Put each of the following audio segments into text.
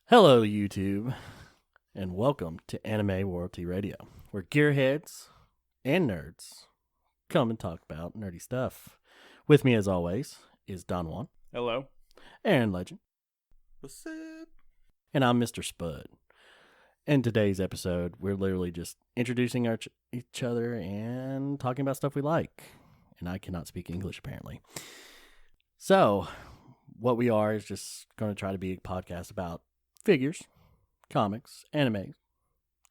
Hello, YouTube, and welcome to Anime Royalty Radio, where gearheads and nerds come and talk about nerdy stuff. With me, as always, is Don Juan. Hello. Aaron Legend. What's up? And I'm Mr. Spud. In today's episode, we're literally just introducing each other and talking about stuff we like. And I cannot speak English, apparently. So, what we are is just going to try to be a podcast about figures, comics, anime,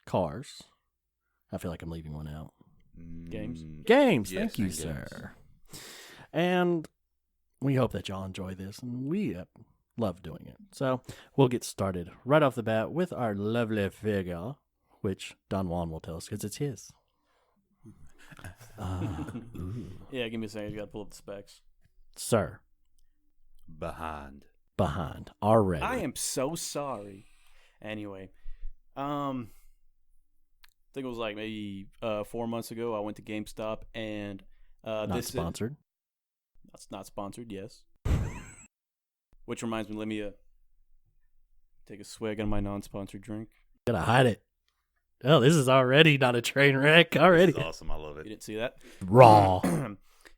cars. I feel like I'm leaving one out. Games. Games, Yes, thank you, and sir. And we hope that y'all enjoy this, and we love doing it. So we'll get started right off the bat with our lovely figure, which Don Juan will tell us because it's his. Yeah, give me a second. You got to pull up the specs. Sir, Behind. already. I am so sorry. Anyway, I think it was like maybe 4 months ago. I went to GameStop and Not sponsored. That's not sponsored. Yes. Which reminds me, let me take a swig on my non-sponsored drink. Gotta hide it. Oh, this is already not a train wreck. Already. This is awesome. I love You it. didn't see that? Raw.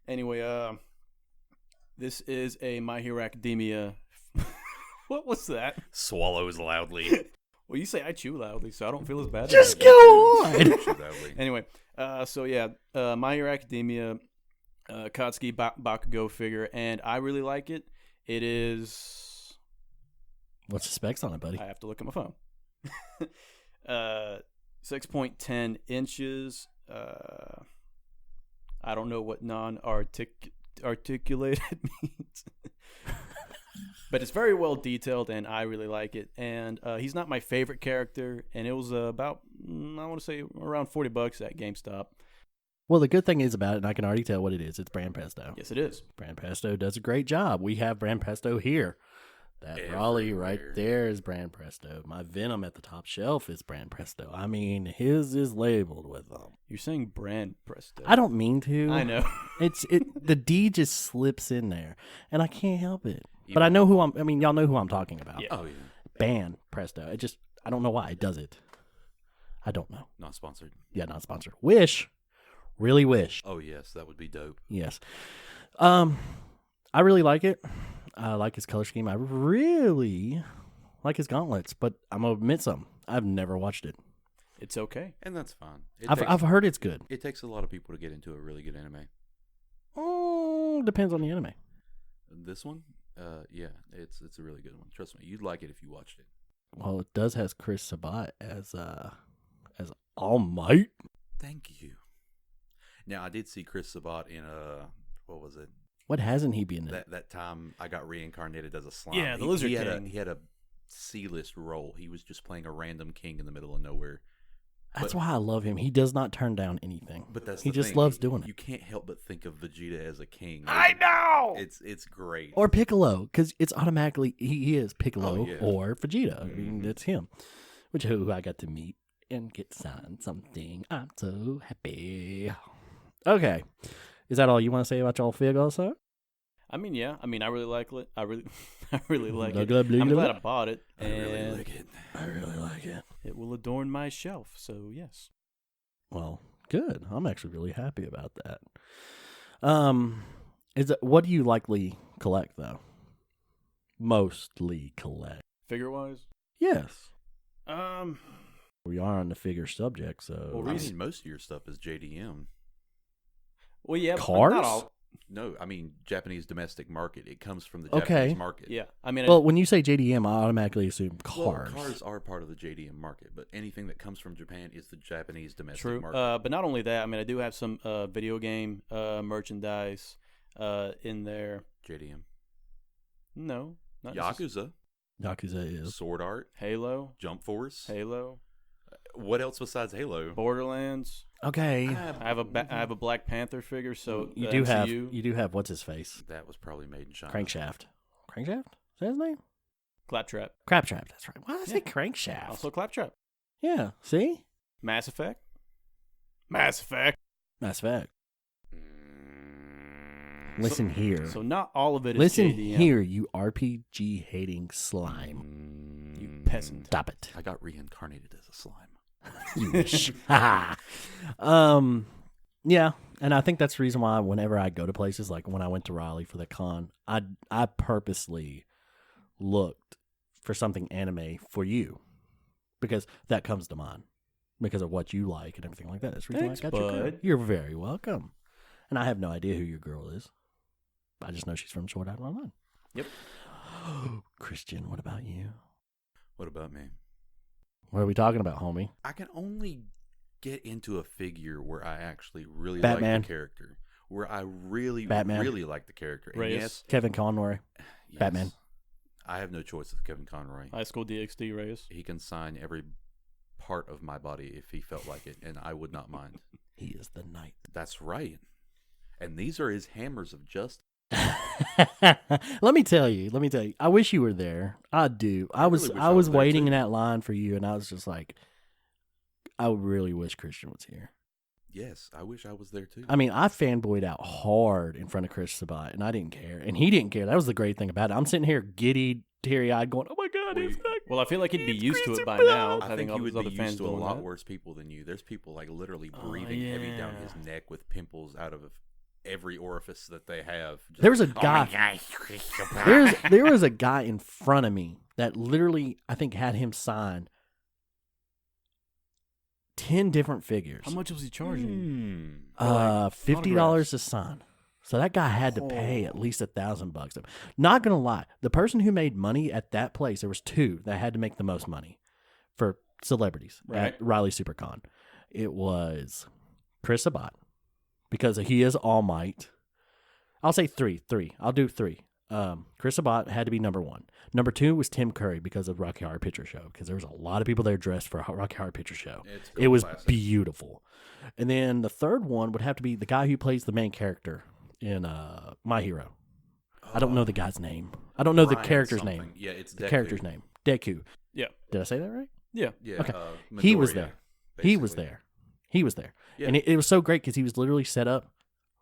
Anyway, this is a My Hero Academia. What was that? Swallows loudly. Well, you say I chew loudly, so I don't feel as bad. Just go on. Loudly. Anyway, My Hero Academia Katsuki Bakugo figure, and I really like it. It is... What's the specs on it, buddy? I have to look at my phone. 6.10 inches. I don't know what non-articulated means. But it's very well detailed, and I really like it. And he's not my favorite character, and it was about, I want to say, around $40 at GameStop. Well, the good thing is about it, and I can already tell what it is. It's Brand Pesto. Yes, it is. Brand Pesto does a great job. We have Brand Pesto here. That Raleigh right Everywhere. there is Brand Presto. My Venom at the top shelf is Brand Presto. I mean, his is labeled with them. You're saying brand Presto. I don't mean to. I know. The D just slips in there, and I can't help it. But I know y'all know who I'm talking about. Yeah. Oh, yeah. Brand Presto. I don't know why it does it. I don't know. Not sponsored. Yeah, not sponsored. Wish. Really wish. Oh, yes. That would be dope. Yes. I really like it. I like his color scheme. I really like his gauntlets, but I'm going to admit something. I've never watched it. It's okay. And that's fine. I've heard it's good. It takes a lot of people to get into a really good anime. Depends on the anime. This one? Yeah. It's a really good one. Trust me. You'd like it if you watched it. Well, it does has Chris Sabat as All Might. Thank you. Now, I did see Chris Sabat in what was it? What hasn't he been in? That time I got reincarnated as a slime. Yeah, the Lizard he King. He had a C-list role. He was just playing a random king in the middle of nowhere. That's why I love him. He does not turn down anything. But he just loves doing it. You can't help but think of Vegeta as a king. I know! It's great. Or Piccolo, because it's automatically he is Piccolo Oh, yeah. or Vegeta. I mean, Mhm. it's him, who I got to meet and get signed something. I'm so happy. Okay, is that all you want to say about y'all figures, sir? I mean, yeah. I mean, I really like it. I really like it. Blah, blah, I'm blah, glad blah. I bought it. I really and like it. I really like it. It will adorn my shelf, so yes. Well, good. I'm actually really happy about that. What do you likely collect though? Mostly collect. Figure-wise? Yes. Um, We are on the figure subject, so Well, I Reese- mean, most of your stuff is JDM. well, yeah. but Cars? Not all. No, I mean Japanese domestic market. It comes from the Okay. Japanese market. Yeah. I mean, well, when you say JDM, I automatically assume Well, cars. cars are part of the JDM market, but anything that comes from Japan is the Japanese domestic true. market. But not only that, I mean, I do have some video game merchandise in there. JDM. No. Not Yakuza, Yakuza is. Sword Art, Halo. Jump Force. Halo. What else besides Halo? Borderlands. Okay. I have a Black Panther figure, so You the do MCU. have what's his face? That was probably made in China. Crankshaft. Crankshaft? Is that his name? Claptrap. Crabtrap, that's right. Why did I say Yeah. Crankshaft? Also Claptrap. Yeah, see? Mass Effect. Mass Effect. Mass Effect. Mm, Listen here. So not all of it is Listen JDM. here, you RPG hating slime. You peasant. Stop it. I got reincarnated as a slime. You wish. Yeah, and I think that's the reason why whenever I go to places, like when I went to Raleigh for the con, I purposely looked for something anime for you because that comes to mind because of what you like and everything like that. That's the reason Thanks, why I got your girl. bud. You're very welcome. And I have no idea who your girl is. I just know she's from Short Out Online. Yep. Christian, what about you? What about me? What are we talking about, homie? I can only get into a figure where I actually really Batman. like the character. Where I really, Batman. really like the character. And Reyes. yes, Kevin Conroy. yes, Batman. I have no choice with Kevin Conroy. High School DxD Reyes. He can sign every part of my body if he felt like it, and I would not mind. He is the knight. That's right. And these are his hammers of justice. Let me tell you. I wish you were there. I do. I was really wish I was there, waiting too. in that line for you, and I was just like, I really wish Christian was here. Yes, I wish I was there too. I mean, I fanboyed out hard in front of Chris Sabat, and I didn't care, and he didn't care. That was the great thing about it. I'm sitting here giddy, teary-eyed, going, "Oh my god, Well, it's back!" Well, I feel like he'd be It's used to it Christian by Bale. now. I having think all he these would be other fans used to a doing lot that. worse people than you. There's people like literally Oh, breathing heavy down his yeah. neck with pimples out of every orifice that they have. Just There was a like, guy. Oh my gosh, There was a guy in front of me that literally, I think, had him sign 10 different figures. How much was he charging? $50 a sign. So that guy had to pay at least $1,000. Not gonna lie, the person who made money at that place, there was two that had to make the most money for celebrities Right. at Riley SuperCon. It was Chris Sabat because he is All Might. I'll say three. I'll do three. Chris Sabat had to be number one. Number two was Tim Curry because of Rocky Horror Picture Show, because there was a lot of people there dressed for Rocky Horror Picture Show. It's It was classic. beautiful. And then the third one would have to be the guy who plays the main character in My Hero. I don't know the guy's name. I don't know the Brian character's something. name. Yeah, it's The Deku. character's name. Deku. Yeah. Did I say that right? Yeah. Yeah, Okay. He was Midoriya, there. He was basically. there. He was there. Yeah. And it was so great because he was literally set up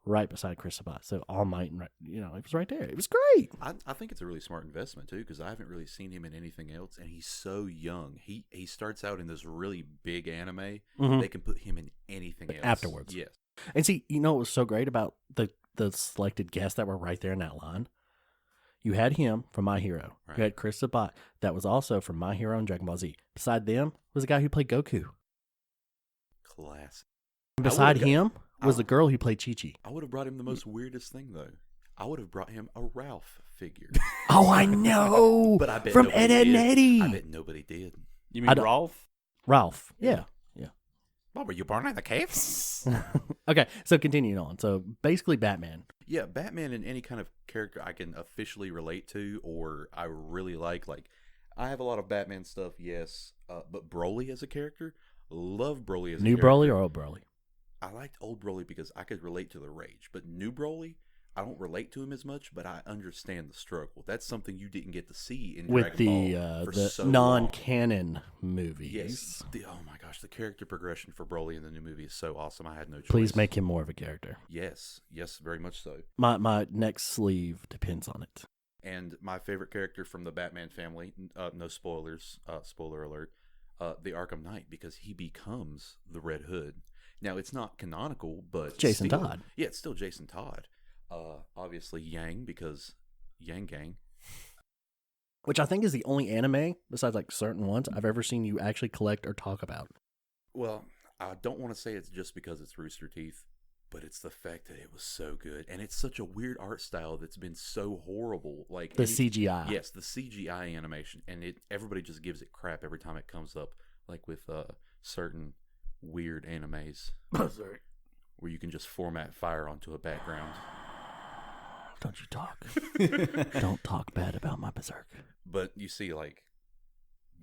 right beside Chris Sabat. So All Might, and it was right there. It was great. I think it's a really smart investment too, because I haven't really seen him in anything else, and he's so young. He starts out in this really big anime. Mhm. They can put him in anything else Afterwards. Yes, And see, what was so great about the selected guests that were right there in that line? You had him from My Hero. Right. You had Chris Sabat. That was also from My Hero and Dragon Ball Z. Beside them was the guy who played Goku. classic. And beside would've him was I- the girl who played Chi-Chi. I would have brought him the most weirdest thing though. I would have brought him a Ralph figure. Oh, I know. But I bet from nobody Ed, Ed, and did. Eddie. I bet nobody did. You I mean don't- Rolf? Ralph. Yeah. What, were you born in the caves? Okay, so continuing on. So basically Batman. Yeah, Batman in any kind of character I can officially relate to or I really like. Like, I have a lot of Batman stuff, yes. But Broly as a character, love Broly as a New character. Broly or old Broly? I liked old Broly because I could relate to the rage. But new Broly, I don't relate to him as much, but I understand the struggle. That's something you didn't get to see in With Dragon Ball for the so long. non-canon movies. Yes. Oh my gosh, the character progression for Broly in the new movie is so awesome. I had no choice. Please make him more of a character. Yes, very much so. My next sleeve depends on it. And my favorite character from the Batman family, no spoilers, spoiler alert, the Arkham Knight, because he becomes the Red Hood. Now, it's not canonical, but Jason still- Todd. Yeah, it's still Jason Todd. Obviously Yang, because Yang Gang. Which I think is the only anime, besides like certain ones, I've ever seen you actually collect or talk about. Well, I don't want to say it's just because it's Rooster Teeth, but it's the fact that it was so good. And it's such a weird art style that's been so horrible. Like The CGI. Yes, the CGI animation. And everybody just gives it crap every time it comes up, like with certain weird animes where you can just format fire onto a background. Don't you talk. Don't talk bad about my Berserk. But you see, like,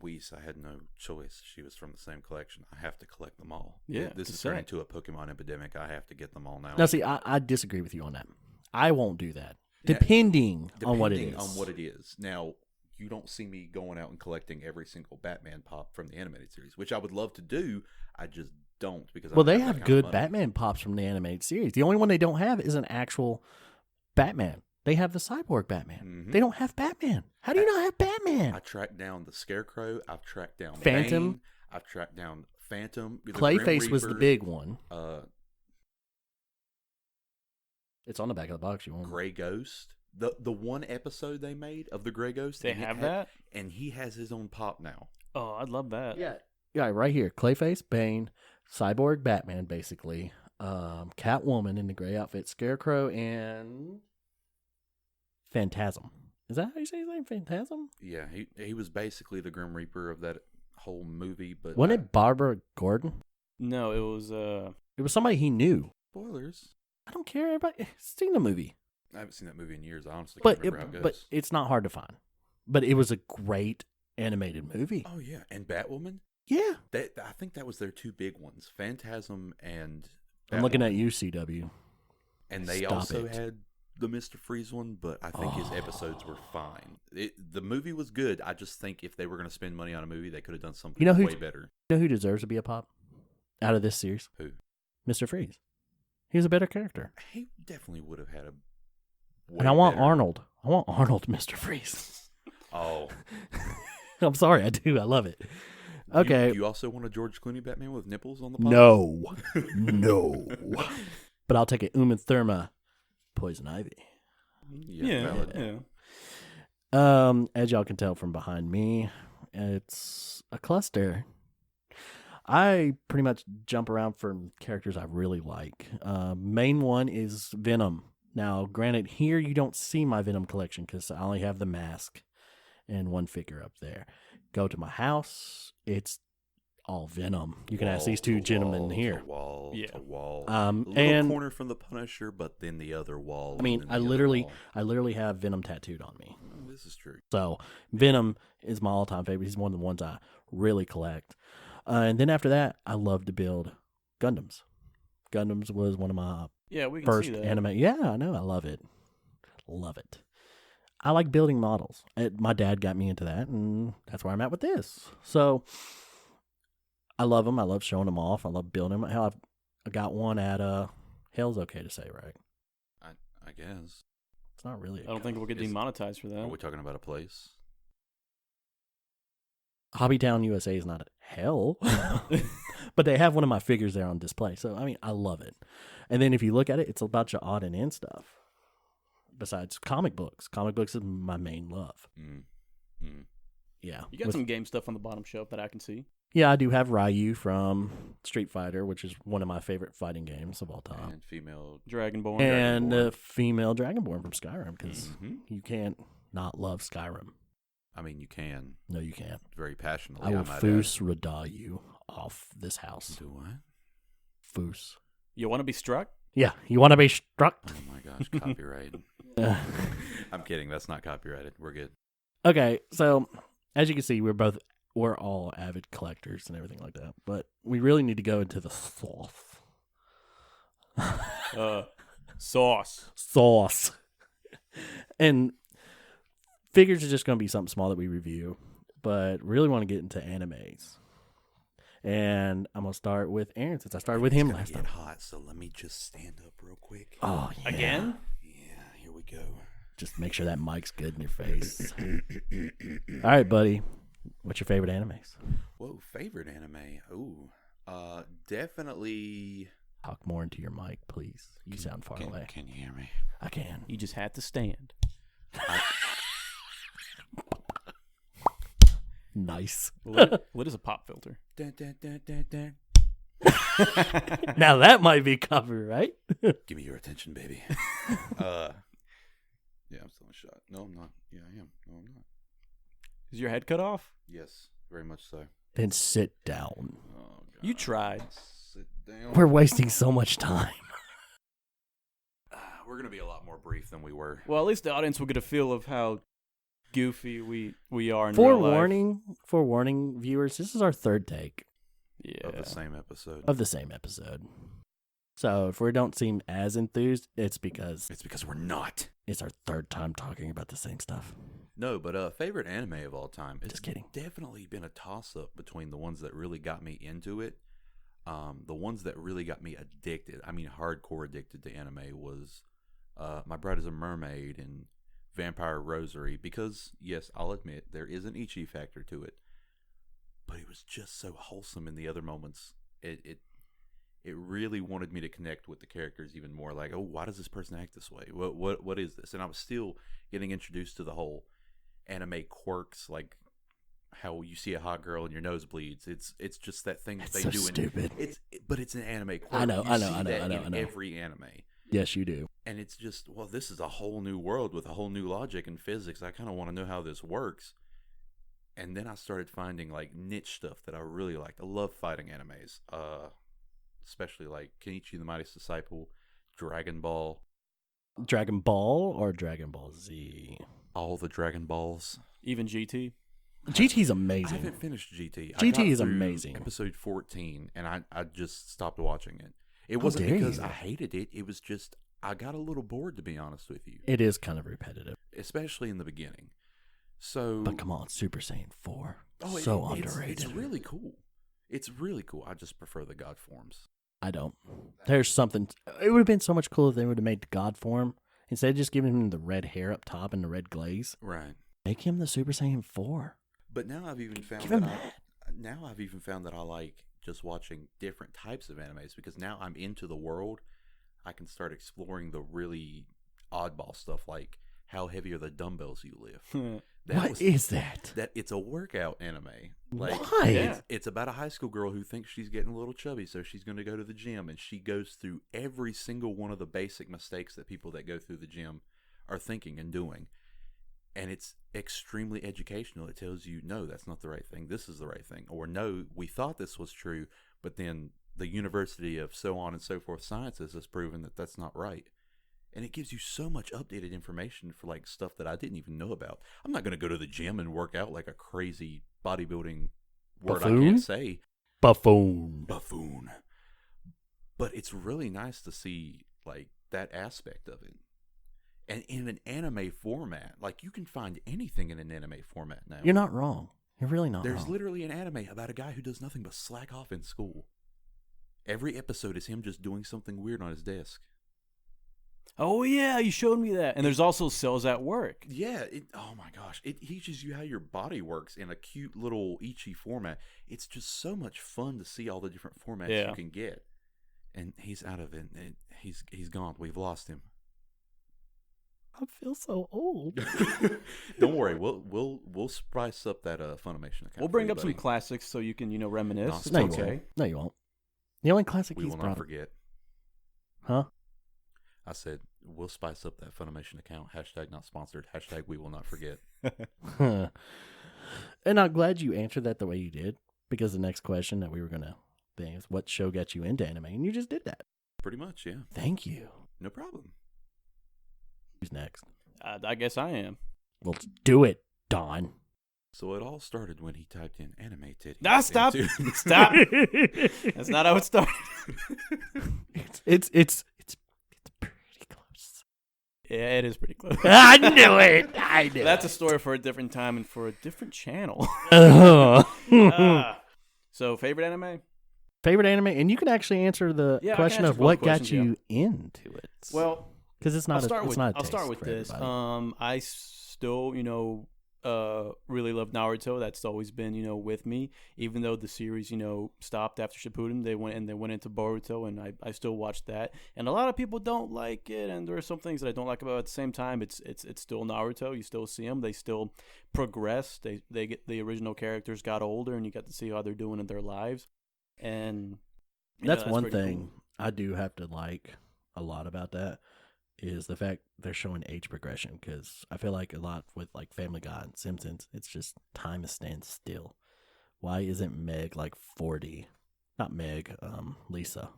Whis, I had no choice. She was from the same collection. I have to collect them all. Yeah, This it's is a turning set. into a Pokemon epidemic. I have to get them all now. Now, see, I disagree with you on that. I won't do that. Yeah, Depending on what it is. Depending on what it is. Now, you don't see me going out and collecting every single Batman pop from the animated series, which I would love to do. I just don't because I Well, don't they that have kind of good money. Batman pops from the animated series. The only one they don't have is an actual Batman. They have the cyborg Batman. Mhm. They don't have Batman. How do you not have Batman? I tracked down the Scarecrow. I've tracked down Phantom. Bane. I've tracked down Phantom. the Clayface Grim was the Reaper, big one. It's on the back of the box. You want Gray Ghost. The one episode they made of the Gray Ghost. They and it have had- that? and he has his own pop now. Oh, I'd love that. Yeah, right here. Clayface, Bane, Cyborg, Batman, basically. Catwoman in the gray outfit, Scarecrow, and Phantasm. Is that how you say his name? Phantasm? Yeah, he was basically the Grim Reaper of that whole movie. But Wasn't it Barbara Gordon? No, it was It was somebody he knew. spoilers? I don't care. Everybody seen the movie. I haven't seen that movie in years. I honestly But can't remember how it but goes. it's not hard to find. But it was a great animated movie. Oh yeah, and Batwoman. Yeah. I think that was their two big ones, Phantasm and. I'm looking at Batwoman. you, CW. And they Stop also it. had the Mr. Freeze one, but I think his episodes were fine. The movie was good. I just think if they were going to spend money on a movie, they could have done something way better. You know who deserves to be a pop out of this series? Who? Mr. Freeze. He's a better character. He definitely would have had a. And I want better- Arnold. I want Arnold, Mr. Freeze. Oh, I'm sorry, I do. I love it. Okay. You also want a George Clooney Batman with nipples on the pop? No. No. But I'll take it. Uma Thurma, Poison Ivy. yeah. Valid. As y'all can tell from behind me, it's a cluster. I pretty much jump around from characters I really like. Main one is Venom. Now, granted, here you don't see my Venom collection because I only have the mask and one figure up there. Go to my house, it's all Venom. You can ask these two gentlemen here. Wall Yeah. to wall. A little and corner from the Punisher, but then the other wall. I mean, and then I the other literally wall. have Venom tattooed on me. Oh, this is true. So Venom is my all-time favorite. He's one of the ones I really collect. And then after that, I love to build Gundams. Gundams was one of my Yeah, we can first see that. anime. Yeah, I know. I love it. Love it. I like building models. My dad got me into that, and that's where I'm at with this. So I love them. I love showing them off. I love building them. Hell, I got one at Hell's okay to say, right? I guess. It's not really. I don't think we'll get demonetized for Are that. we talking about a place? Hobbytown, USA is not hell, but they have one of my figures there on display. So, I mean, I love it. And then if you look at it, it's about your odd and end stuff. Besides comic books. Comic books is my main love. Yeah. You got some game stuff on the bottom shelf that I can see. Yeah, I do have Ryu from Street Fighter, which is one of my favorite fighting games of all time. And female. Dragonborn. And Dragonborn. female Dragonborn from Skyrim, because Mhm. you can't not love Skyrim. I mean, you can No, you can't. very passionately. I will might add. foos Radar you off this house. Do what? Foos. You want to be struck? Yeah, you want to be struck? Oh my gosh, copyright. I'm kidding. That's not copyrighted. We're good. Okay, so as you can see, we're all avid collectors and everything like that, but we really need to go into the sauce. And figures are just going to be something small that we review, but really want to get into animes. And I'm going to start with Aaron, since I started with him It's gonna last get time. hot, so let me just stand up real quick. Oh, yeah. Again? Yeah, here we go. Just make sure that mic's good in your face. All right, buddy. What's your favorite animes? Whoa, favorite anime? Ooh, definitely. Talk more into your mic, please. You sound far away. Can you hear me? I can. You just had to stand. Nice. What is a pop filter? Dun, dun, dun, dun, dun. Now that might be copyright. Give me your attention, baby. Yeah, I'm still in a shot. No, I'm not. Yeah, I am. No, I'm not. Is your head cut off? Yes, very much so. Then sit down. Oh, God. You tried. Sit down. We're wasting so much time. We're gonna be a lot more brief than we were. Well, at least the audience will get a feel of how goofy we are in real life. Forewarning, viewers, this is our third take Yeah. Of the same episode. of the same episode. So if we don't seem as enthused, it's because It's because we're not. it's our third time talking about the same stuff. No, but favorite anime of all time. It's Just kidding. definitely been a toss-up between the ones that really got me into it. The ones that really got me addicted, I mean hardcore addicted to anime, was My Bride is a Mermaid and Vampire Rosary, because yes, I'll admit there is an Ichi factor to it, but it was just so wholesome in the other moments. It really wanted me to connect with the characters even more. Like, oh, why does this person act this way? What is this? And I was still getting introduced to the whole anime quirks, like how you see a hot girl and your nose bleeds. It's just that thing that they so do. Stupid. But it's an anime quirk. I know. In every anime. Yes, you do. And it's just, well, this is a whole new world with a whole new logic and physics. I kind of want to know how this works. And then I started finding like niche stuff that I really liked. I love fighting animes, especially like Kenichi the Mightiest Disciple, Dragon Ball. Dragon Ball or Dragon Ball Z? All the Dragon Balls. Even GT. GT's I amazing. haven't finished GT. I GT got is through amazing. Episode 14, and I just stopped watching it. It How wasn't dare because you. I hated it. It was just, I got a little bored, to be honest with you. It is kind of repetitive. Especially in the beginning. So, But come on, Super Saiyan 4. oh, So it's underrated. It's really cool. It's really cool. I just prefer the God forms. I don't. There's something. It would have been so much cooler if they would have made the God form. Instead of just giving him the red hair up top and the red glaze, Right. make him the Super Saiyan 4. But now I've even found Give him that that. I like just watching different types of animes, because now I'm into the world. I can start exploring the really oddball stuff, like how heavy are the dumbbells you lift. What is that? That it's a workout anime. Like, Why? Yeah. it's about a high school girl who thinks she's getting a little chubby, so she's going to go to the gym, and she goes through every single one of the basic mistakes that people that go through the gym are thinking and doing. And it's extremely educational. It tells you, no, that's not the right thing. This is the right thing. Or no, we thought this was true, but then the University of so on and so forth sciences has proven that that's not right. And it gives you so much updated information for like stuff that I didn't even know about. I'm not going to go to the gym and work out like a crazy bodybuilding word I Buffoon? can't say. Buffoon. Buffoon. But it's really nice to see like that aspect of it. And in an anime format, like you can find anything in an anime format now. You're not wrong. You're really not There's wrong. literally an anime about a guy who does nothing but slack off in school. Every episode is him just doing something weird on his desk. Oh yeah, you showed me that. And there's also Cells at Work. Yeah, oh my gosh. It teaches you how your body works in a cute little Ichi format. It's just so much fun to see all the different formats you can get. And he's out of it. He's gone. We've lost him. I feel so old. Don't worry, we'll spice up that Funimation account. We'll bring up some classics so you can, reminisce. It's No, you okay. won't. No, you won't. The only classic We he's will brought not up. forget. Huh? I said we'll spice up that Funimation account. # not sponsored. # we will not forget. And I'm glad you answered that the way you did, because the next question that we were going to think is, what show got you into anime? And you just did that. Pretty much, yeah. Thank you. No problem. Who's next? I guess I am. Well, do it, Don. So it all started when he typed in anime titty. Ah, stop! Stop! That's not how it started. It's pretty close. Yeah, it is pretty close. I knew it. I knew That's a story for a different time and for a different channel. So, favorite anime? Favorite anime, and you can actually answer the Yeah, I can question answer of both what questions, got you into it. Well, because it's not. I'll start it's with not a I'll start taste with for this. everybody. I still, really love Naruto. That's always been, with me. Even though the series, stopped after Shippuden, they went into Boruto, and I still watch that. And a lot of people don't like it, and there are some things that I don't like about it. At the same time, it's still Naruto. You still see them. They still progress. They get the original characters got older, and you got to see how they're doing in their lives. And That's one pretty thing cool. I do have to like a lot about that is the fact they're showing age progression, because I feel like a lot with like Family Guy and Simpsons, it's just time is standing still. Why isn't Meg like 40? Not Meg, Lisa.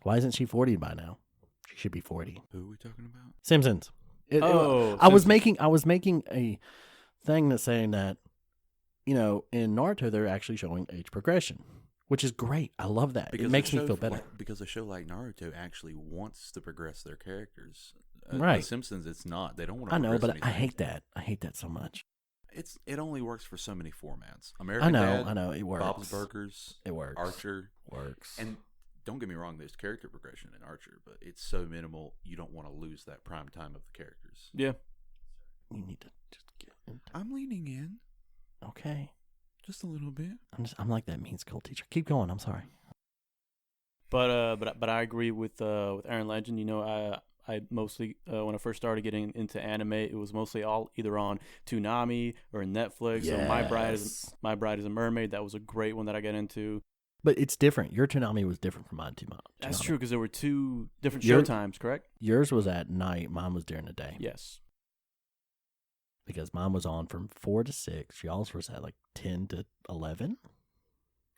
Why isn't she 40 by now? She should be 40. Who are we talking about? Simpsons. Oh, I was making a thing that's saying that, in Naruto they're actually showing age progression, which is great. I love that. It makes me feel better. Because a show like Naruto actually wants to progress their characters. Right. The Simpsons, it's not. They don't want to. I know, but anything. I hate that. I hate that so much. It only works for so many formats. American Dad, I know. It works. Bob's Burgers, It works. Archer, Works. and don't get me wrong, there's character progression in Archer, but it's so minimal, you don't want to lose that prime time of the characters. Yeah. You need to just get into I'm leaning in Okay. just a little bit. I'm like that mean school teacher. Keep going. I'm sorry. But I agree with Aaron Legend. You know, I mostly when I first started getting into anime, it was mostly all either on Toonami or Netflix. So My Bride is a Mermaid. That was a great one that I got into. But it's different. Your Toonami was different from mine. That's true because there were two different Your- show times, correct? Yours was at night. Mine was during the day. Yes. Because mine was on from 4 to 6. Y'all's was at like 10 to 11?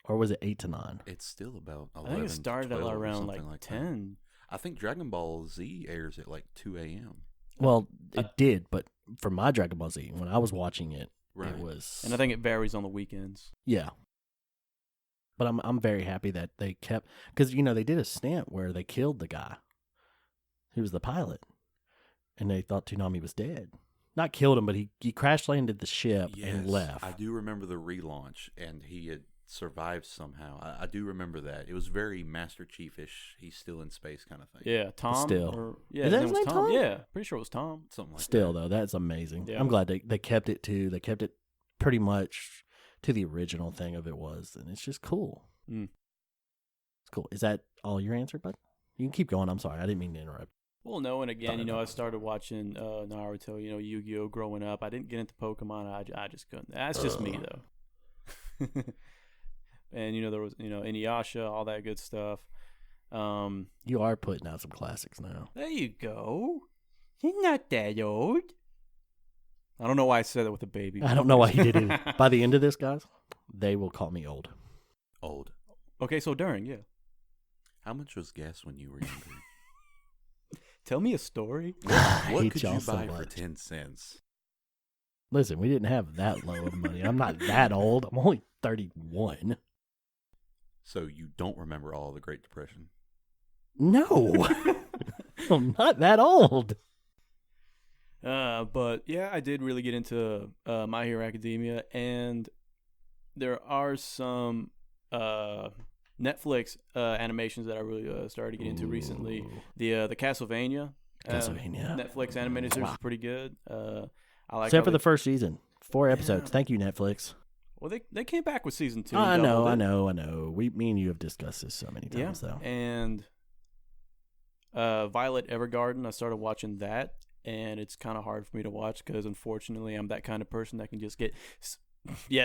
Or was it 8 to 9? It's still about 11, I think it started at 12 or around something like that. 10. I think Dragon Ball Z airs at like 2 a.m. Well, it did, but for my Dragon Ball Z, when I was watching it, Right. it was... And I think it varies on the weekends. Yeah. But I'm very happy that they kept... Because, you know, they did a stint where they killed the guy who was the pilot. And they thought Toonami was dead. Not killed him, but he crash landed the ship and left. I do remember the relaunch, and he had survived somehow. I do remember that. It was very Master Chief-ish. He's still in space kind of thing. Yeah, Tom. Still. Yeah, Is that his his name name, was Tom? Yeah, pretty sure it was Tom. Something like Still, that. though, that's amazing. Yeah. I'm glad they kept it too. They kept it pretty much to the original thing of it was, and it's just cool. Mm. It's cool. Is that all your answer, bud? You can keep going. I'm sorry. I didn't mean to interrupt. Well, no, and again, Thought you know, about I it. started watching Naruto, you know, Yu-Gi-Oh! Growing up. I didn't get into Pokemon. I just couldn't. That's just me, though. And, you know, there was, you know, Inuyasha, all that good stuff. You are putting out some classics now. There you go. You're not that old. I don't know why I said that with a baby. I don't know why you did it. By the end of this, guys, they will call me old. Old. Okay, so during, yeah. How much was gas when you were younger? Tell me a story. What hate could y'all you so buy for much. 10 cents? Listen, we didn't have that low of money. I'm not that old. I'm only 31. So you don't remember all the Great Depression? No. I'm not that old. But yeah, I did really get into My Hero Academia, and there are some Netflix animations that I really started to get into recently. Ooh. The Castlevania, Castlevania. Netflix animated series Wow. is pretty good. I like Except how for the they- first season. 4 episodes. Yeah. Thank you, Netflix. Well, they came back with season 2. I and know. doubled it. Me and you have discussed this so many times, though. And Violet Evergarden, I started watching that, and it's kind of hard for me to watch because, unfortunately, I'm that kind of person that can just get,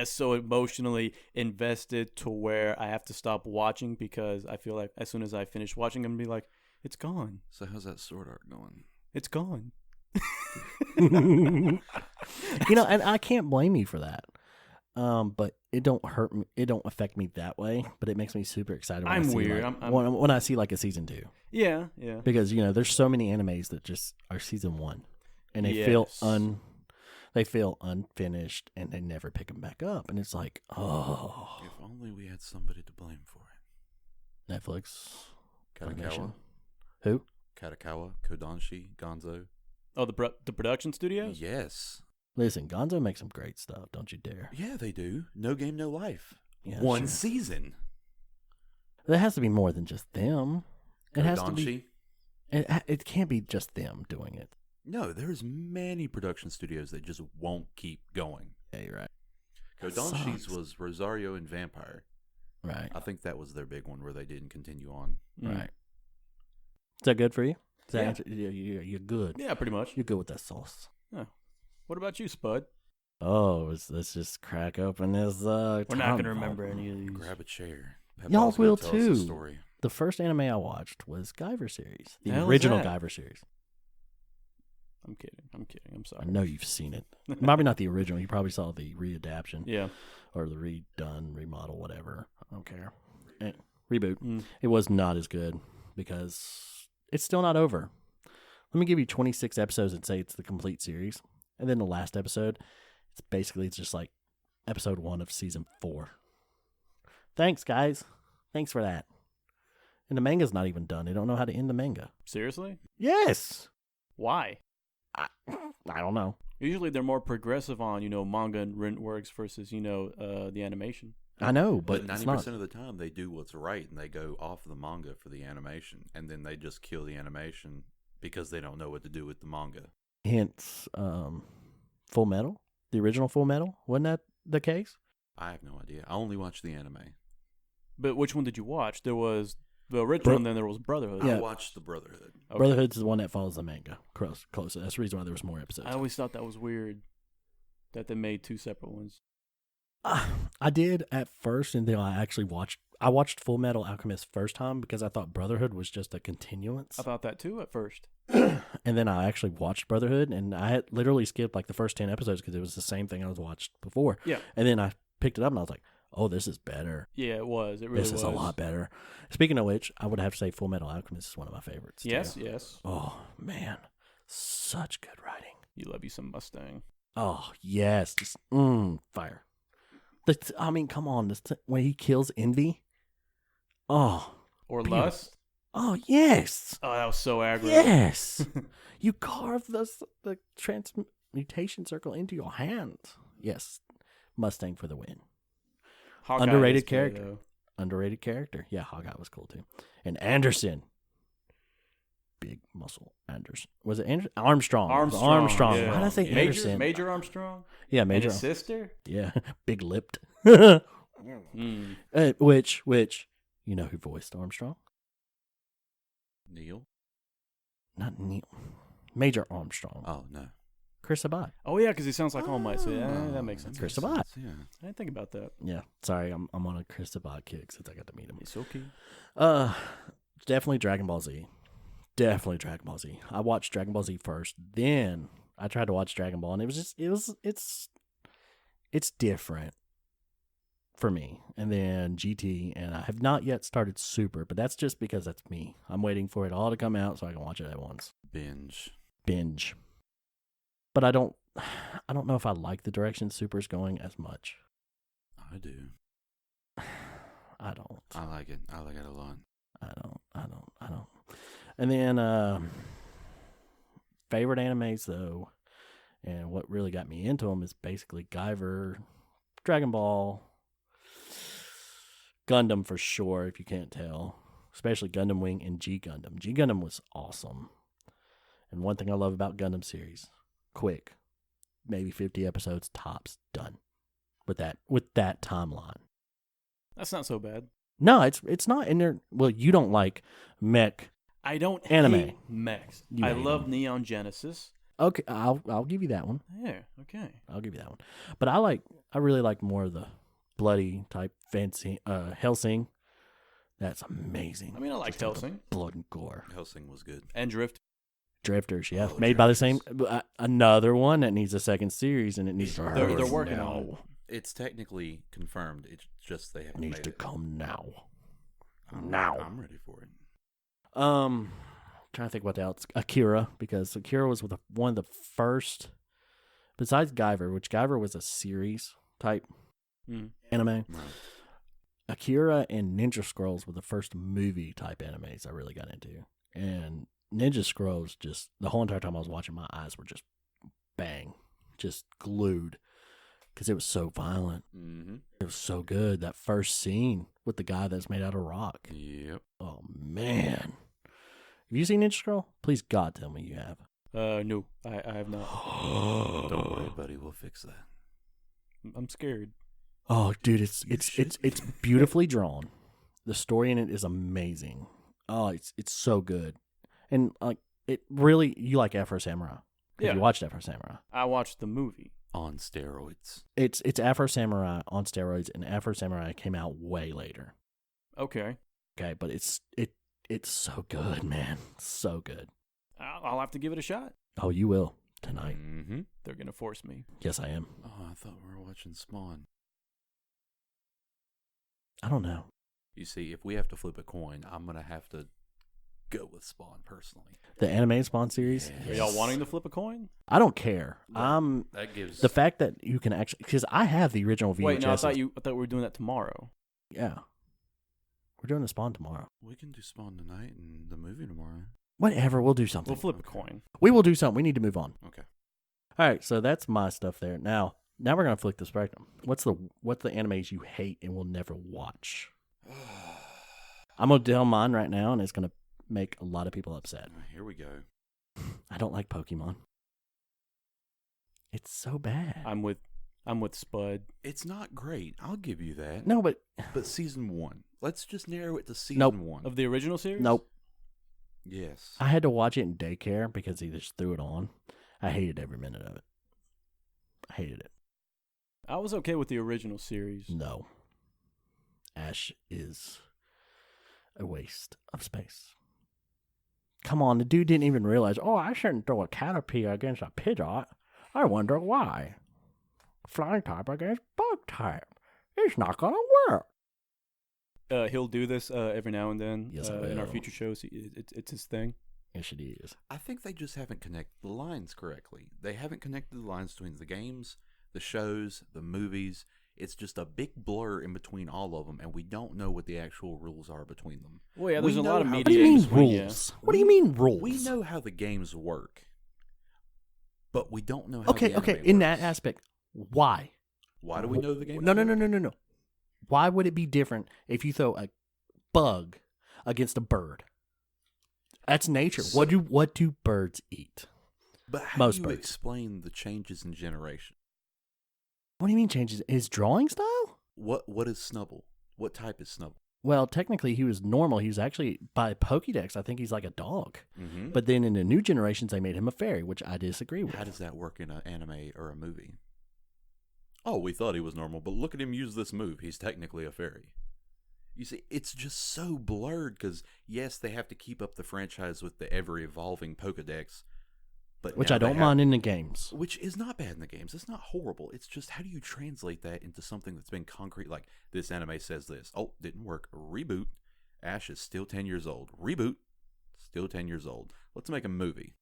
so emotionally invested to where I have to stop watching because I feel like as soon as I finish watching, I'm going to be like, it's gone. So how's that sword art going? It's gone. You know, and I can't blame you for that. But it don't hurt me. It don't affect me that way. But it makes me super excited. When I'm I see, weird. Like, I'm- when I see like a season 2, Yeah. because you know there's so many animes that just are season 1, and they feel Yes. unfinished, and they never pick them back up. And it's like, oh, If only we had somebody to blame for it. Netflix, Katakawa, Funimation. Who? Katakawa, Kodansha, Gonzo. Oh, the production studios? Yes. Listen, Gonzo makes some great stuff. Don't you dare. Yeah, they do. No Game, No Life. Yeah, One sure. season. There has to be more than just them. It has to be. Kodansha. It can't be just them doing it. No, there's many production studios that just won't keep going. Yeah, you're right. Kodansha's sucks. was Rosario and Vampire. Right. I think that was their big one where they didn't continue on. Mm. Right. Is that good for you? Is that Yeah. answer? You're good. Yeah, pretty much. You're good with that sauce. What about you, Spud? Oh, let's just crack open this. We're not going to remember any of these. Grab a chair. Y'all Peppa's gonna will tell us a too. story. The first anime I watched was Guyver series, the Hell is original that? Guyver series. I'm kidding. I'm I sorry. know you've seen it. Probably not the original. You probably saw the readaptation Yeah. or the redone, remodel, whatever. I don't care. Reboot. Mm. It was not as good because it's still not over. Let me give you 26 episodes and say it's the complete series. And then the last episode, it's just like episode 1 of season 4. Thanks, guys. Thanks for that. And the manga's not even done. They don't know how to end the manga. Seriously? Yes. Why? I don't know. Usually they're more progressive on, manga and written works versus, the animation. I know, but But it's 90% not. of the time, they do what's right, and they go off the manga for the animation, and then they just kill the animation because they don't know what to do with the manga. Hence, Full Metal, the original Full Metal, wasn't that the case? I have no idea. I only watch the anime. But which one did you watch? There was the original, and then there was Brotherhood. Yeah. I watched the Brotherhood. Okay. Brotherhood's the one that follows the manga closer. That's the reason why there was more episodes. I always thought that was weird that they made two separate ones. I did at first, and then I actually watched Full Metal Alchemist first time because I thought Brotherhood was just a continuance. I thought that too at first. And then I actually watched Brotherhood, and I had literally skipped like the first 10 episodes because it was the same thing I was watched before. Yeah. And then I picked it up, and I was like, oh, this is better. Yeah, it was. It really was. This is a lot better. Speaking of which, I would have to say Full Metal Alchemist is one of my favorites. too. Yes. Oh, man. Such good writing. You love you some Mustang. Oh, yes. Just, fire. I mean, come on. When he kills Envy. Oh. Or Beautiful. Lust. Oh, yes. Oh, that was so aggro. Yes. You carve the transmutation circle into your hand. Yes. Mustang for the win. Hawkeye Underrated was good, character. though. Underrated character. Yeah, Hawkeye was cool too. And Anderson. Big muscle Anderson. Was it Anderson? Armstrong. It was Armstrong. Yeah. Why did I say Anderson? Major Armstrong? Yeah, And Major. his sister? Yeah, big lipped. Mm. Which, you know who voiced Armstrong? Neil? Not Neil. Major Armstrong. Oh, no. Chris Sabat. Oh, yeah, because he sounds like All Might. So yeah, that makes sense. Chris Sabat. Yeah. I didn't think about that. Yeah, sorry, I'm on a Chris Sabat kick since I got to meet him. It's okay. Definitely Dragon Ball Z. Definitely Dragon Ball Z. I watched Dragon Ball Z first, then I tried to watch Dragon Ball, and it's different for me. And then GT, and I have not yet started Super, but that's just because that's me. I'm waiting for it all to come out so I can watch it at once. Binge. But I don't know if I like the direction Super's going as much. I do. I don't. I like it. I like it a lot. I don't. And then favorite animes though, and what really got me into them is basically Guyver, Dragon Ball, Gundam for sure. If you can't tell, especially Gundam Wing and G Gundam. G Gundam was awesome. And one thing I love about Gundam series, quick, maybe 50 episodes tops, done. With that timeline. That's not so bad. No, it's not in there. Well, you don't like mech. I don't Anime. hate mechs. You I hate love them. Neon Genesis. Okay, I'll give you that one. Yeah, okay. I'll give you that one. But I really like more of the bloody type fancy Hellsing. That's amazing. I mean, I like Just Hellsing. blood and gore. Hellsing was good. And Drift. Drifters, yeah, Oh, made by the Drifters. same another one that needs a second series, and it needs to They're hurry working now. on it. It's technically confirmed. It's just they haven't Needs made to it. come now. I'm- now. I'm ready for it. Trying to think what else. Akira, because Akira was one of the first, besides Guyver, which Guyver was a series type Mm. anime. Right. Akira and Ninja Scrolls were the first movie type animes I really got into. And Ninja Scrolls, just the whole entire time I was watching, my eyes were just bang, just glued. Because it was so violent. Mm-hmm. It was so good. That first scene with the guy that's made out of rock. Yep. Oh, man. Have you seen Ninja Scroll? Please, God, tell me you have. No, I have not. Don't worry, buddy. We'll fix that. I'm scared. Oh, dude, it's should be. beautifully drawn. The story in it is amazing. Oh, it's so good. And like it really, you like Afro Samurai. 'Cause Yeah. you watched Afro Samurai. I watched the movie. On steroids. It's Afro Samurai on steroids, and Afro Samurai came out way later. Okay. Okay, but it's so good, man. So good. I'll have to give it a shot. Oh, you will tonight. Mm-hmm. They're going to force me. Yes, I am. Oh, I thought we were watching Spawn. I don't know. You see, if we have to flip a coin, I'm going to have to go with Spawn personally. The anime Spawn series. Yeah. Are y'all wanting to flip a coin? I don't care. That gives The fact that you can actually, because I have the original VHS. Wait, no, I thought we were doing that tomorrow. Yeah, we're doing the Spawn tomorrow. we can do Spawn tonight and the movie tomorrow. Whatever, we'll do something. We'll flip a coin. We will do something. We need to move on. Okay. All right, so that's my stuff there. Now we're gonna flick the spectrum. What's the animes you hate and will never watch? I'm gonna tell mine right now, and it's gonna make a lot of people upset. Here we go. I don't like Pokemon. It's so bad. I'm with Spud. It's not great. I'll give you that. No, but season 1. Let's just narrow it to season 1. Of the original series? nope. Yes. I had to watch it in daycare because he just threw it on. I hated every minute of it. I hated it. I was okay with the original series. No. Ash is a waste of space. Come on, the dude didn't even realize, I shouldn't throw a Caterpie against a Pidgeot. I wonder why. Flying type against bug type. It's not going to work. He'll do this every now and then Yes, in our will. future shows. It's his thing. Yes, it is. I think they just haven't connected the lines correctly. They haven't connected the lines between the games, the shows, the movies. It's just a big blur in between all of them, and we don't know what the actual rules are between them. Well, yeah, We there's a know lot of how- What do media you in mean between, yeah. rules? What do you mean rules? We know how the games work, but we don't know how Okay, the okay. anime In that works. aspect, why? Why do we know the game? No. Why would it be different if you throw a bug against a bird? That's nature. So- What do birds eat? But how Most do you birds. explain the changes in generation? What do you mean changes his drawing style? What is Snubble? What type is Snubble? Well, technically he was normal. He was actually by Pokédex. I think he's like a dog. Mm-hmm. But then in the new generations, they made him a fairy, which I disagree with. How does that work in an anime or a movie? Oh, we thought he was normal, but look at him use this move. He's technically a fairy. You see, it's just so blurred because, yes, they have to keep up the franchise with the ever-evolving Pokedex. But Which now I they don't have- mind in the games. Which is not bad in the games. It's not horrible. It's just, how do you translate that into something that's been concrete? Like, this anime says this. Oh, didn't work. Reboot. Ash is still 10 years old. Reboot. Still 10 years old. Let's make a movie.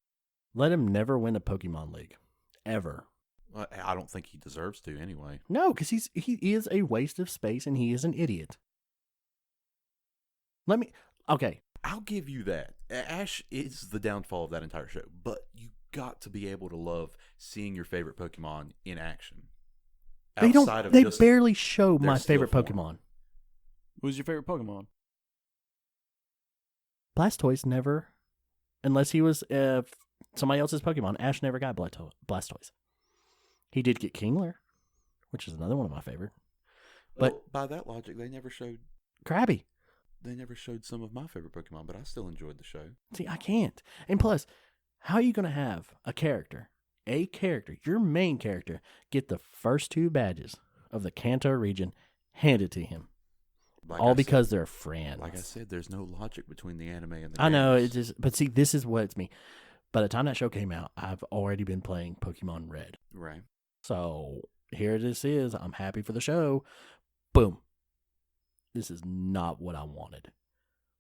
Let him never win a Pokemon League. Ever. Well, I don't think he deserves to anyway. No, because he is a waste of space and he is an idiot. Okay. I'll give you that. Ash is the downfall of that entire show, but you got to be able to love seeing your favorite Pokemon in action. They barely show their my skill favorite form. Pokemon. Who's your favorite Pokemon? Blastoise never, unless he was somebody else's Pokemon. Ash never got Blastoise. He did get Kingler, which is another one of my favorite. But Well, by that logic, they never showed Krabby. some of my favorite Pokemon, but I still enjoyed the show. See, I can't. And plus, how are you going to have a character, your main character, get the first 2 badges of the Kanto region handed to him? Like All I because said, they're friends. like I said, there's no logic between the anime and the I know, games. it's just, but see, this is what it's me. By the time that show came out, I've already been playing Pokemon Red. Right. So here this is. I'm happy for the show. Boom. This is not what I wanted.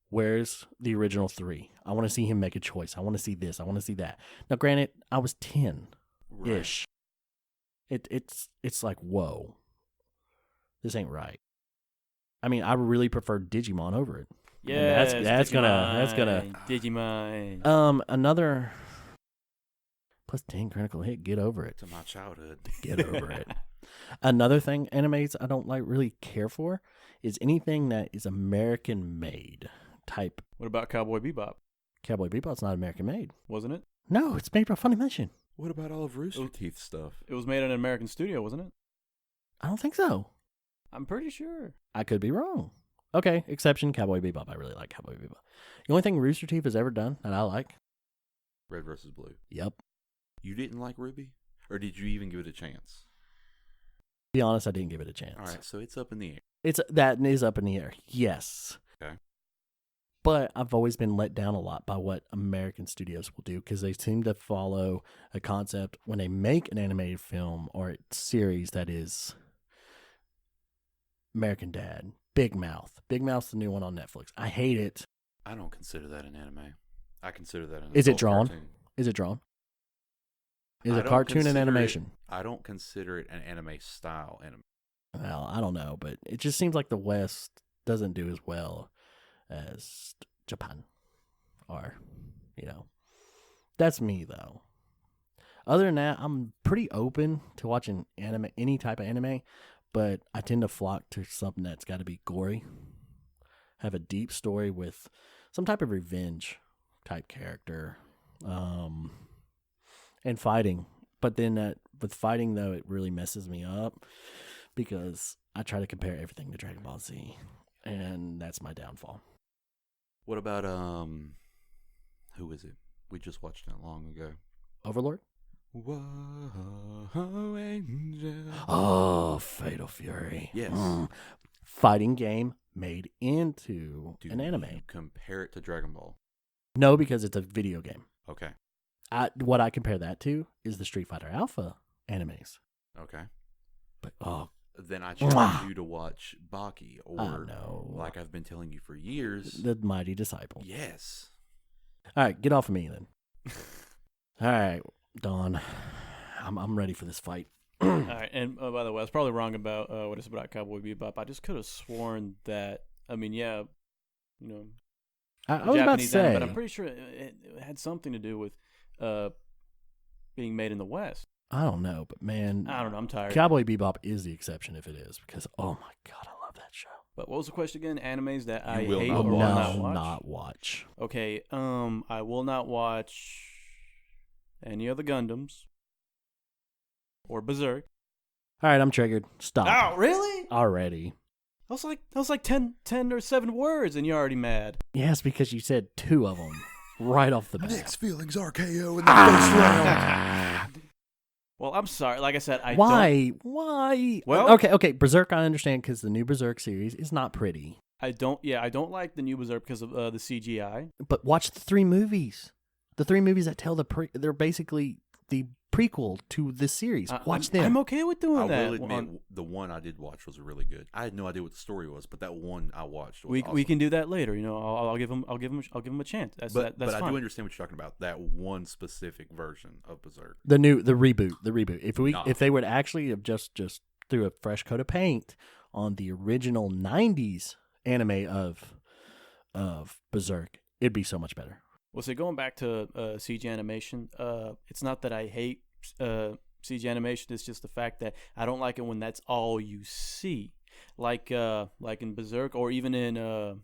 Where's the original 3? I want to see him make a choice. I want to see this. I want to see that. Now, granted, I was 10-ish. Right. It's like, whoa. This ain't right. I mean, I really prefer Digimon over it. Yeah, that's gonna Digimon. Another plus 10 critical hit. Get over it. To my childhood. Get over it. Another thing, animes I don't really care for is anything that is American made type. What about Cowboy Bebop? Cowboy Bebop's not American made. Wasn't it? No, it's made by Funimation. What about all of Rooster Teeth stuff? It was made in an American studio, wasn't it? I don't think so. I'm pretty sure. I could be wrong. Okay, exception Cowboy Bebop. I really like Cowboy Bebop. The only thing Rooster Teeth has ever done that I like. Red versus Blue. Yep. You didn't like Ruby? Or did you even give it a chance? To be honest, I didn't give it a chance. All right, so it's up in the air. That is up in the air. Yes. Okay. But I've always been let down a lot by what American studios will do because they seem to follow a concept when they make an animated film or a series that is American Dad, Big Mouth. Big Mouth's the new one on Netflix. I hate it. I don't consider that an anime. I consider that an Is it adult drawn? cartoon. Is it drawn? Is I it don't cartoon and consider animation? I don't consider it an anime style anime. Well, I don't know, but it just seems like the West doesn't do as well as Japan or You know, that's me though. Other than that, I'm pretty open to watching anime, any type of anime, but I tend to flock to something that's got to be gory, have a deep story with some type of revenge type character, and fighting. But then with fighting though, it really messes me up because I try to compare everything to Dragon Ball Z, and that's my downfall. What about who is it? We just watched that long ago. Overlord? Whoa, angel. Oh, Fatal Fury. Yes. Fighting game made into Do an anime. you compare it to Dragon Ball? No, because it's a video game. Okay. What I compare that to is the Street Fighter Alpha animes. Okay. But Then I challenge you to watch Baki, or no. like I've been telling you for years, The Mighty Disciple. yes. All right, get off of me then. All right, Dawn. I'm ready for this fight. All right, and by the way, I was probably wrong about what it's about Cowboy Bebop. I just could have sworn that. I mean, yeah, you know, I was about to Japanese anime, say, but I'm pretty sure it had something to do with being made in the West. I don't know, but man, I don't know. I'm tired. Cowboy Bebop is the exception if it is, because oh my god, I love that show. But what was the question again? Animes that I will hate not or will watch. not watch? Okay, I will not watch any of the Gundams or Berserk. All right, I'm triggered. Stop. Oh, really? Already. That was like 10 or 7 words, and you're already mad. Yes, because you said 2 of them right off the bat. Nick's feelings RKO in the first round. Well, I'm sorry. Like I said, Why? Why? Well- okay. Berserk, I understand, because the new Berserk series is not pretty. I don't like the new Berserk because of the CGI. But watch the 3 movies. The 3 movies that tell they're basically the prequel to this series. Watch them. I'm okay with doing I that. will admit, the one I did watch was really good. I had no idea what the story was, but that one I watched was we awesome. we can do that later. You know, I'll give him a chance. That's But fine. I do understand what you're talking about. That one specific version of Berserk. the reboot. If they would actually have just threw a fresh coat of paint on the original 90s anime of Berserk, it'd be so much better. Well, so going back to CG animation, it's not that I hate CG animation. It's just the fact that I don't like it when that's all you see. Like in Berserk, or even in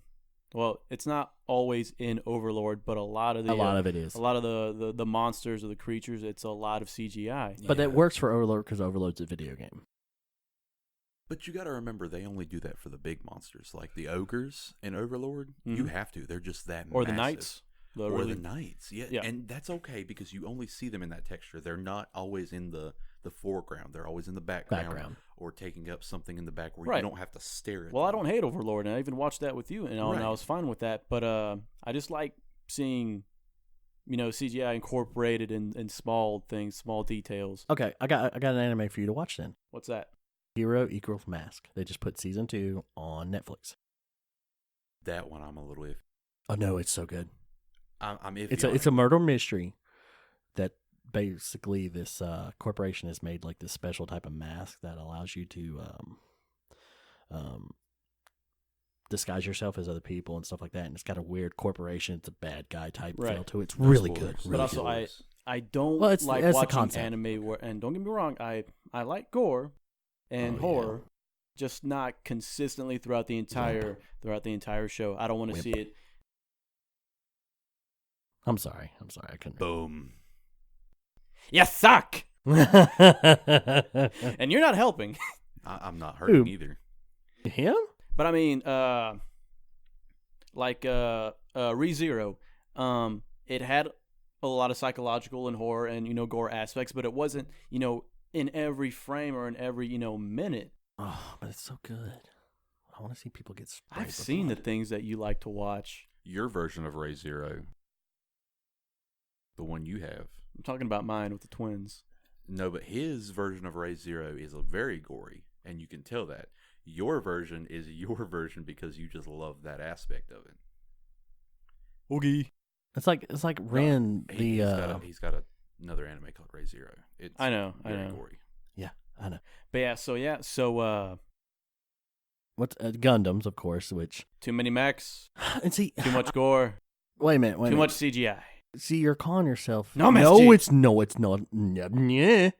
well, it's not always in Overlord, but a lot of it is. A lot of the monsters or the creatures, it's a lot of CGI. But that works for Overlord because Overlord's a video game. But you got to remember, they only do that for the big monsters, like the ogres in Overlord. You have to; they're just that. Or massive. the knights. The knights, yeah, and that's okay because you only see them in that texture. They're not always in the foreground. They're always in the background. Or taking up something in the back where you don't have to stare at. Well, I don't hate Overlord, and I even watched that with you, and I was fine with that. But I just like seeing, CGI incorporated in small things, small details. Okay, I got an anime for you to watch then. What's that? Hero equals Mask. They just put season 2 on Netflix. That one I'm a little iffy. Oh no, it's so good. I'm iffy. It's a murder mystery that basically this corporation has made like this special type of mask that allows you to disguise yourself as other people and stuff like that. And it's got a weird corporation. It's a bad guy type feel to it. It's really good. Really but also, good. I don't like watching anime where, and don't get me wrong, I like gore and horror, just not consistently throughout the entire show. I don't want to see it. I'm sorry. I couldn't. Boom. You suck. And you're not helping. I'm not hurting either. Him? But I mean, like ReZero, it had a lot of psychological and horror and gore aspects, but it wasn't in every frame or in every minute. Oh, but it's so good. I want to see people get sprayed. I've seen the things that you like to watch. Your version of ReZero, the one you have. I'm talking about mine with the twins. No, but his version of ReZero is very gory, and you can tell that. Your version is your version because you just love that aspect of it. Oogie. It's like Ren. He's got another anime called ReZero. I know. Gory. Yeah, I know. But so what's Gundams, of course, which too many mechs, and see too much gore. Wait a minute. Too much CGI. See, you're calling yourself. No, it's not. Yeah.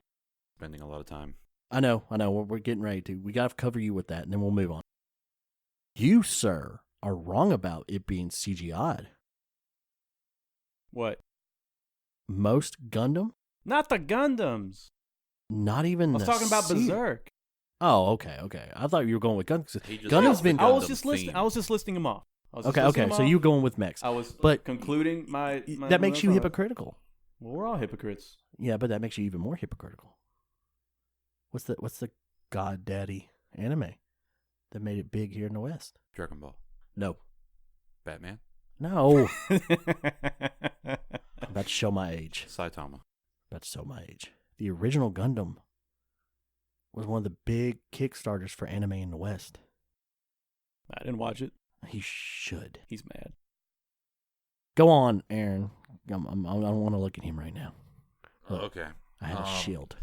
Spending a lot of time. I know. We're getting ready to. We got to cover you with that, and then we'll move on. You, sir, are wrong about it being CGI'd. What? Most Gundam? Not the Gundams. Not even I was talking about Berserk. Oh, okay. I thought you were going with Gundam. Gundam's been. I was just listing them off. Okay. So you were going with mechs. I was but concluding my that makes you hypocritical. Well, we're all hypocrites. Yeah, but that makes you even more hypocritical. What's the God Daddy anime that made it big here in the West? Dragon Ball. No. Batman. No. I'm about to show my age. Saitama. About to show my age. The original Gundam was one of the big Kickstarters for anime in the West. I didn't watch it. He should. He's mad. Go on, Aaron. I don't want to look at him right now. Look, Okay. I had a shield.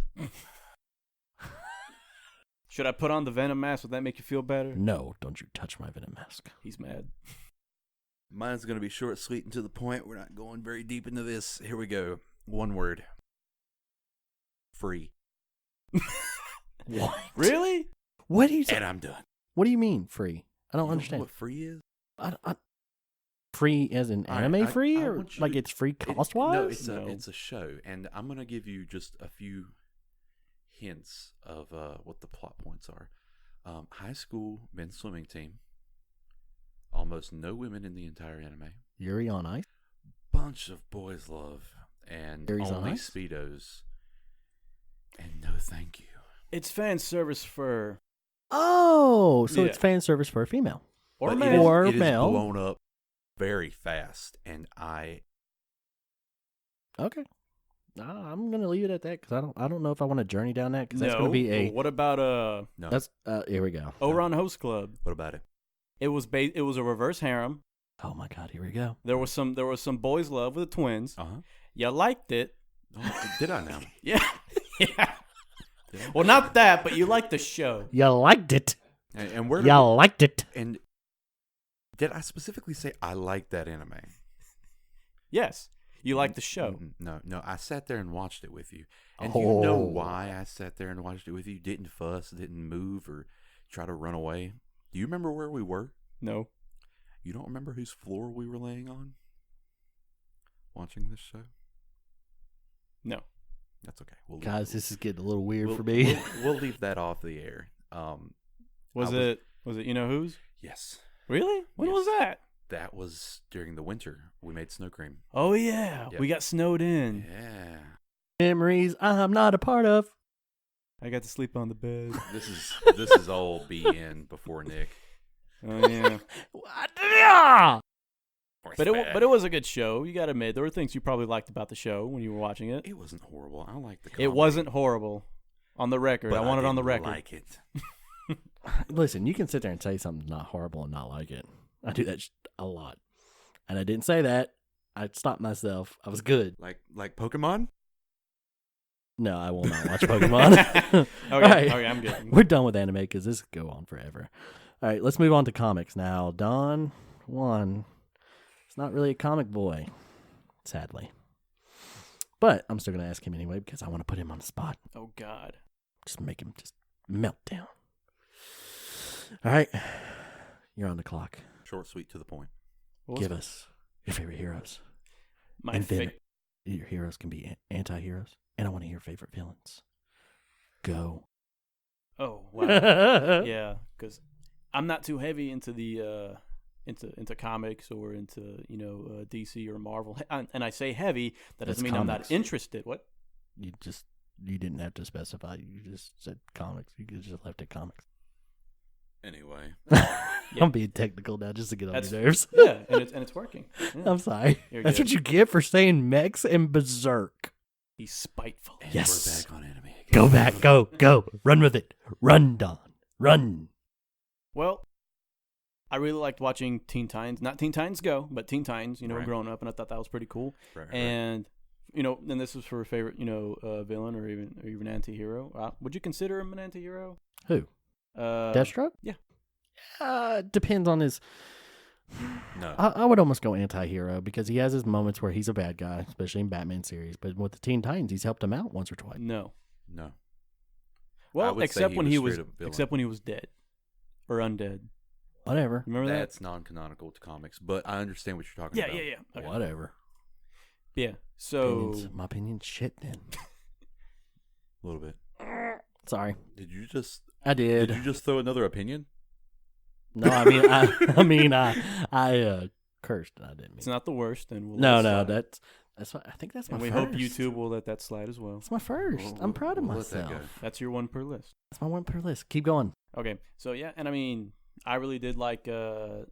Should I put on the Venom mask? Would that make you feel better? No, don't you touch my Venom mask. He's mad. Mine's going to be short, sweet, and to the point. We're not going very deep into this. Here we go. One word. Free. What? Really? What do you say? And I'm done. What do you mean free? I don't You know understand. what free is? Free as in All right, anime I free, or want you like to- it's free It- cost wise? No, it's a show, and I'm gonna give you just a few hints of what the plot points are. High school men's swimming team. Almost no women in the entire anime. Yuri on Ice. Bunch of boys love and Yuri's on only Ice? speedos. And no, thank you. It's fan service for Oh, so Yeah. it's fan service for a female. or But male. Or it is male. blown up very fast, and I Okay. I'm gonna leave it at that because I don't know if I want to journey down that because that's No. gonna be a Well, what about no. that's here we go. Oron Host Club? What about it? It was it was a reverse harem. Oh my God, here we go. There was some boys love with the twins. Uh-huh. You liked it. Oh, did I now? Yeah. Yeah. Well, not that, but you liked the show. You liked it. And where? You liked it. And did I specifically say I like that anime? Yes. You liked the show. No. I sat there and watched it with you. And do you know Oh. why I sat there and watched it with you? Didn't fuss, didn't move, or try to run away. Do you remember where we were? No. You don't remember whose floor we were laying on? Watching this show? No. That's okay. Guys, this is getting a little weird for me. We'll leave that off the air. Was it you know whose? Yes. Really? When was Yes. that? That was during the winter. We made snow cream. Oh yeah. Yep. We got snowed in. Yeah. Memories I'm not a part of. I got to sleep on the bed. This is all BN before Nick. Oh yeah. Yeah. But it was a good show. You got to admit there were things you probably liked about the show when you were watching it. It wasn't horrible. I like the. It comedy, wasn't horrible. On the record, but I want it on the didn't record. Like it. Listen, you can sit there and say something's not horrible and not like it. I do that a lot, and I didn't say that. I stopped myself. I was good. Like Pokemon. No, I will not watch Pokemon. Okay, All right. okay, I'm good. We're done with anime because this could go on forever. All right, let's move on to comics now. Don Juan, it's not really a comic boy, sadly. But I'm still going to ask him anyway because I want to put him on the spot. Oh God. Just make him just melt down. All right, you're on the clock. Short, sweet, to the point. What was Give us your favorite heroes. my And then favorite? your heroes can be anti-heroes. And I want to hear your favorite villains. Go. Oh wow. Yeah, because I'm not too heavy into the into comics or into DC or Marvel. And I say heavy, that That's doesn't mean I'm comics. not interested. What? You didn't have to specify. You just said comics. You could just left it comics. Anyway, I'm being technical now just to get on That's- your nerves. Yeah, and it's working. Yeah. I'm sorry. You're That's good. what you get for saying mechs and berserk. He's spiteful. and Yes. we're back on anime again. Go back. Go. Run with it. Run, Don. Run. Well, I really liked watching Teen Titans. Not Teen Titans Go, but Teen Titans, Right. growing up, and I thought that was pretty cool. Right. And, and this was for a favorite, villain or even anti-hero. Would you consider him an anti-hero? Who? Uh, Deathstroke? yeah. Depends on his No. I would almost go anti-hero because he has his moments where he's a bad guy, especially in Batman series. But with the Teen Titans, he's helped him out once or twice. No. No. I Well, would say except he when was he was straight up villain. except when he was dead or undead. Whatever. Remember that? That's non-canonical to comics, but I understand what you're talking Yeah, about. yeah, yeah. Okay. Whatever. Yeah. So My opinion's shit then. A little bit. Sorry. Did you just I did. Did you just throw another opinion? No, I cursed and I didn't mean it's not the worst, and we'll No, let it no, slide. that's what I think that's my And we first. hope YouTube will let that slide as well. It's my first. I'm proud of We'll let that myself. go. That's your one per list. That's my one per list. Keep going. Okay, so yeah, and I mean, I really did like the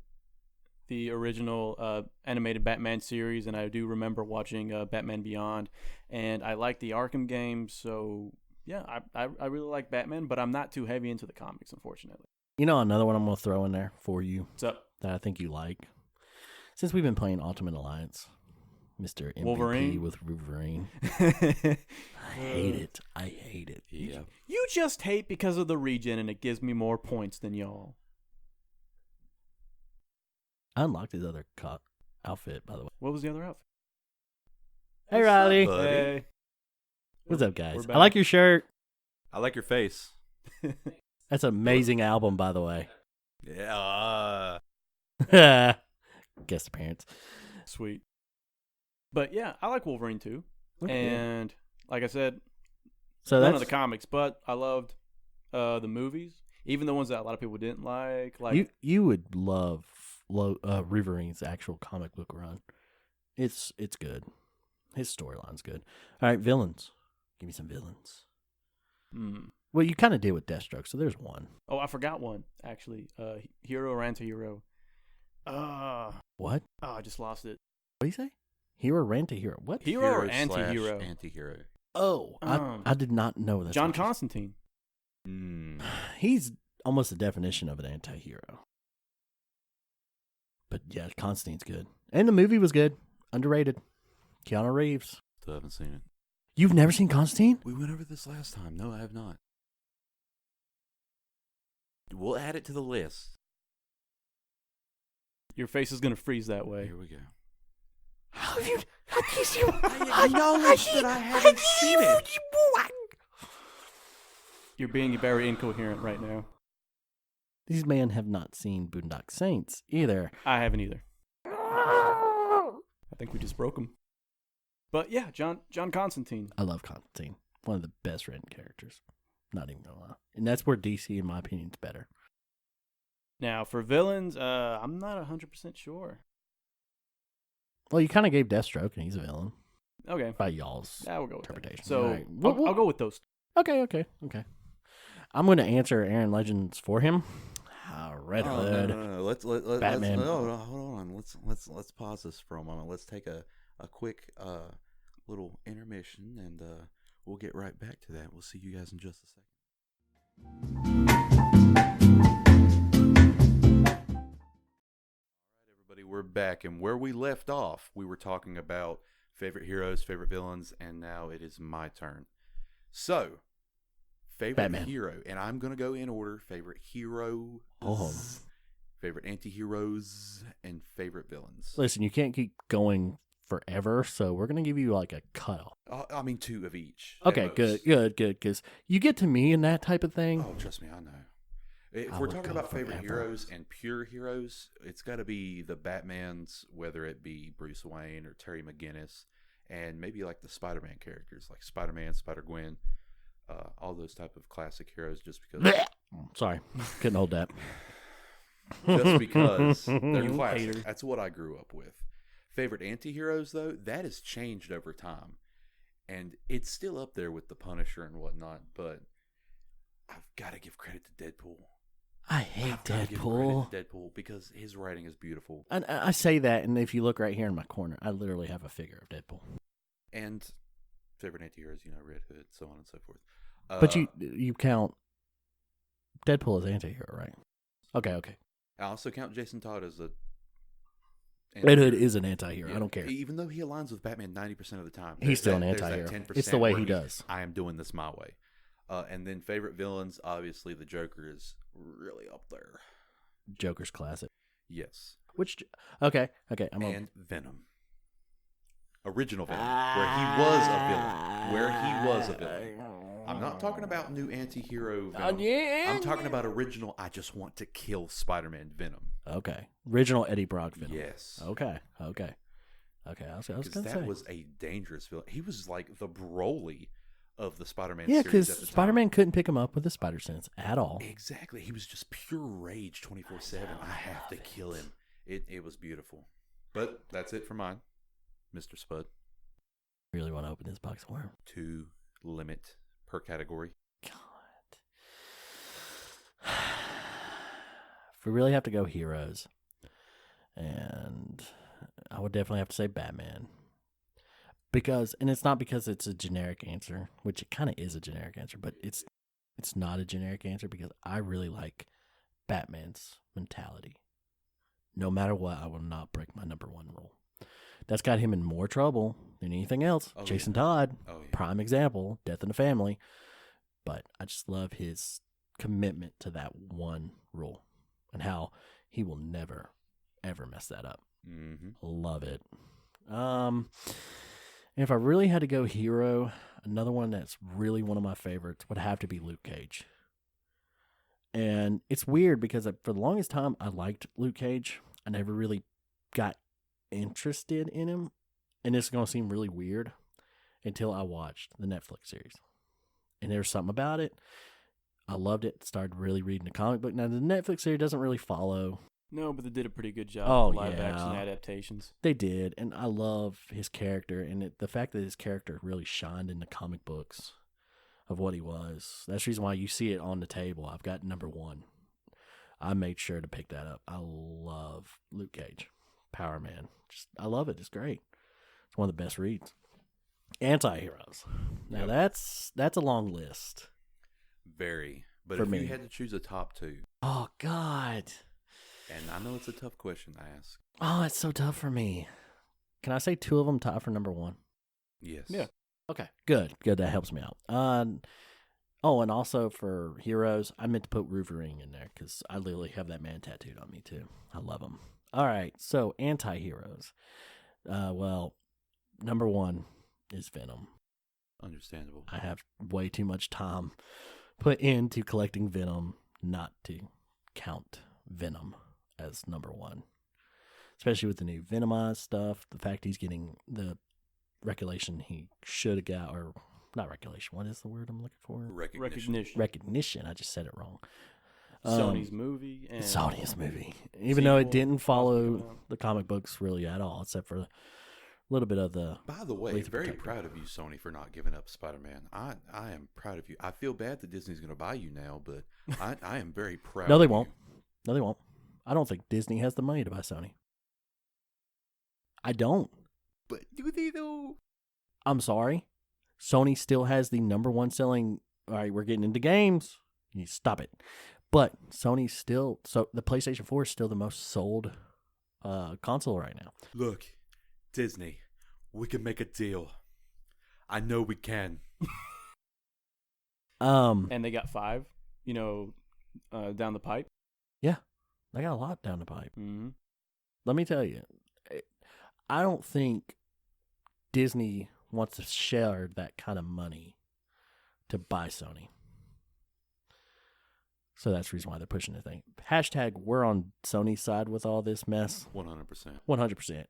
original animated Batman series, and I do remember watching Batman Beyond, and I like the Arkham games. So yeah, I really like Batman, but I'm not too heavy into the comics, unfortunately. You know another one I'm gonna throw in there for you What's up? that I think you like. Since we've been playing Ultimate Alliance, Mr. MVP Wolverine? with Wolverine. I hate it. I hate it. Yeah. You just hate because of the regen, and it gives me more points than y'all. I unlocked his other outfit, by the way. What was the other outfit? Hey, Riley. buddy? Hey. What's up, guys? We're I back. like your shirt. I like your face. That's an amazing album, by the way. Yeah. Guest appearance. Sweet. But yeah, I like Wolverine too. Okay. And like I said, So none that's of the comics, but I loved the movies, even the ones that a lot of people didn't like. Like you would love Wolverine's actual comic book run. It's good. His storyline's good. All right, villains. Give me some villains. Well, you kind of did with Deathstroke, so there's one. Oh, I forgot one actually. Hero or anti-hero? What? Oh, I just lost it. What do you say? Hero or anti-hero? What? Hero or / anti-hero? Anti-hero. Oh, I did not know that. John Constantine. He's almost the definition of an anti-hero. But yeah, Constantine's good. And the movie was good. Underrated. Keanu Reeves. Still haven't seen it. You've never seen Constantine? We went over this last time. No, I have not. We'll add it to the list. Your face is gonna freeze that way. Here we go. How have you? I acknowledge that I haven't seen it. You're being very incoherent right now. These men have not seen Boondock Saints either. I haven't either. I think we just broke him. But yeah, John Constantine. I love Constantine. One of the best written characters. Not even gonna lie. And that's where DC, in my opinion, is better. Now for villains, I'm not 100% sure. Well, you kind of gave Deathstroke, and he's a villain. Okay. By y'all's Yeah, we'll go with that. interpretation. So All right. I'll go with those. Okay. I'm going to answer Aaron Legends for him. Red Oh, Hood. no. Let's Batman. no, hold on. Let's pause this for a moment. Let's take a quick little intermission, and we'll get right back to that. We'll see you guys in just a second. Everybody, we're back, and where we left off, we were talking about favorite heroes, favorite villains, and now it is my turn. So, favorite Batman. hero, and I'm gonna go in order: favorite hero, favorite anti-heroes, and favorite villains. Listen, you can't keep going forever, so we're going to give you like a cutoff. I mean, 2 of each. at Okay, most. good, because you get to me and that type of thing. Oh, trust me, I know. If I we're would talking go about favorite forever. heroes and pure heroes, it's got to be the Batmans, whether it be Bruce Wayne or Terry McGinnis, and maybe like the Spider-Man characters, like Spider-Man, Spider-Gwen, all those type of classic heroes. Just because, Sorry, couldn't hold that. just because they're You classic. hater. That's what I grew up with. Favorite anti-heroes, though, that has changed over time, and it's still up there with the Punisher and whatnot. But I've got to give credit to Deadpool. I hate I've gotta give Deadpool. credit to Deadpool because his writing is beautiful. And I say that, and if you look right here in my corner, I literally have a figure of Deadpool. And favorite anti-heroes, Red Hood, so on and so forth. But you count Deadpool as anti-hero, right? Okay. I also count Jason Todd as a Red Hood is an anti-hero. Yeah, I don't care. Even though he aligns with Batman 90% of the time, He's still an there's that anti-hero. 10% It's the way where he does. I am doing this my way. And then favorite villains, obviously the Joker is really up there. Joker's classic. Yes. Which, okay, And Venom. Original Venom, where he was a villain. I'm not talking about new anti-hero Venom. I'm talking about original, I just want to kill Spider-Man Venom. Okay. Original Eddie Brock Venom. Yes. Okay. I was going to say. That was a dangerous villain. He was like the Broly of the Spider-Man Yeah, series because at the Spider-Man time. couldn't pick him up with the spider sense at all. Exactly. He was just pure rage 24/7. I have to kill him. It was beautiful. But that's it for mine, Mr. Spud. Really want to open this box of worms. 2 limit per category. God. If we really have to go heroes, and I would definitely have to say Batman. And it's not because it's a generic answer, which it kind of is a generic answer, but it's not a generic answer because I really like Batman's mentality. No matter what, I will not break my number 1 rule. That's got him in more trouble than anything else. Oh, Jason yeah. Todd, Oh, yeah. prime example, death in the family. But I just love his commitment to that one rule and how he will never, ever mess that up. Mm-hmm. Love it. If I really had to go hero, another one that's really one of my favorites would have to be Luke Cage. And it's weird because for the longest time, I liked Luke Cage. I never really got interested in him. And it's going to seem really weird until I watched the Netflix series. And there's something about it. I loved it. Started really reading the comic book. Now, the Netflix series doesn't really follow. No, but they did a pretty good job Oh, with live yeah. action adaptations. They did. And I love his character. And the fact that his character really shined in the comic books of what he was. That's the reason why you see it on the table. I've got number 1. I made sure to pick that up. I love Luke Cage. Power Man. I love it. It's great. It's one of the best reads. Anti-heroes. Now Yep. that's a long list. Very. But For if me. you had to choose a top 2, Oh, God. and I know it's a tough question to ask. Oh, it's so tough for me. Can I say 2 of them tie for number 1? Yes. Yeah. Okay, good. That helps me out. And also for heroes, I meant to put Wolverine in there because I literally have that man tattooed on me too. I love him. All right, so anti-heroes. Well, number 1 is Venom. Understandable. I have way too much time put into collecting Venom not to count Venom as number 1. Especially with the new Venomized stuff, the fact he's getting the regulation he should have got, or not regulation, what is the word I'm looking for? Recognition. I just said it wrong. Sony's movie. And Sony's movie. Even though it sequel, didn't follow possibly. the comic books really at all, except for a little bit of the... By the way, Lethal very Protector. proud of you, Sony, for not giving up Spider-Man. I am proud of you. I feel bad that Disney's going to buy you now, but I am very proud No, of they you. won't. No, they won't. I don't think Disney has the money to buy Sony. I don't. But do they, though? I'm sorry. Sony still has the number 1 selling... All right, we're getting into games. You stop it. But Sony's still... So the PlayStation 4 is still the most sold console right now. Look, Disney, we can make a deal. I know we can. And they got 5, down the pipe. Yeah, they got a lot down the pipe. Mm-hmm. Let me tell you, I don't think Disney wants to share that kind of money to buy Sony. So that's the reason why they're pushing the thing. Hashtag we're on Sony's side with all this mess. 100%. 100%.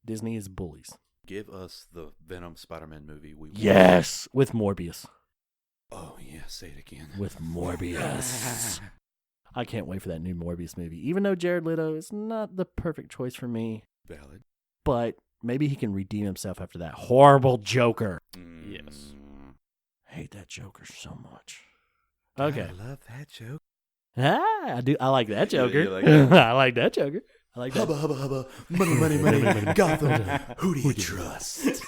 Disney is bullies. Give us the Venom Spider-Man movie we want. Yes, with Morbius. Oh, yeah, say it again. With Morbius. I can't wait for that new Morbius movie. Even though Jared Leto is not the perfect choice for me, Valid. but maybe he can redeem himself after that horrible Joker. Yes. I hate that Joker so much. Okay. I love that joke. I do. I like that Joker. you like that? I like that Joker. I like that. Hubba, hubba, hubba. Money, money, money. Gotham. Who do you trust?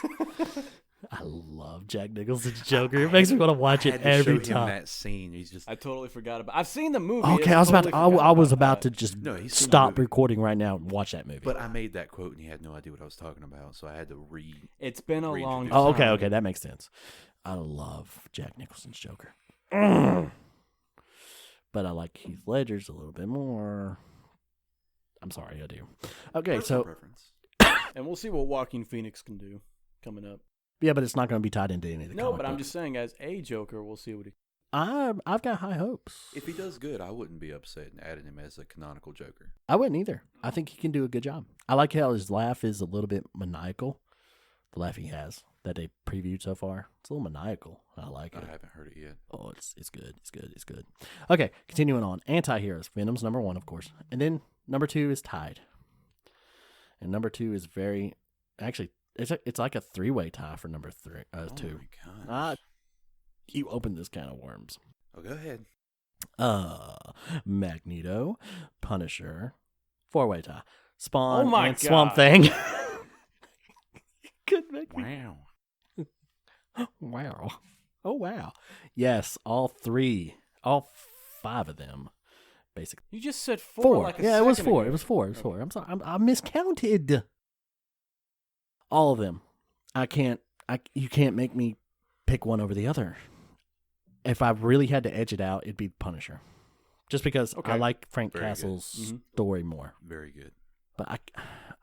I love Jack Nicholson's Joker. It makes me want to watch I it had to every show him time. that scene. He's just... I totally forgot about. I've seen the movie. Okay, I I was about totally to. forgot I was about about to that. just No, he's seen the stop movie. recording right now and watch that movie. But I made that quote and he had no idea what I was talking about, so I had to read. It's been a long Reintroduce. time. Oh, okay, that makes sense. I love Jack Nicholson's Joker. But I like Heath Ledger's a little bit more. I'm sorry, I do. Okay, Personal so preference. And we'll see what Joaquin Phoenix can do coming up. yeah, but it's not going to be tied into any of the No, comic but I'm books. just saying, as a Joker, we'll see what he. I've got high hopes. If he does good, I wouldn't be upset in adding him as a canonical Joker. I wouldn't either. I think he can do a good job. I like how his laugh is a little bit maniacal. The laugh he has that they previewed so far, it's a little maniacal. I like it. I haven't heard it yet. Oh, it's good. It's good. It's good. Okay, continuing on. Anti-heroes. Venom's number 1, of course. And then number 2 is tied. And number 2 is very... Actually, it's like a 3-way tie for number 2. Oh, my gosh. You opened this can of worms. Oh, go ahead. Magneto, Punisher, 4-way tie. Spawn Oh my and Swamp God. Thing. Could make me... Wow. Wow. Oh, wow. Yes, all 5 of them, basically. You just said 4. 4. Like a Yeah, it was second 4. ago. It was 4. It was 4. I'm sorry. I miscounted. All of them. You can't make me pick one over the other. If I really had to edge it out, it'd be Punisher. Just because Okay. I like Frank Very good. Castle's Mhm. story more. Very good. But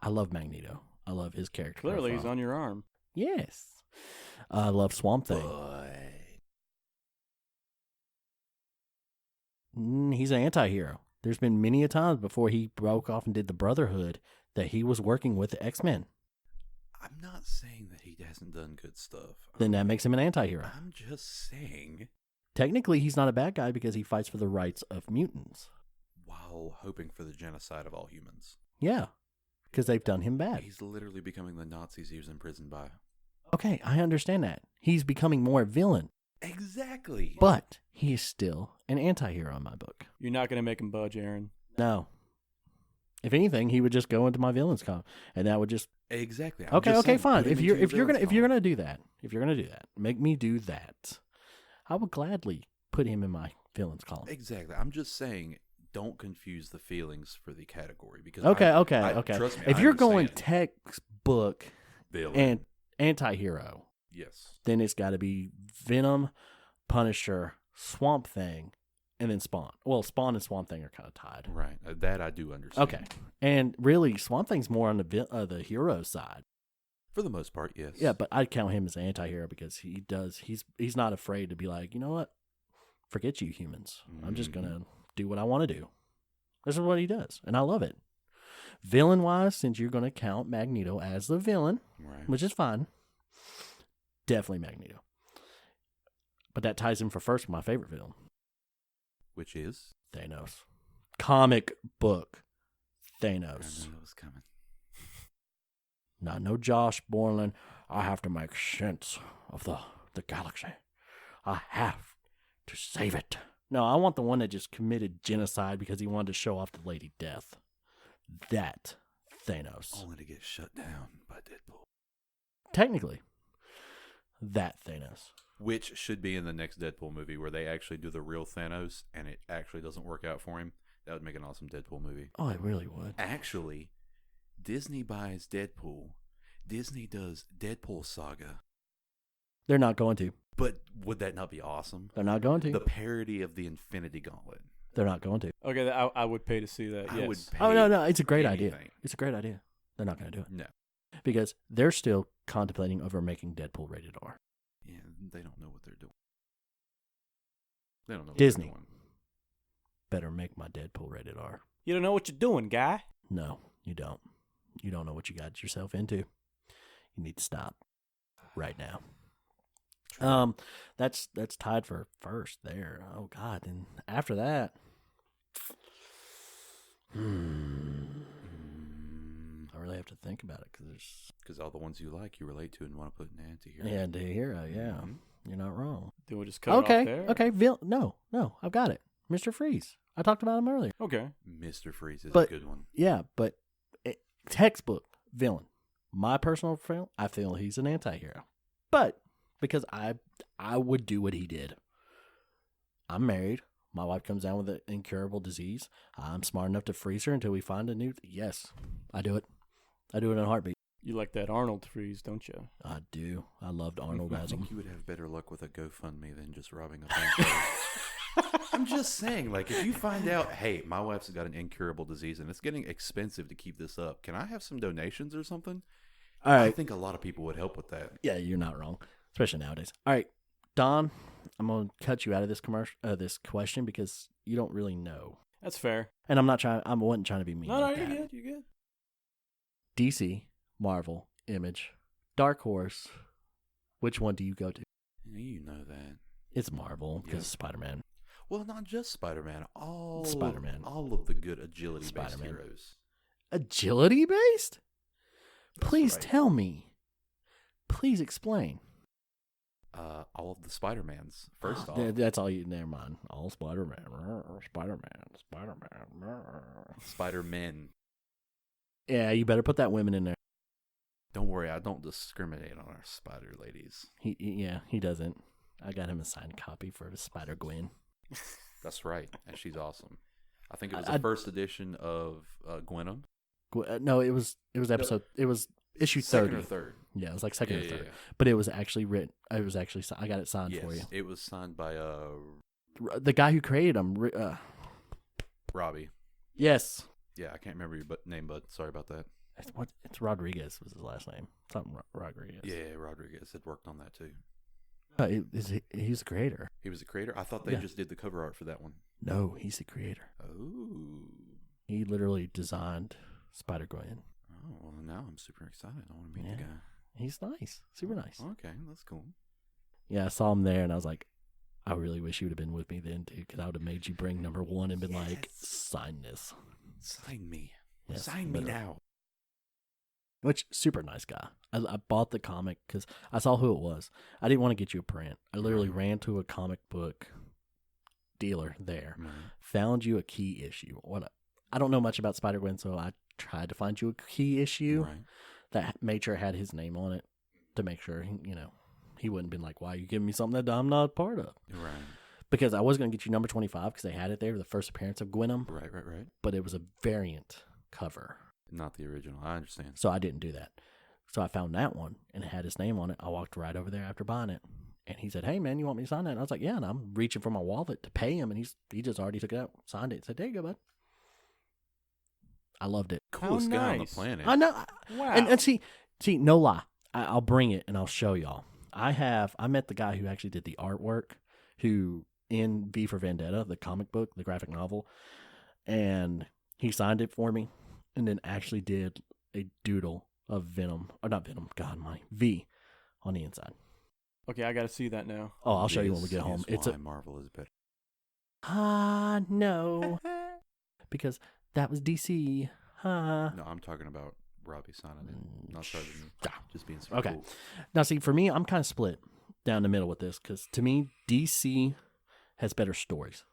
I love Magneto. I love his character. Clearly, he's profile. on your arm. Yes. I love Swamp Thing. He's an anti-hero. There's been many a times before he broke off and did the Brotherhood that he was working with the X-Men. I'm not saying that he hasn't done good stuff. Then that makes him an anti-hero. I'm just saying, Technically, he's not a bad guy because he fights for the rights of mutants. while hoping for the genocide of all humans. Yeah, because they've done him bad. He's literally becoming the Nazis he was imprisoned by. Okay, I understand that. He's becoming more a villain, Exactly. but he is still an anti-hero in my book. You're not going to make him budge, Aaron. No. If anything, he would just go into my villains column, and that would just Exactly. I'm okay, just okay, saying, fine. put him If you're into your villains gonna column. do that, make me do that. I would gladly put him in my villains column. Exactly. I'm just saying, don't confuse the feelings for the category because Okay. Trust me, If I you're going understand. textbook Villain. and anti-hero, yes, then it's got to be Venom, Punisher, Swamp Thing, and then Spawn. Well, Spawn and Swamp Thing are kind of tied. right. That I do understand. Okay, and really, Swamp Thing's more on the hero side. For the most part, yes. Yeah, but I'd count him as an anti-hero because he's not afraid to be like, you know what? Forget you humans. I'm just going to do what I want to do. This is what he does, and I love it. Villain-wise, since you're going to count Magneto as the villain, Right. which is fine, definitely Magneto. But that ties him for first my favorite villain, Which is? Thanos. Comic book I Thanos. knew it was coming. Not no Josh Borland. I have to make sense of the galaxy. I have to save it. No, I want the one that just committed genocide because he wanted to show off the Lady Death. That Thanos. Only to get shut down by Deadpool. Technically, that Thanos. Which should be in the next Deadpool movie where they actually do the real Thanos and it actually doesn't work out for him. That would make an awesome Deadpool movie. Oh, it really would. Actually, Disney buys Deadpool. Disney does Deadpool Saga. They're not going to. But would that not be awesome? They're not going to. The parody of the Infinity Gauntlet. They're not going to. Okay, I would pay to see that. I Yes. would pay Oh, no. It's a great idea. anything. It's a great idea. They're not going to do it. No. Because they're still contemplating over making Deadpool rated R. Yeah, they don't know what they're doing. They don't know what Disney. they're doing. Better make my Deadpool rated R. You don't know what you're doing, guy. No, you don't. You don't know what you got yourself into. You need to stop right now. That's tied for first there. Oh God! And after that, I really have to think about it because Because all the ones you like, you relate to and want to put an anti-hero. there's anti-hero. Yeah, Mhm. you're not wrong. Then we'll just cut it off there. Okay. No, I've got it. Mr. Freeze. I talked about him earlier. Okay. Mr. Freeze is But- a good one. Yeah, but textbook villain. My personal feel, I feel he's an anti-hero. But because I would do what he did. I'm married. My wife comes down with an incurable disease. I'm smart enough to freeze her until we find a new... Yes, I do it. I do it in a heartbeat. You like that Arnold freeze, don't you? I do. I loved Arnold I as him. think you would have better luck with a GoFundMe than just robbing a bank. I'm just saying, like, if you find out, hey, my wife's got an incurable disease and it's getting expensive to keep this up, can I have some donations or something? All right. I think a lot of people would help with that. Yeah, you're not wrong, especially nowadays. All right, Don, I'm gonna cut you out of this this question because you don't really know, That's fair. and I wasn't trying to be mean. No, like you're that. good. You're good. DC, Marvel, Image, Dark Horse. Which one do you go to? You know that. It's Marvel because Yep. Spider-Man. Well, not just Spider-Man. All of the good agility-based Spider-Man. heroes. Agility based? Please right. tell me. Please explain. All of the Spider-Mans. First off, That's all you. Never mind. All Spider-Man. Spider-Man. Spider-Men. Yeah, you better put that women in there. Don't worry, I don't discriminate on our spider ladies. He doesn't. I got him a signed copy for Spider-Gwen. That's right, and she's awesome. I think it was the first edition of Gwenum. No, it was episode. It was issue 30. Second or third. Yeah, it was like second or third. Yeah. But it was actually written. I got it signed for you. It was signed by The guy who created them. Robbie. Yes. Yeah, I can't remember your name, bud. Sorry about that. It's Rodriguez was his last name. Something Rodriguez. Yeah, Rodriguez had worked on that too. He's the creator. He was the creator? I thought they just did the cover art for that one. No, he's the creator. Oh. He literally designed Spider-Gwen. Oh, well, now I'm super excited. I want to meet the guy. He's nice. Super nice. Okay, that's cool. Yeah, I saw him there, and I was like, I really wish you would have been with me then, dude, because I would have made you bring number one and been like, sign this. Sign me. Yes, Sign me literally. now. Which, super nice guy. I bought the comic because I saw who it was. I didn't want to get you a print. I literally ran to a comic book dealer there, found you a key issue. I don't know much about Spider-Gwen, so I tried to find you a key issue that made sure it had his name on it to make sure, he wouldn't have been like, why are you giving me something that I'm not part of? Right. Because I was going to get you number 25 because they had it there, the first appearance of Gwenum. Right. But it was a variant cover. Not the original. I understand. So I didn't do that. So I found that one and it had his name on it. I walked right over there after buying it. And he said, hey, man, you want me to sign that? And I was like, yeah. And I'm reaching for my wallet to pay him. And he just already took it out, signed it. Said, there you go, bud. I loved it. Coolest guy on the planet. I know. Wow. And see, no lie. I'll bring it and I'll show y'all. I met the guy who actually did the artwork, who in V for Vendetta, the comic book, the graphic novel, and he signed it for me and then actually did a doodle of Venom, or not Venom, God, my V on the inside. Okay, I got to see that now. Oh, I'll show you when we get home. It's why Marvel is better. No. Because that was DC. No, I'm talking about Robbie signing it. Not starting me. Just being super cool. Now, see, for me, I'm kind of split down the middle with this because to me, DC has better stories.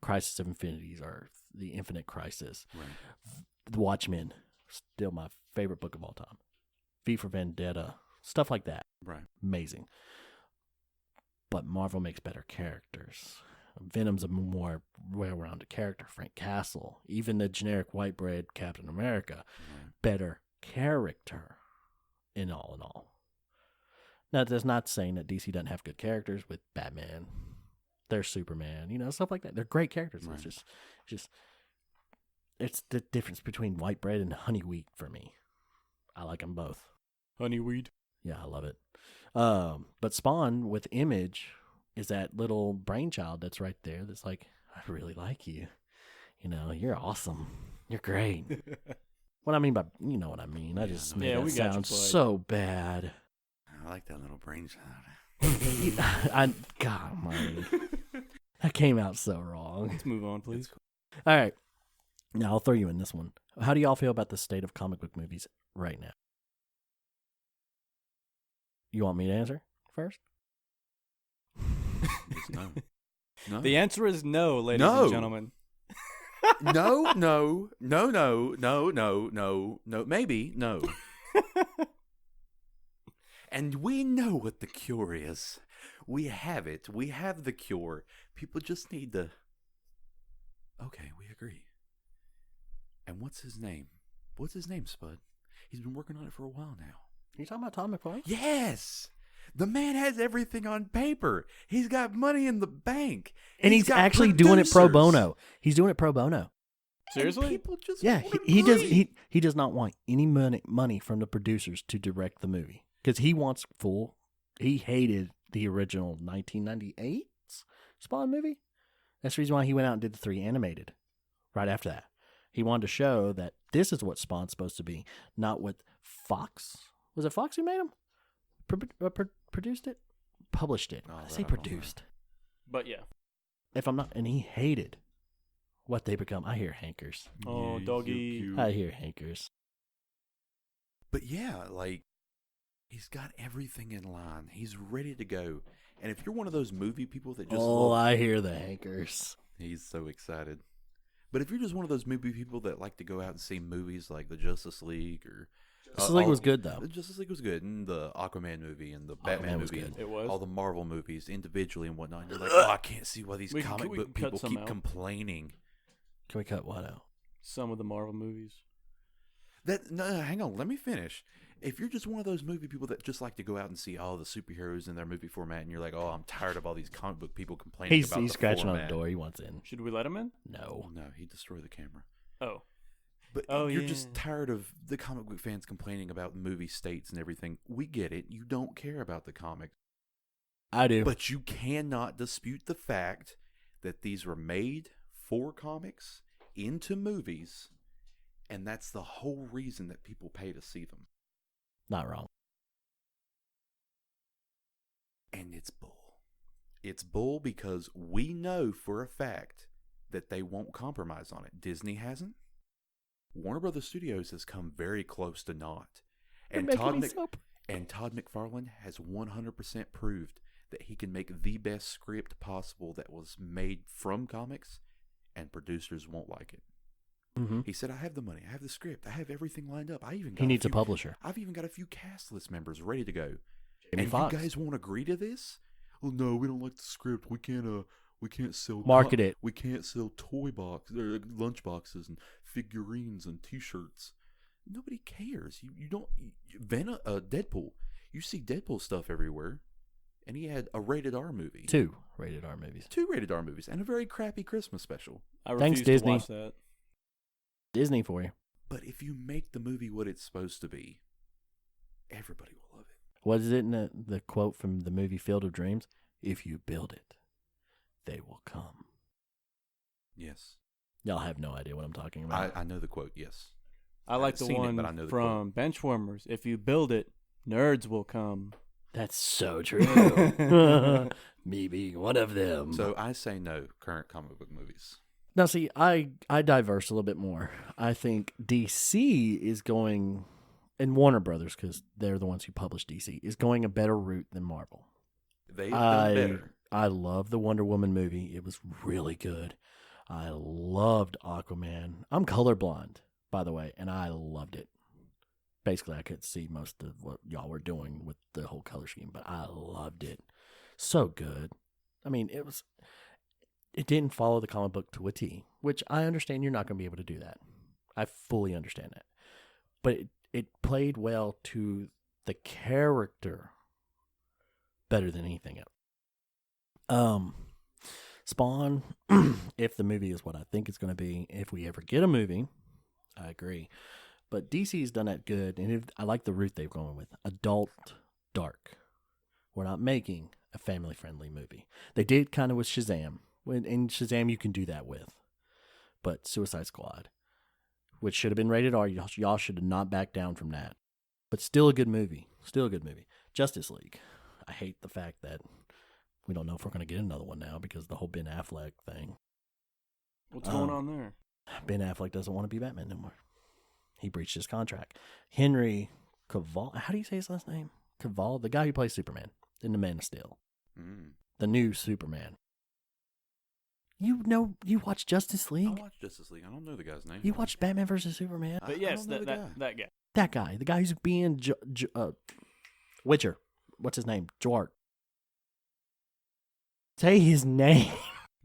Crisis of Infinities or The Infinite Crisis. Right. The Watchmen, still my favorite book of all time. V for Vendetta, stuff like that. Right. Amazing. But Marvel makes better characters. Venom's a more well-rounded character. Frank Castle, even the generic white bread Captain America, better character in all. Now, that's not saying that DC doesn't have good characters with Batman. There's Superman, stuff like that. They're great characters. Right. It's the difference between white bread and honey wheat for me. I like them both. Honeyweed. Yeah, I love it. But Spawn with Image is that little brainchild that's right there that's like, I really like you. You're awesome. You're great. What I mean by, you know what I mean. I just made that sound so bad. I like that little brainchild. God almighty. That came out so wrong. Let's move on, please. All right. Now, I'll throw you in this one. How do y'all feel about the state of comic book movies right now? You want me to answer first? No. No. The answer is no, ladies and gentlemen. No. Maybe, no. And we know what the cure is. We have it. We have the cure. People just need to... Okay, we agree. And what's his name? What's his name, Spud? He's been working on it for a while now. You talking about Tom McFarlane? Yes! The man has everything on paper. He's got money in the bank. And he's got actually doing it pro producers. bono. He's doing it pro bono. Seriously? And people just Yeah, won't he does. agree. He does not want any money from the producers to direct the movie because he wants full. He hated the original 1998 Spawn movie. That's the reason why he went out and did the 3 animated right after that. He wanted to show that this is what Spawn's supposed to be, not what Fox. Was it Fox who made him? Produced it? Published it. Oh, I that say I don't know. produced. But yeah. If I'm not, and he hated what they become. I hear hankers. Oh, Yeah, doggy. cute. I hear hankers. But yeah, like, he's got everything in line. He's ready to go. And if you're one of those movie people that just Oh, love, I hear the hankers. he's so excited. But if you're just one of those movie people that like to go out and see movies like the Justice League or Justice League was good though. The Justice League was good, and the Aquaman movie and the Batman was movie, good. and It was. all the Marvel movies individually and whatnot. And you're like, oh, I can't see why these We can- comic we book can cut people some keep out. complaining. Can we cut what out? Some of the Marvel movies. No, hang on, let me finish. If you're just one of those movie people that just like to go out and see all the superheroes in their movie format, and you're like, oh, I'm tired of all these comic book people complaining He's about the scratching format. on the door. He wants in. Should we let him in? No. No, he destroyed the camera. Oh. But Oh, you're yeah. just tired of the comic book fans complaining about movie states and everything. We get it. You don't care about the comics. I do. But you cannot dispute the fact that these were made for comics into movies, and that's the whole reason that people pay to see them. Not wrong. And it's bull. It's bull because we know for a fact that they won't compromise on it. Disney hasn't. Warner Brothers Studios has come very close to not. And Todd McFarlane has 100% proved that he can make the best script possible that was made from comics, and producers won't like it. Mm-hmm. He said, I have the money, I have the script, I have everything lined up. He needs a publisher. I've even got a few cast list members ready to go. Jamie And Foxx. you guys won't agree to this? Oh no, we don't like the script. We can't sell Market it. We can't sell toy boxes or lunch boxes and figurines and T-shirts. Nobody cares. You don't. Deadpool. You see Deadpool stuff everywhere, and he had a rated R movie. 2 rated R movies. 2 rated R movies and a very crappy Christmas special. I Thanks, refuse Disney. to watch that. Disney for you. But if you make the movie what it's supposed to be, everybody will love it. What is it in the quote from the movie Field of Dreams? If you build it, they will come. Yes, Y'all have no idea what I'm talking about. I know the quote. Yes, I like the haven't seen it, one but I know the from Benchwarmers. If you build it, nerds will come. That's so true. Me being one of them. So I say no. Current comic book movies. Now, see, I diverse a little bit more. I think DC is going, and Warner Brothers, because they're the ones who publish DC, is going a better route than Marvel. They've done better. I love the Wonder Woman movie. It was really good. I loved Aquaman. I'm colorblind, by the way, and I loved it. Basically, I could see most of what y'all were doing with the whole color scheme, but I loved it. So good. I mean, it didn't follow the comic book to a T, which I understand you're not going to be able to do that. I fully understand that. But it played well to the character better than anything else. Spawn, if the movie is what I think it's going to be, if we ever get a movie, I agree. But DC's done that good, and I like the route they've gone with. Adult, dark. We're not making a family-friendly movie. They did kind of with Shazam. In Shazam, you can do that with. But Suicide Squad, which should have been rated R, y'all should have not backed down from that. But still a good movie. Still a good movie. Justice League. I hate the fact that we don't know if we're going to get another one now because of the whole Ben Affleck thing. What's going on there? Ben Affleck doesn't want to be Batman anymore. He breached his contract. Henry Cavill, how do you say his last name? Cavill, the guy who plays Superman in The Man of Steel. The new Superman. You watched Justice I League? watched Justice League. I don't know the guy's name. You watched Batman vs. Superman? But I yes, don't know that guy. That guy, the guy who's being Witcher. What's his name? Jwart. Say his name.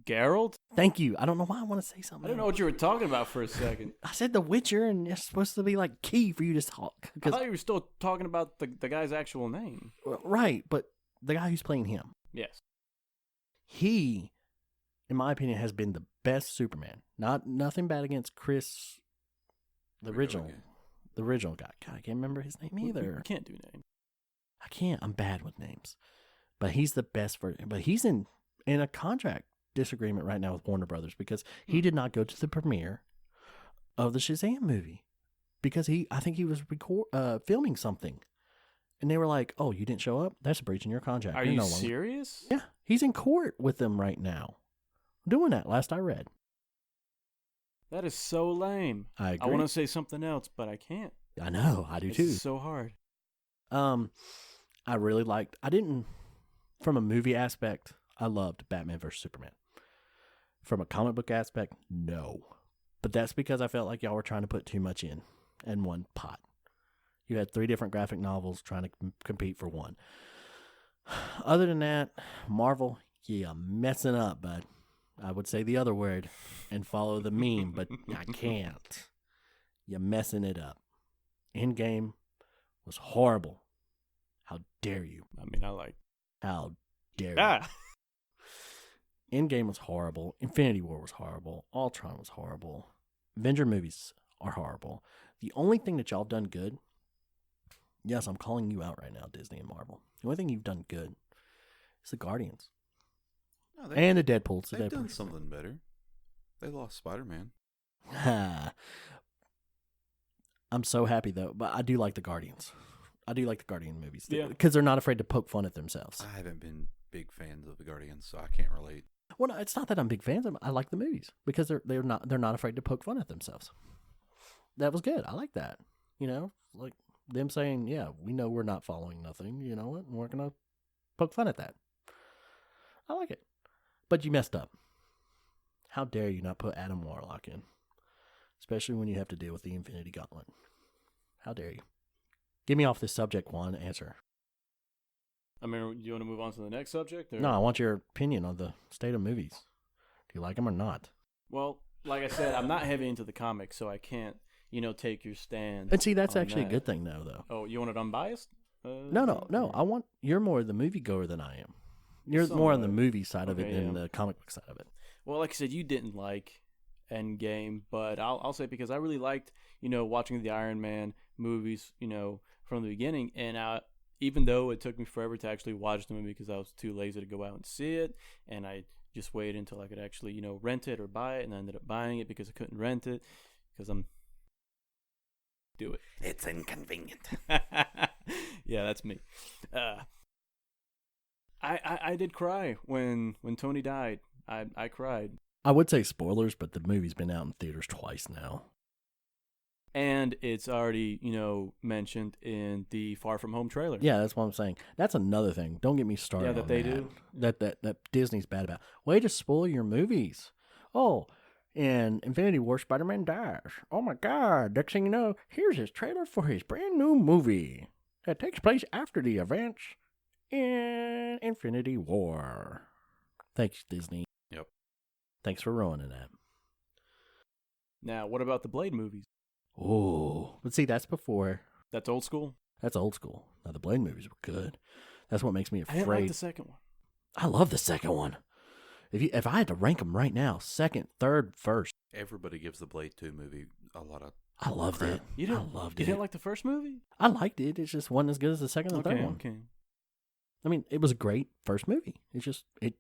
Geralt? Thank you. I don't know why I want to say something. I didn't know what you were talking about for a second. I said The Witcher, and it's supposed to be like key for you to talk. I thought you were still talking about the guy's actual name. Right, but the guy who's playing him, Yes. he, in my opinion, has been the best Superman. Nothing bad against Chris, the original guy. God, I can't remember his name either. We can't do names. I can't. I'm bad with names. But he's the best but he's in a contract disagreement right now with Warner Brothers because he did not go to the premiere of the Shazam movie because I think he was filming something. And they were like, "Oh, you didn't show up? That's a breach in your contract." Are you serious? Yeah, he's in court with them right now. Doing that, last I read. That is so lame. I agree. I want to say something else, but I can't. I know, I do too. It's so hard. I really liked, from a movie aspect, I loved Batman vs. Superman. From a comic book aspect, no. But that's because I felt like y'all were trying to put too much in one pot. You had 3 different graphic novels trying to compete for one. Other than that, Marvel, yeah, messing up, bud. I would say the other word and follow the meme, but I can't. You're messing it up. Endgame was horrible. How dare you? I mean, I like. How dare you? Ah! Endgame was horrible. Infinity War was horrible. Ultron was horrible. Avenger movies are horrible. The only thing that y'all have done good, yes, I'm calling you out right now, Disney and Marvel. The only thing you've done good is the Guardians. No, And the Deadpool. They've done something better. They lost Spider-Man. I'm so happy, though. But I do like the Guardians. I do like the Guardian movies. Yeah. Because they're not afraid to poke fun at themselves. I haven't been big fans of the Guardians, so I can't relate. Well, no, it's not that I'm big fans of them. I like the movies because they're not afraid to poke fun at themselves. That was good. I like that. You know, like them saying, "Yeah, we know we're not following nothing. You know what? And we're gonna poke fun at that." I like it. But you messed up. How dare you not put Adam Warlock in, especially when you have to deal with the Infinity Gauntlet? How dare you? Get me off this subject, Juan. Answer. I mean, do you want to move on to the next subject? Or? No, I want your opinion on the state of movies. Do you like them or not? Well, like I said, I'm not heavy into the comics, so I can't, take your stand. And see, that's on actually that. a good thing, though. Oh, you want it unbiased? No. You're more the movie goer than I am. You're more on the movie side of it than the comic book side of it. Well, like I said, you didn't like Endgame, but I'll say because I really liked, watching the Iron Man movies, from the beginning, and even though it took me forever to actually watch the movie because I was too lazy to go out and see it, and I just waited until I could actually, rent it or buy it, and I ended up buying it because I couldn't rent it because do it. It's inconvenient. Yeah, that's me. I did cry when Tony died. I cried. I would say spoilers, but the movie's been out in theaters twice now. And it's already, mentioned in the Far From Home trailer. Yeah, that's what I'm saying. That's another thing. Don't get me started on that they do. That Disney's bad about. Way to spoil your movies. Oh, in Infinity War, Spider-Man dies. Oh my God. Next thing you know, here's his trailer for his brand new movie that takes place after the events in Infinity War. Thanks, Disney. Yep. Thanks for ruining that. Now, what about the Blade movies? Oh, but see, that's before. That's old school? That's old school. Now, the Blade movies were good. That's what makes me afraid. I didn't like the second one. I love the second one. If I had to rank them right now, second, third, first. Everybody gives the Blade 2 movie a lot of. I loved crap. it. You didn't like the first movie? I liked it. It's just wasn't as good as the second and third one. Okay. I mean, it was a great first movie. It's just it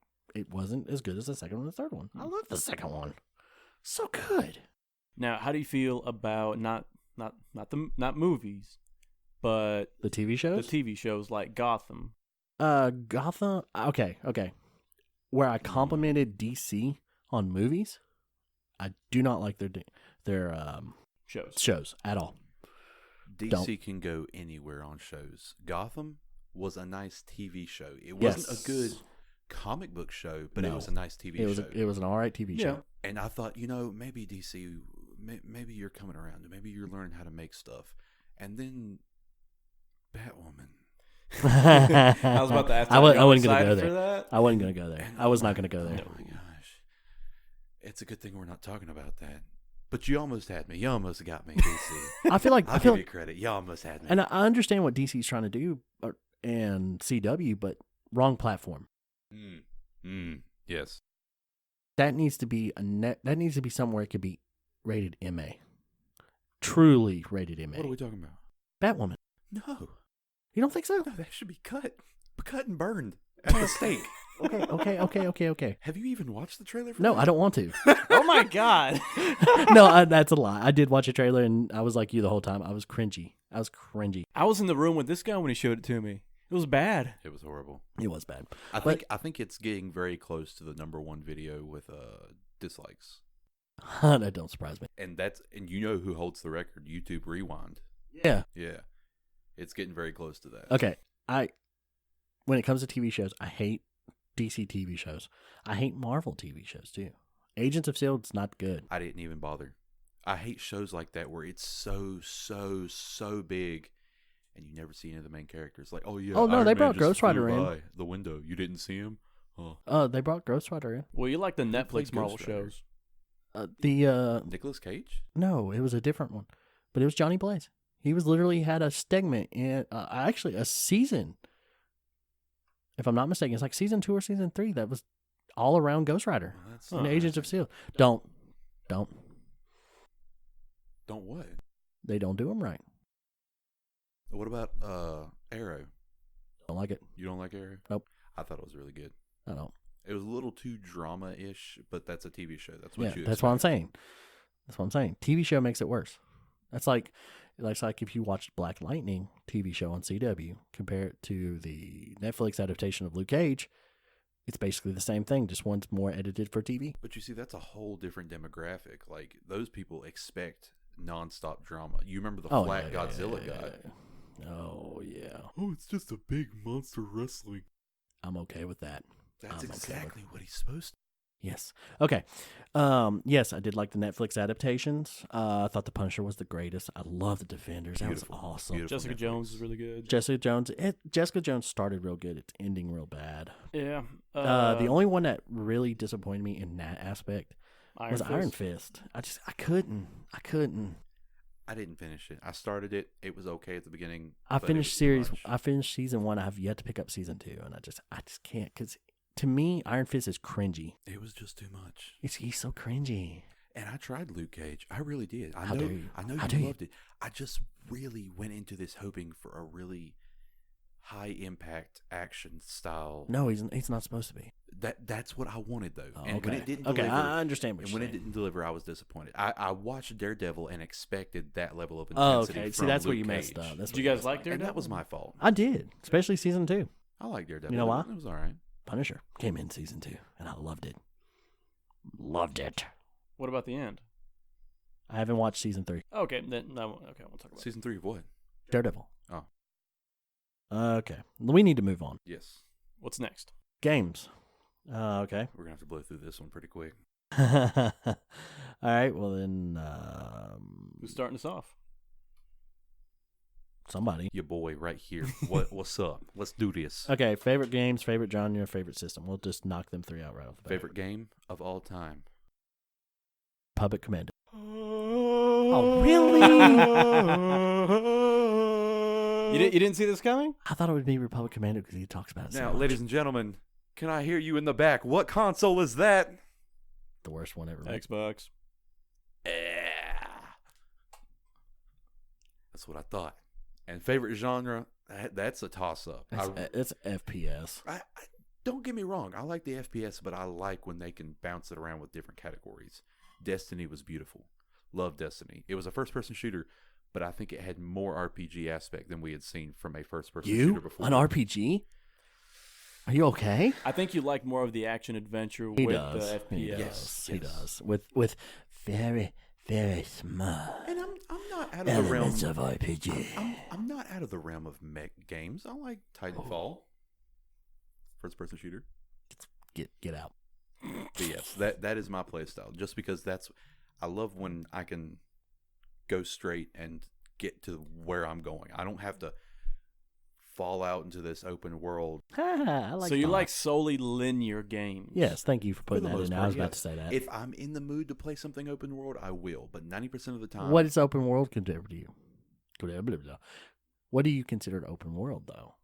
wasn't as good as the second and the third one. I love the second one. So good. Now, how do you feel about not movies, but the TV shows? The TV shows like Gotham. Gotham. Okay. Where I complimented DC on movies, I do not like their shows at all. DC can go anywhere on shows. Gotham was a nice TV show. It wasn't a good comic book show, but it was a nice TV show. It was an all right TV show. And I thought, maybe DC, maybe you're coming around. Maybe you're learning how to make stuff. And then Batwoman. I was about to ask. I wasn't going to go there. That? I wasn't going to go there. I was not going to go there. Oh my gosh. It's a good thing we're not talking about that. But you almost had me. You almost got me, DC. I feel like I'll give you credit. You almost had me. and I understand what DC's trying to do, and CW, but wrong platform. Yes. That needs to be that needs to be somewhere it could be rated MA. Truly rated MA. What are we talking about? Batwoman. No. You don't think so? No, that should be cut and burned at the stake. Okay. Have you even watched the trailer for No, that? I don't want to. Oh my god. No, that's a lie. I did watch a trailer, and I was like you the whole time. I was cringy. I was in the room with this guy when he showed it to me. It was bad. It was horrible. It was bad. I think it's getting very close to the #1 video with dislikes. That don't surprise me. And you know who holds the record? YouTube Rewind. Yeah. Yeah. It's getting very close to that. Okay. When it comes to TV shows, I hate DC TV shows. I hate Marvel TV shows too. Agents of S.H.I.E.L.D.'s not good. I didn't even bother. I hate shows like that where it's so big and you never see any of the main characters. Like, oh yeah. Oh, no, Iron they Man brought just Ghost Rider flew in. by the window. You didn't see him? Oh. They brought Ghost Rider in. Well, you like the played Netflix Marvel Ghost Rider? shows. Nicolas Cage? No, it was a different one, but it was Johnny Blaze. He was literally had a segment in actually a season. If I'm not mistaken, it's like season 2 or season 3 that was all around Ghost Rider Well, that's and Agents of S.H.I.E.L.D. Don't. Don't what? They don't do them right. What about Arrow? Don't like it. You don't like Arrow? Nope. I thought it was really good. I don't. It was a little too drama-ish, but that's a TV show. That's what you that's what I'm saying. That's what I'm saying. TV show makes it worse. That's like if you watched Black Lightning TV show on CW, compare it to the Netflix adaptation of Luke Cage, it's basically the same thing, just one's more edited for TV. But you see, that's a whole different demographic. Like, those people expect nonstop drama. You remember the flat Godzilla guy? Oh, yeah. Oh, it's just a big monster wrestling. I'm okay with that. That's I'm okay exactly what he's supposed to. Yes. Okay. Yes, I did like the Netflix adaptations. I thought The Punisher was the greatest. I love The Defenders. Beautiful. That was awesome. Beautiful. Jessica Netflix. Jones is really good. Jessica Jones started real good. It's ending real bad. Yeah. The only one that really disappointed me in that aspect was Iron Fist. I couldn't. I didn't finish it. I started it. It was okay at the beginning. I but it finished was too series. much. I finished season 1. I have yet to pick up season 2, and I just can't, because to me, Iron Fist is cringy. It was just too much. He's so cringy. And I tried Luke Cage. I really did. I How know dare you? you How dare you? loved it. I just really went into this hoping for a really high impact action style. No, he's not supposed to be. That's what I wanted though. Oh, And when okay. it didn't Okay, deliver, I understand what and you're when it saying. didn't deliver, I was disappointed. I watched Daredevil and expected that level of Oh, intensity. okay. See, from that's where Luke you messed Cage. up. That's Did you what guys messed like up. Daredevil? And that was my fault. I did, especially season 2. I like Daredevil. You know why? It was all right. Punisher came in season 2, and I loved it. Loved it. What about the end? I haven't watched season 3. Okay, then no. Okay, we'll talk about it. Season 3 of what? Daredevil. Oh. Okay. We need to move on. Yes. What's next? Games. Okay. We're gonna have to blow through this one pretty quick. All right. Well, then, Who's starting us off? somebody. Your boy right here. What's up? Let's do this. Okay. Favorite games, favorite genre, favorite system. We'll just knock them 3 out right off the bat. Favorite game of all time. Public Commando. Oh, really? You didn't see this coming? I thought it would be Republic Commando because he talks about it so Now, much. ladies and gentlemen, can I hear you in the back? What console is that? The worst one ever. made. Xbox. Yeah. That's what I thought. And favorite genre? That's a toss-up. It's FPS. I don't get me wrong. I like the FPS, but I like when they can bounce it around with different categories. Destiny was beautiful. Love Destiny. It was a first-person shooter, but I think it had more RPG aspect than we had seen from a first-person shooter before. An RPG? Are you okay? I think you like more of the action adventure He with does. the FPS. He does. Yes, He yes. does. With very, very smart And I'm not out of the realm. elements of RPG. I'm not out of the realm of mech games. I like Titanfall, first-person shooter. Get out. But yes, that is my play style. Just because I love when I can go straight and get to where I'm going. I don't have to fall out into this open world. I like so you thought. like solely linear games? Yes, thank you for putting the that most in. I part, was about yes. to say that. If I'm in the mood to play something open world, I will. But 90% of the time, What is open world considered to you? What do you consider open world, though?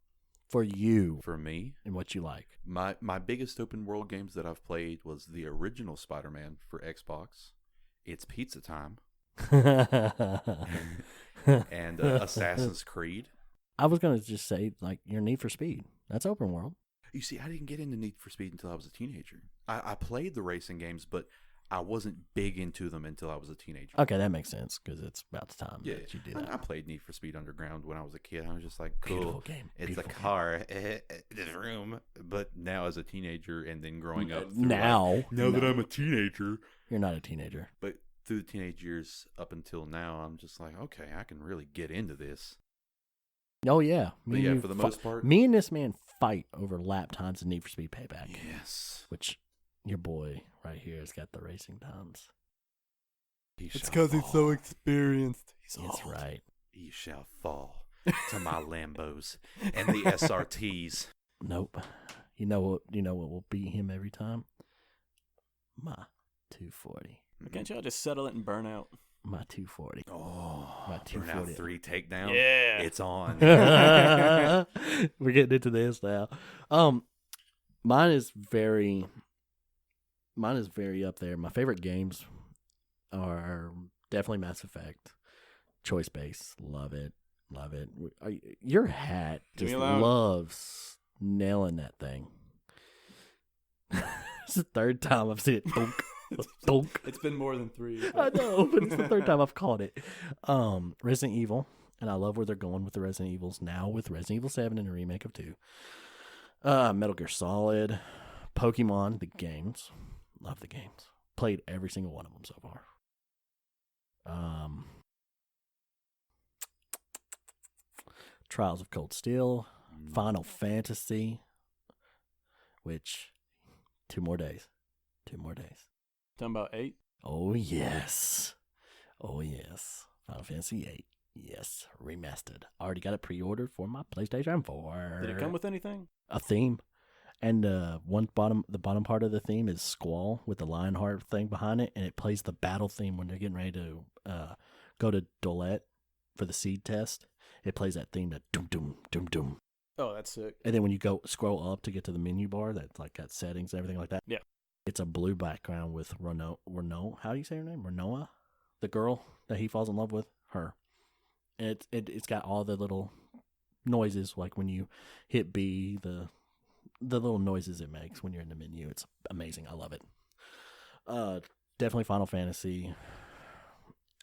For you for me, and what you like? my biggest open world games that I've played was the original Spider-Man for Xbox. It's Pizza Time and Assassin's Creed. I was going to just say, like, your Need for Speed. That's open world. You see, I didn't get into Need for Speed until I was a teenager. I played the racing games, but I wasn't big into them until I was a teenager. Okay, that makes sense because it's about the time that you do that. I played Need for Speed Underground when I was a kid. I was just like, cool. Beautiful game. It's Beautiful a car, this room. But now as a teenager and then growing up. Now that I'm a teenager. You're not a teenager. But through the teenage years up until now, I'm just like, okay, I can really get into this. Oh, yeah. But yeah, for the most part. Me and this man fight over lap times in Need for Speed Payback. Yes. Which your boy right here has got the racing times. It's because he's so experienced. That's right. He shall fall to my Lambos and the SRTs. Nope. You know what will beat him every time? My 240. Can't y'all just settle it and burn out? My 240. Oh, my 240. 3 takedown. Yeah, it's on. We're getting into this now. Mine is very up there. My favorite games are definitely Mass Effect, choice based. Love it. Your hat just loves nailing that thing. It's the third time I've seen it. Donk. It's been more than 3. I know, but it's the third time I've caught it. Resident Evil, and I love where they're going with the Resident Evils now with Resident Evil 7 and a remake of 2. Metal Gear Solid, Pokemon, the games. Love the games. Played every single one of them so far. Trials of Cold Steel, Final Fantasy, which 2 more days. Talking about 8? Oh, yes. Final Fantasy 8. Yes, remastered. Already got it pre-ordered for my PlayStation 4. Did it come with anything? A theme. And the bottom part of the theme is Squall with the Lionheart thing behind it, and it plays the battle theme when they're getting ready to go to Dolette for the seed test. It plays that theme, that doom doom doom doom. Oh, that's sick. And then when you go scroll up to get to the menu bar, that's like got settings and everything like that. Yeah. It's a blue background with Renault. How do you say her name? Renoa, the girl that he falls in love with. Her. And it's got all the little noises, like when you hit B, the little noises it makes when you're in the menu. It's amazing. I love it. Definitely Final Fantasy.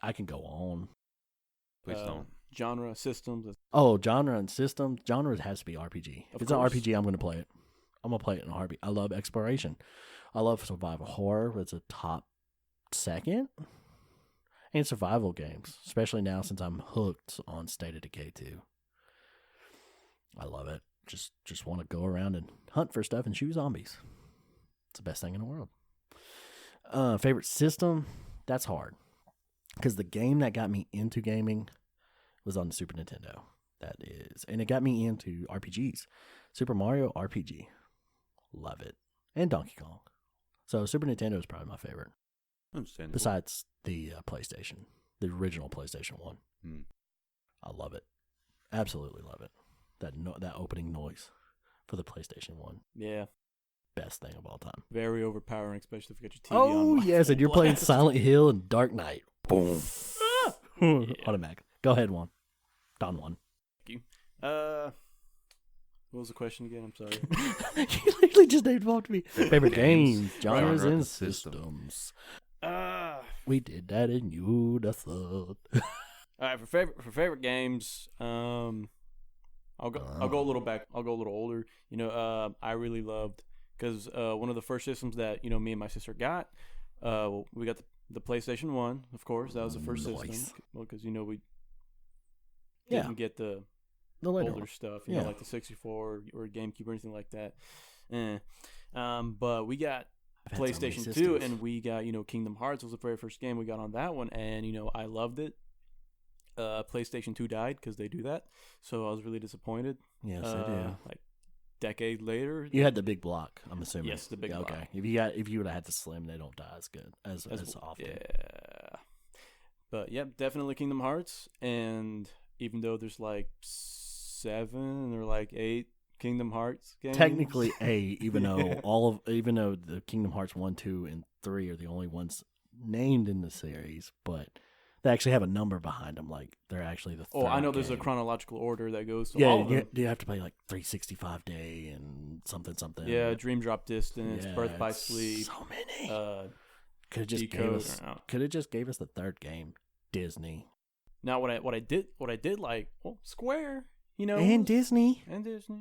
I can go on. Please don't. Genre, systems. Oh, genre and systems. Genre has to be RPG. If it's course. an RPG, I'm going to play it. I'm going to play it in a heartbeat. I love exploration. I love survival horror. It's a top second. And survival games, especially now since I'm hooked on State of Decay 2. I love it. Just want to go around and hunt for stuff and shoot zombies. It's the best thing in the world. Favorite system? That's hard. Because the game that got me into gaming was on the Super Nintendo. That is. And it got me into RPGs. Super Mario RPG. Love it. And Donkey Kong. So Super Nintendo is probably my favorite. Understandable. Besides the PlayStation. The original PlayStation 1. I love it. Absolutely love it. That opening noise for the PlayStation 1. Yeah. Best thing of all time. Very overpowering, especially if you got your TV on. Oh, yes, and you're playing blast. Silent Hill and Dark Knight. Boom. Yeah. Automatic. Go ahead, Juan. Don Juan. Thank you. What was the question again? I'm sorry. You literally just named off to me. Favorite games, genres, Genre, and system. systems. We did that in unison. All right, for favorite games, I'll go a little back. I'll go a little older. I really loved because one of the first systems that me and my sister got, we got the PlayStation 1, of course. That was the first system. Well, because we didn't get the older stuff, like the 64 or GameCube or anything like that. But we got PlayStation 2, and we got Kingdom Hearts was the very first game we got on that one, and I loved it. PlayStation 2 died because they do that. So I was really disappointed. Yes, they do. Like decade later. You had the big block, I'm assuming. Yes, the big Yeah, block. Okay. If you would have had the slim, they don't die as good as often. Yeah. But yep, definitely Kingdom Hearts. And even though there's like 7 or like 8 Kingdom Hearts games. Technically 8, even though the Kingdom Hearts 1, 2, and 3 are the only ones named in the series, but they actually have a number behind them. Like they're actually the third I know there's a game. chronological order that goes to all of them. You have to play like 365 Day and something. Yeah, Dream Drop Distance, Birth by it's Sleep. So many. Could have just gave us the third game, Disney. Now what I did like, well, Square, you know, And Disney.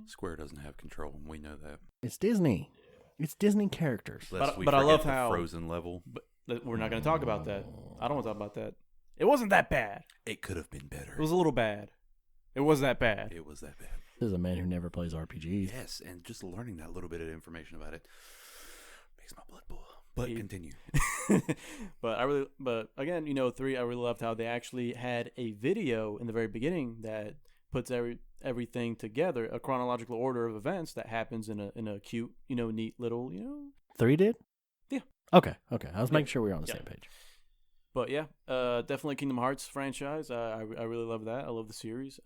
Square doesn't have control, and we know that. It's Disney. It's Disney characters. Lest we but I forget love the how Frozen level. But we're not going to talk about that. I don't want to talk about that. It wasn't that bad. It could have been better. It was a little bad. It was that bad. It was that bad. This is a man who never plays RPGs. Yes, and just learning that little bit of information about it makes my blood boil. But continue. But again, you know, 3, I really loved how they actually had a video in the very beginning that puts everything together, a chronological order of events that happens in a cute, you know, neat little, you know. 3 did? Yeah. Okay. I was making sure we were on the same page. But yeah, definitely Kingdom Hearts franchise. I really love that. I love the series.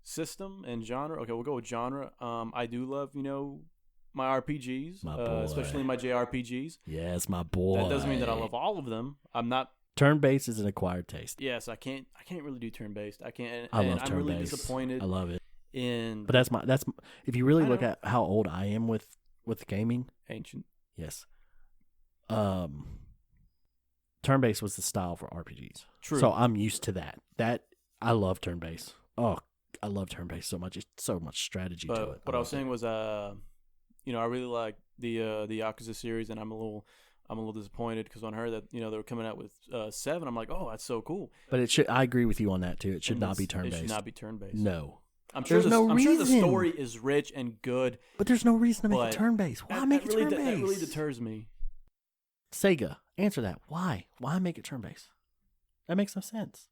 System and genre. Okay, we'll go with genre. I do love, you know, my RPGs, especially my JRPGs. Yes, my boy. That doesn't mean that I love all of them. I'm not. Turn-based is an acquired taste. Yes, I can't really do turn-based. I can't. I love I'm turn-based. really disappointed. I love it. But that's if you really look know. at how old I am with gaming. Ancient. Yes. Turn-based was the style for RPGs. True. So I'm used to that. I love turn-based. Oh, I love turn-based so much. It's so much strategy to it. What I was saying was, you know, I really like the Yakuza series, and I'm a little disappointed because when I heard that, you know, they were coming out with 7, I'm like, oh, that's so cool. But it should. I agree with you on that too. It should not be turn-based. It should not be turn-based. No. I'm sure the story is rich and good. But there's no reason to make it turn-based. Why make it turn-based? That really deters me. Sega, answer that. Why? Why make it turn-based? That makes no sense.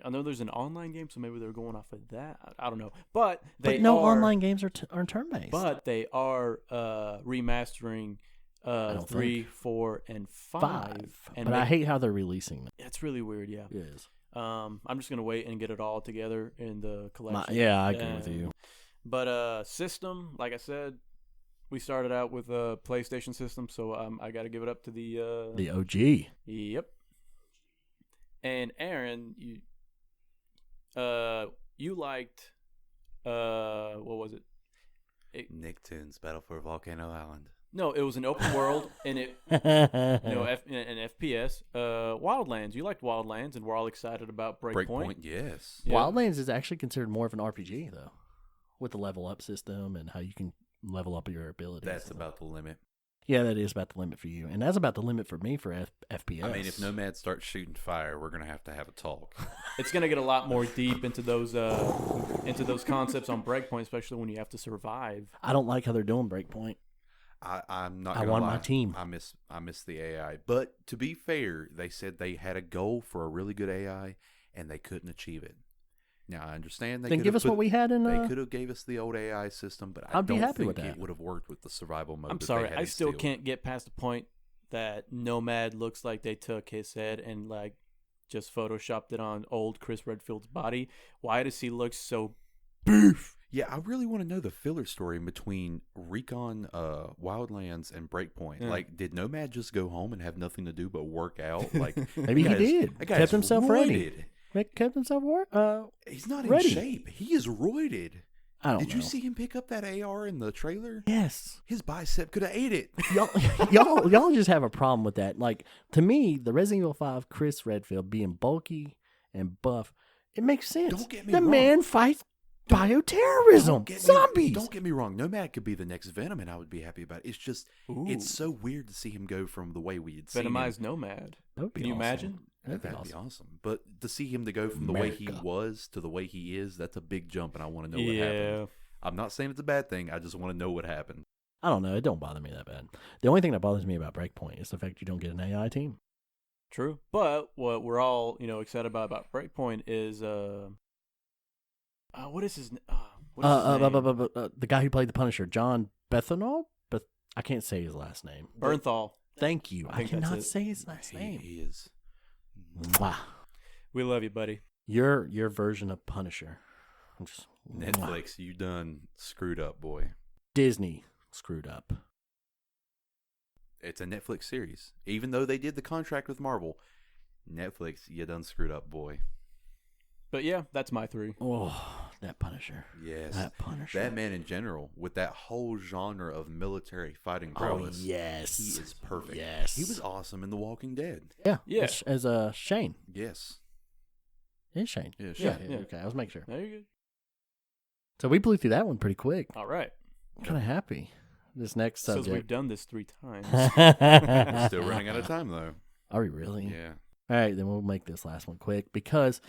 I know there's an online game, so maybe they're going off of that. I don't know. But online games are turn-based. But they are remastering 3, 4, and 5. But I hate how they're releasing them. It's really weird, yeah. It is. I'm just gonna wait and get it all together in the collection. I agree with you. But system, like I said, we started out with a PlayStation system, so I got to give it up to the OG. Yep. And Aaron, you liked what was it? Nicktoons Battle for Volcano Island. No, it was an open world, and an FPS. Wildlands. You liked Wildlands, and we're all excited about Breakpoint. Yes. Yeah. Wildlands is actually considered more of an RPG though, with the level up system and how you can level up your abilities. That's about the limit. Yeah, that is about the limit for you, and that's about the limit for me for FPS. I mean, if Nomad starts shooting fire, we're gonna have a talk. It's gonna get a lot more deep into those concepts on Breakpoint, especially when you have to survive. I don't like how they're doing Breakpoint. I'm not. I gonna want lie. my team. I miss the AI. But to be fair, they said they had a goal for a really good AI, and they couldn't achieve it. Now I understand Then give us what we had in. They could have gave us the old AI system, but I'd be happy think with that. it would have worked with the survival mode. I'm that sorry, they had I still instilled. can't get past the point that Nomad looks like they took his head and like just photoshopped it on old Chris Redfield's body. Why does he look so beef? Yeah, I really want to know the filler story between Recon Wildlands and Breakpoint. Yeah. Like, did Nomad just go home and have nothing to do but work out? Like, Maybe he did. That guy's Kept himself ready. roided. Kept himself He's not ready. in shape. He is roided. I don't know. Did you see him pick up that AR in the trailer? Yes. His bicep could have ate it. y'all just have a problem with that. Like, to me, the Resident Evil 5 Chris Redfield being bulky and buff, it makes sense. Don't get me the wrong. man fights bioterrorism. Zombies. Don't get me wrong. Nomad could be the next Venom, and I would be happy about it. It's just, it's so weird to see him go from the way we had seen him. Venomized Nomad. That would be Can you awesome. imagine? That'd be awesome. But to see him to go from the way he was to the way he is, that's a big jump, and I want to know what happened. I'm not saying it's a bad thing. I just want to know what happened. I don't know. It don't bother me that bad. The only thing that bothers me about Breakpoint is the fact you don't get an AI team. True. But what we're all, excited about Breakpoint is what is his name? The guy who played the Punisher, John Bethany, but I can't say his last name. Bernthal. Thank you. I think that's cannot it. say his last name. He is. Wow. We love you, buddy. Your version of Punisher. Netflix, you done screwed up, boy. Disney screwed up. It's a Netflix series. Even though they did the contract with Marvel, Netflix, you done screwed up, boy. But yeah, that's my 3. Oh, that Punisher. Yes. That Punisher. That man in general, with that whole genre of military fighting prowess. Oh, yes. He is perfect. Yes. He was awesome in The Walking Dead. Yeah. Yeah. As Shane. Yes. It's Shane. Yeah, Yeah, Shane. Yeah. okay. I was making sure. There you go. So we blew through that one pretty quick. All right. I'm kind of happy. This next Since we've subject. done this 3 times. We're still running out of time, though. Are we really? Yeah. All right, then we'll make this last one quick because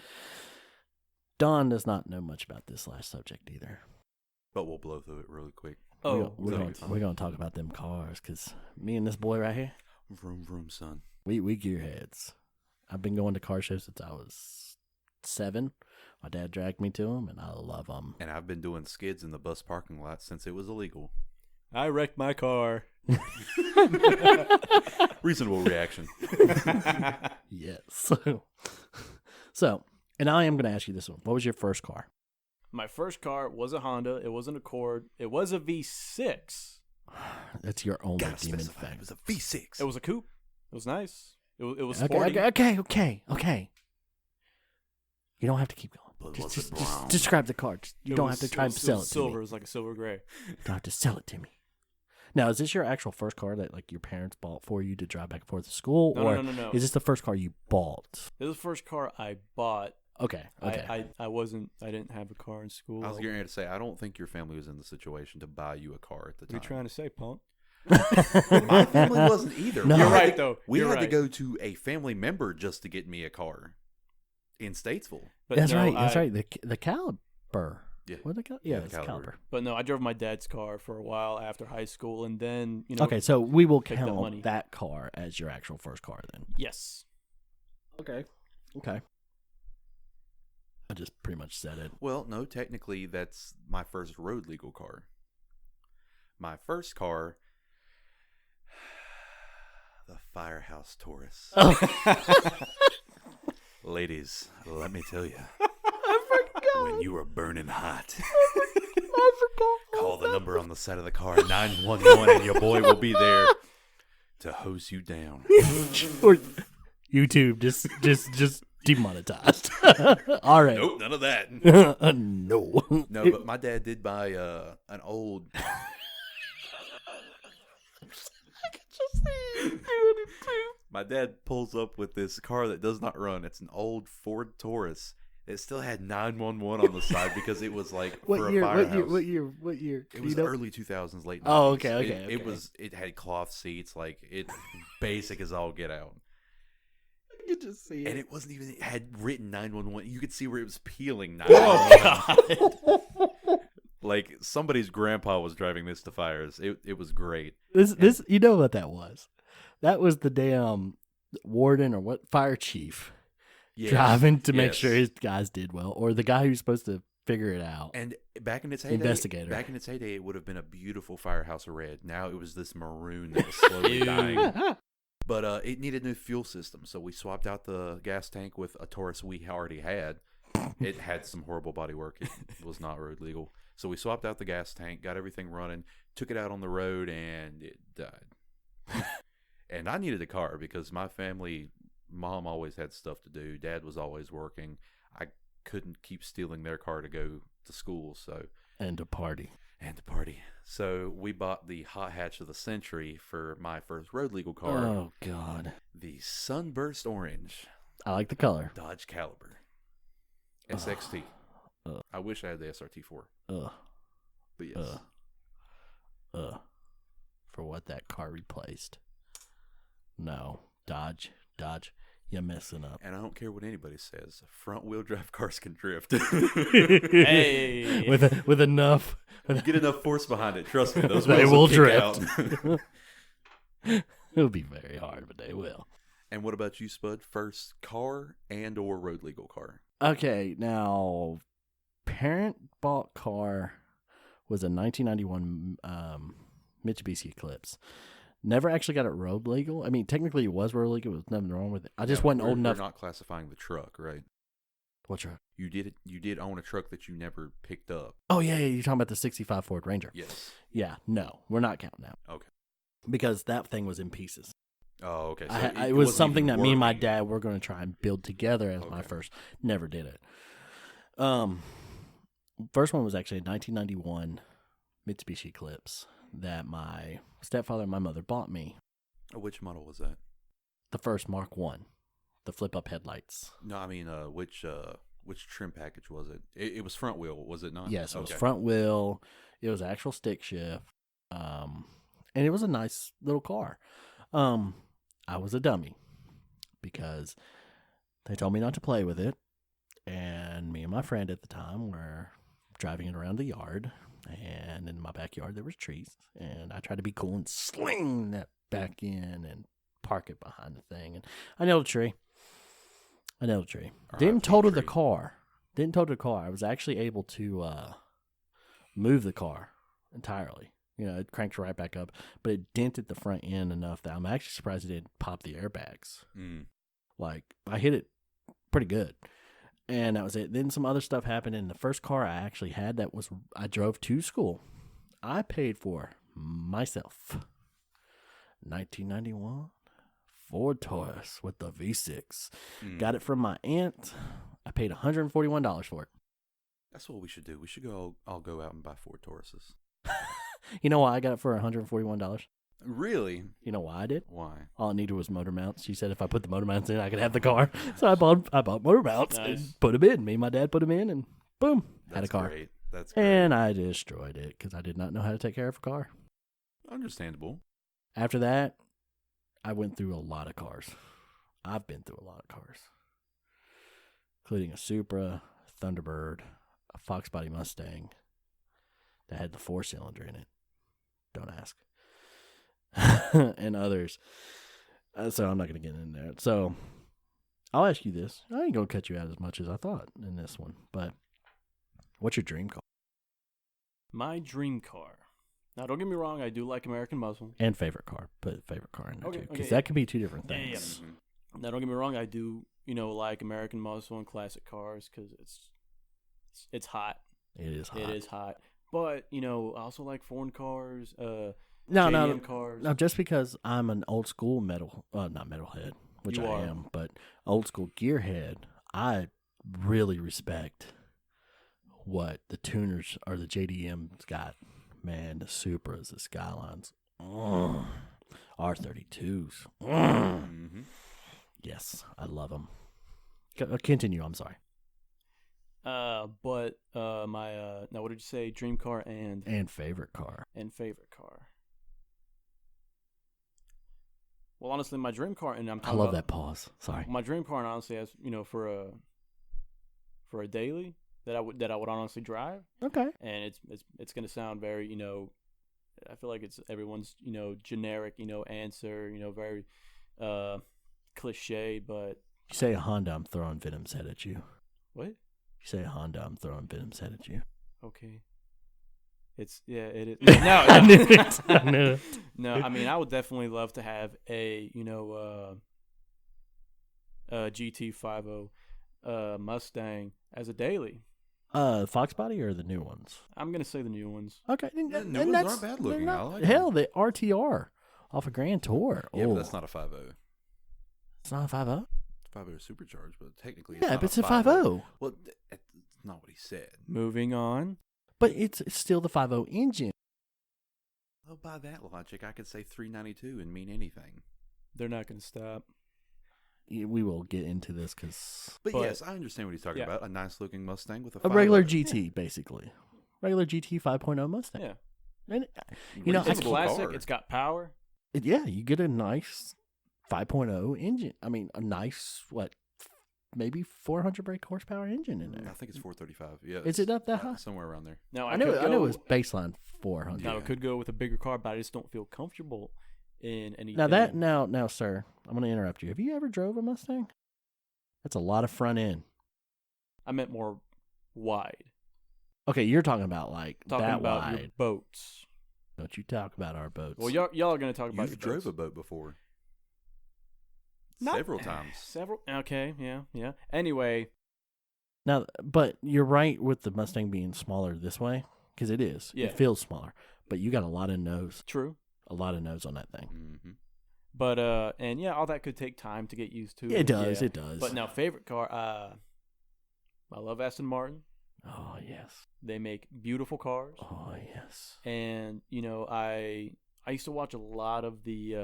Don does not know much about this last subject either. But we'll blow through it really quick. Oh, we're right. gonna talk about them cars because me and this boy right here, Vroom, vroom, son. we gearheads. I've been going to car shows since I was 7. My dad dragged me to them, and I love them. And I've been doing skids in the bus parking lot since it was illegal. I wrecked my car. Reasonable reaction. Yes. So, and I am going to ask you this one. What was your first car? My first car was a Honda. It was an Accord. It was a V6. That's your only Gotta demon specify. fact. It was a V6. It was a coupe. It was nice. It was sporty. Okay. You don't have to keep going. But Just, was just, it just brown? describe the car. You don't have to try and sell it to silver. me. It was like a silver gray. You don't have to sell it to me. Now, is this your actual first car that like your parents bought for you to drive back and forth to school, or No. is this the first car you bought? This was the first car I bought. Okay. I didn't have a car in school. I was getting ready to say, I don't think your family was in the situation to buy you a car at the What are time. you trying to say, punk? My family wasn't either. No. We You're had right, to- though. We You're had to right. go to a family member just to get me a car in Statesville. But That's no, right. That's I- right. The Caliber. Yeah. What they call? Yeah, the it's Caliber. Caliber. But no, I drove my dad's car for a while after high school, and then Okay, so we will take that count money. that car as your actual first car then. Yes. Okay. I just pretty much said it. Well, no, technically that's my first road legal car. My first car, the Firehouse Taurus. Ladies, let me tell you, when you are burning hot, call the number on the side of the car, 911, and your boy will be there to hose you down. Or YouTube just demonetized. All right. Nope, none of that. No. No, but my dad did buy an old. My dad pulls up with this car that does not run. It's an old Ford Taurus. It still had 911 on the side because it was like for a firehouse. What year? It was early 2000s, late 90s. Oh, okay. It had cloth seats, like it basic as all get out. You just see And it wasn't even, it had written 911. You could see where it was peeling Oh 911. God. Like somebody's grandpa was driving this to fires. It was great. This you know what that was? That was the damn warden or what fire chief Yes, driving to make yes. sure his guys did well, or the guy who's supposed to figure it out. And back in its heyday, Investigator. Back in its heyday, it would have been a beautiful firehouse of red. Now it was this maroon that was slowly Ew. dying. But it needed a new fuel system, so we swapped out the gas tank with a Taurus we already had. It had some horrible bodywork. It was not road legal. So we swapped out the gas tank, got everything running, took it out on the road, and it died. And I needed a car because my family, mom always had stuff to do. Dad was always working. I couldn't keep stealing their car to go to school, so And a party. and to party. So we bought the hot hatch of the century for my first road legal car. Oh God. The Sunburst Orange I like the color. Dodge Caliber SXT. I wish I had the SRT4, Ugh. but yes. For what that car replaced. No. Dodge. You're messing up. And I don't care what anybody says. Front wheel drive cars can drift. Hey. with enough. Get enough force behind it. Trust me, those They wheels will kick drift. out. It'll be very hard, but they will. And what about you, Spud? First car and or road legal car? Okay, now, parent bought car was a 1991 Mitsubishi Eclipse. Never actually got it road legal. I mean, technically it was road legal. There was nothing wrong with it. I just wasn't old enough. We're not classifying the truck, right? What truck? You did own a truck that you never picked up. Oh, yeah, you're talking about the 65 Ford Ranger. Yes. Yeah, no, we're not counting that. Okay. Because that thing was in pieces. Oh, okay. So it was wasn't something even that me and my working. dad were going to try and build together as my Okay. first. Never did it. First one was actually a 1991 Mitsubishi Eclipse that my stepfather and my mother bought me. Which model was that? The first Mark 1, the flip-up headlights. No, I mean, which trim package was it? It was front wheel, was it not? Yes, it was Okay. front wheel. It was actual stick shift. And it was a nice little car. I was a dummy because they told me not to play with it. And me and my friend at the time were driving it around the yard. And in my backyard, there was trees. And I tried to be cool and sling that back in and park it behind the thing. And I nailed a tree. Didn't total the car. I was actually able to move the car entirely. You know, it cranked right back up, but it dented the front end enough that I'm actually surprised it didn't pop the airbags. Like, I hit it pretty good. And that was it. Then some other stuff happened. And the first car I actually had I drove to school. I paid for myself. 1991 Ford Taurus with the V6. Got it from my aunt. I paid $141 for it. That's what we should do. We should all go out and buy Ford Tauruses. You know why I got it for $141? Really? You know why I did? Why? All I needed was motor mounts. She said if I put the motor mounts in, I could have the car. So I bought motor mounts and put them in. Me and my dad put them in, and boom, had a car. Great. That's great. And I destroyed it because I did not know how to take care of a car. Understandable. After that, I went through a lot of cars. I've been through a lot of cars, including a Supra, a Thunderbird, a Fox Body Mustang that had the 4-cylinder in it. Don't ask. And others. So I'm not going to get in there. So I'll ask you this. I ain't going to cut you out as much as I thought in this one. But what's your dream car? My dream car. Now, don't get me wrong. I do like American Muscle. And favorite car. Put favorite car in there too. Because yeah. that could be two different Yeah, yeah. things. Now, don't get me wrong. I do, like American Muscle and classic cars because it's hot. It is hot. It is hot. But, I also like foreign cars, No, cars. no, just because I'm an old school not metalhead, which You I are. am, but old school gearhead, I really respect what the tuners or the JDM's got. Man, the Supras, the Skylines, R32s. Yes, I love them. Continue, I'm sorry. But my now what did you say? Dream car and favorite car. favorite car. Well, honestly, my dream car, and I'm I talking love about that pause. Sorry. my dream car, and honestly, as for a daily that I would honestly drive, Okay. and it's gonna sound very I feel like it's everyone's generic answer very cliche, but You say a Honda, I'm throwing Venom's head at you. what? You say a Honda, I'm throwing Venom's head at you. Okay. It is. No, I knew it. I knew it. No, I mean, I would definitely love to have a GT50 Mustang as a daily. Fox Body or the new ones? I'm gonna say the new ones. Okay. The new ones aren't bad looking. I like hell, the RTR off a Grand Tour. Yeah, but that's not a 5.0. It's not a 5.0? 5.0 supercharged, but technically Yeah, not but it's a 5.0. Well, that's not what he said. Moving on. But it's still the 5.0 engine. Well, by that logic, I could say 392 and mean anything. They're not gonna stop. We will get into this because... But yes, I understand what he's talking about. A nice-looking Mustang with a regular 5.0. GT, basically. Regular GT 5.0 Mustang. Yeah. And, It's Reasonable classic. car. It's got power. yeah, you get a nice 5.0 engine. I mean, a nice, maybe 400 brake horsepower engine in I there. think it's 435. Yeah, Is it up that high? Somewhere around there. Now I knew it was baseline 400. Now it could go with a bigger car, but I just don't feel comfortable in anything. Now, sir, I'm going to interrupt you. Have you ever drove a Mustang? That's a lot of front end. I meant more wide. Okay, you're talking about like Talking that about wide. your boats. Don't you talk about our boats? Well, y'all are going to talk about You've your drove boats. a boat before. Not- Several times. Several. Okay, yeah. Anyway, Now, but you're right with the Mustang being smaller this way, because it is. Yeah. It feels smaller. But you got a lot of nose. true. A lot of nose on that thing. Mm-hmm. But and yeah, all that could take time to get used to. It does. Yeah. It does. But now, favorite car. I love Aston Martin. Oh, yes. They make beautiful cars. Oh, yes. And I used to watch a lot of the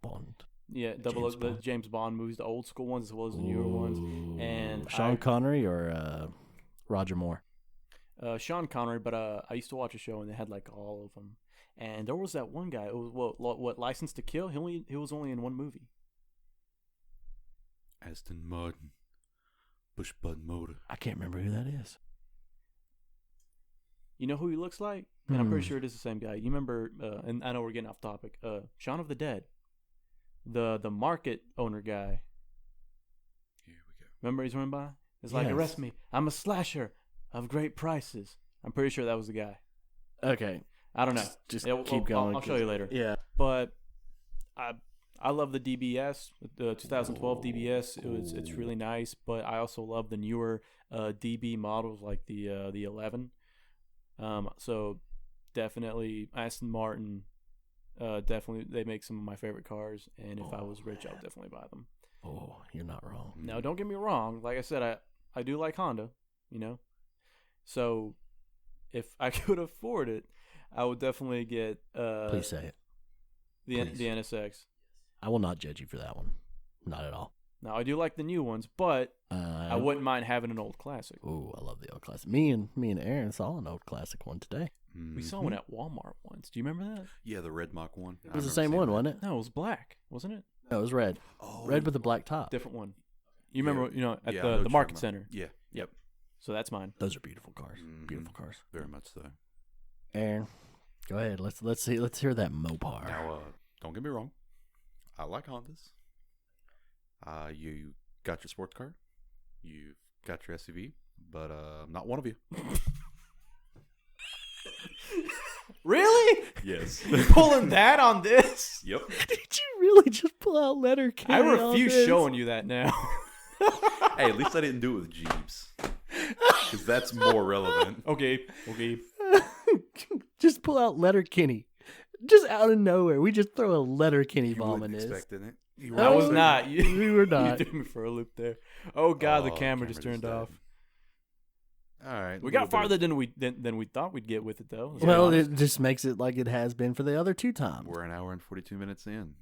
Bond. the James Bond movies, the old school ones as well as the newer ones. And Sean Connery or Roger Moore? Sean Connery, but I used to watch a show and they had like all of them. And there was that one guy. It was what License to Kill. He was only in one movie. Aston Martin. Push button motor. I can't remember who that is. You know who he looks like? And I'm pretty sure it is the same guy. You remember? And I know we're getting off topic. Shaun of the Dead, the market owner guy. Here we go. Remember he's running by? It's like, Yes. arrest me. I'm a slasher of great prices. I'm pretty sure that was the guy. Okay. I don't know. Just Yeah, keep going. I'll show you later. Yeah. But I love the DBS, the 2012 DBS. It's really nice. But I also love the newer DB models like the 11. So definitely Aston Martin. Definitely they make some of my favorite cars. And if I was rich, I would definitely buy them. Oh, you're not wrong. Now, don't get me wrong. Like I said, I do like Honda, So if I could afford it, I would definitely get Please say it. the please. NSX. I will not judge you for that one. Not at all. Now, I do like the new ones, but I wouldn't mind having an old classic. Oh, I love the old classic. Me and Aaron saw an old classic one today. We saw one at Walmart once. Do you remember that? Yeah, the red Mach 1. It was the same one, wasn't it? No, it was black, wasn't it? No, it was red. Oh, Red with a black top. Different one. You remember, at yeah, I know the what you're Market talking Center. about. Yeah. Yep. So that's mine. Those are beautiful cars. Mhm. Beautiful cars. Very much so. Aaron, go ahead. Let's hear that Mopar. Now, don't get me wrong. I like Hondas. You got your sports car. You've got your SUV. But I'm not one of you. Really? Yes. Pulling that on this? Yep. Did you really just pull out letter K? I on refuse this? showing you that now. Hey, at least I didn't do it with Jeeps. Because that's more relevant. Okay. Just pull out letter Kenny. Just out of nowhere. We just throw a letter Kenny You bomb in wasn't this. expecting it. You I was weren't. not. We were not. You threw me for a loop there. Oh God, the Oh, camera just turned died. off. All right. We got farther than we thought we'd get with it though. Let's be Well, honest. it just makes it like it has been for the other two times. We're an hour and 42 minutes in.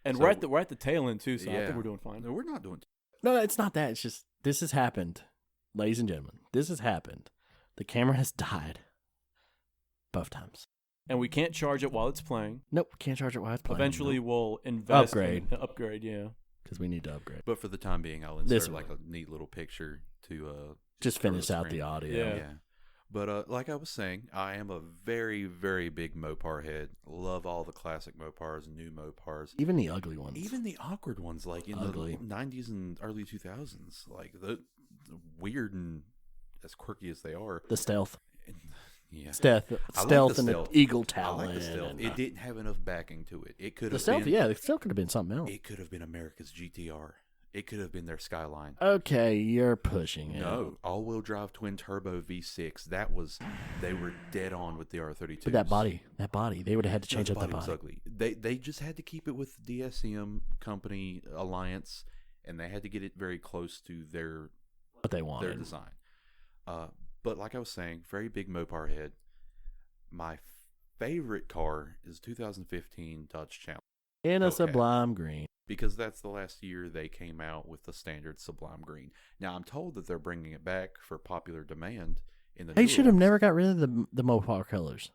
and so- we're at the tail end too, so I Yeah. think we're doing fine. No, we're not doing. No, it's not that. It's just this has happened, ladies and gentlemen. This has happened. The camera has died both times. And we can't charge it while it's playing. Nope, can't charge it while it's playing. Eventually, we'll invest Upgrade. Upgrade, yeah. because we need to upgrade. But for the time being, I'll This insert like one. a neat little picture to Just cover finish out screen. the audio. Yeah. Yeah. But like I was saying, I am a very, very big Mopar head. Love all the classic Mopars, new Mopars. Even the ugly ones. Even the awkward ones, like in Ugly. the 90s and early 2000s. Like the weird and as quirky as they are. the stealth. Yeah. Stealth, I like stealth the and stealth. the eagle I talon. like the stealth. and- It didn't have enough backing to it. It could the have stealth, been, yeah, the stealth could have been something else. It could have been America's GTR. It could have been their Skyline. Okay, you're pushing it. No, all-wheel drive twin turbo V6. They were dead on with the R32. But that body, they would have had to change the up the body was body. ugly. They just had to keep it with the DSM company alliance, and they had to get it very close to their What they wanted. their design. But like I was saying, very big Mopar head. My favorite car is 2015 Dodge Challenger In a Okay. sublime green. because that's the last year they came out with the standard sublime green. Now I'm told that they're bringing it back for popular demand in the. They newer should have ones. never got rid of the Mopar colors.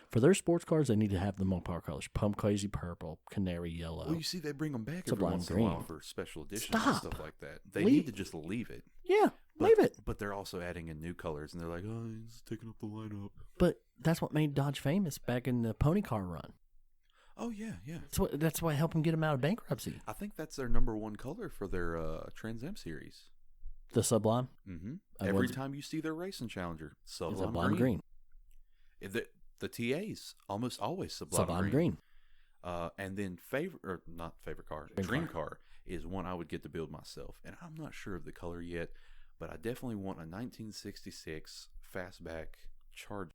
For their sports cars, they need to have the Mopar colors: pump crazy purple, canary yellow. Well, you see, they bring them back every Sublime once in a while green. for special editions and Stop. stuff like that. They Leave- need to just leave it. Yeah, But, leave it. But they're also adding in new colors, and they're like, oh, it's taking up the lineup. But that's what made Dodge famous back in the pony car run. Oh yeah, yeah. That's what helped them get them out of bankruptcy. I think that's their number one color for their Trans Am series. The Sublime. Mm-hmm. And Every what's- time you see their racing challenger, Sublime, Sublime green. The TAs almost always Sublime, Sublime green. And then not favorite car, Dream car is one I would get to build myself. And I'm not sure of the color yet, but I definitely want a 1966 fastback Charger.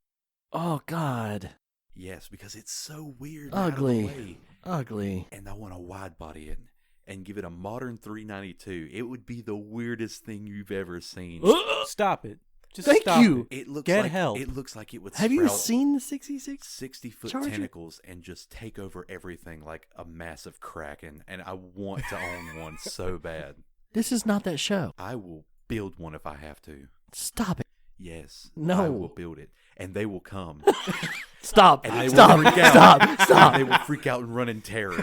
Oh God. Yes, because it's so weird. Ugly. Out of the way. Ugly. And I want to wide body it and give it a modern 392. It would be the weirdest thing you've ever seen. Stop it. Just Thank stop you. it. It looks Get like help. It looks like it would. Have you sprout seen the 66? 60-foot Charger? tentacles and just take over everything like a massive kraken. And I want to own one so bad. This is not that show. I will build one if I have to. Stop it. Yes. No. I will build it, and they will come. Stop. And they Stop. will freak out. Stop. Stop. They will freak out and run in terror.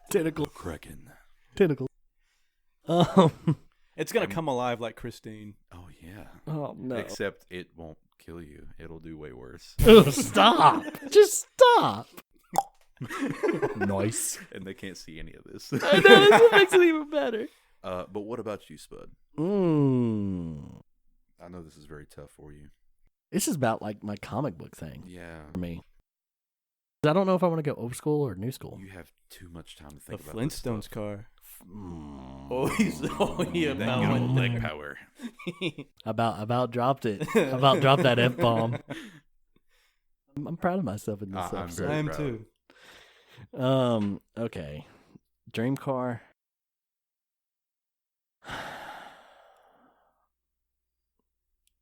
Tentacle. Kraken. Tentacle. It's going to come alive like Christine. Oh yeah. Oh no. Except it won't kill you. It'll do way worse. Ugh, stop. Just stop. Nice. And they can't see any of this. I know, this makes it even better. But what about you, Spud? I know this is very tough for you. This is about like my comic book thing Yeah. for me. I don't know if I want to go old school or new school. You have too much time to The think about this Flintstones stuff. car. That good old leg power. About dropped it. About dropped that F-bomb. I'm proud of myself in this I'm episode. very I am proud. too. Okay. Dream car.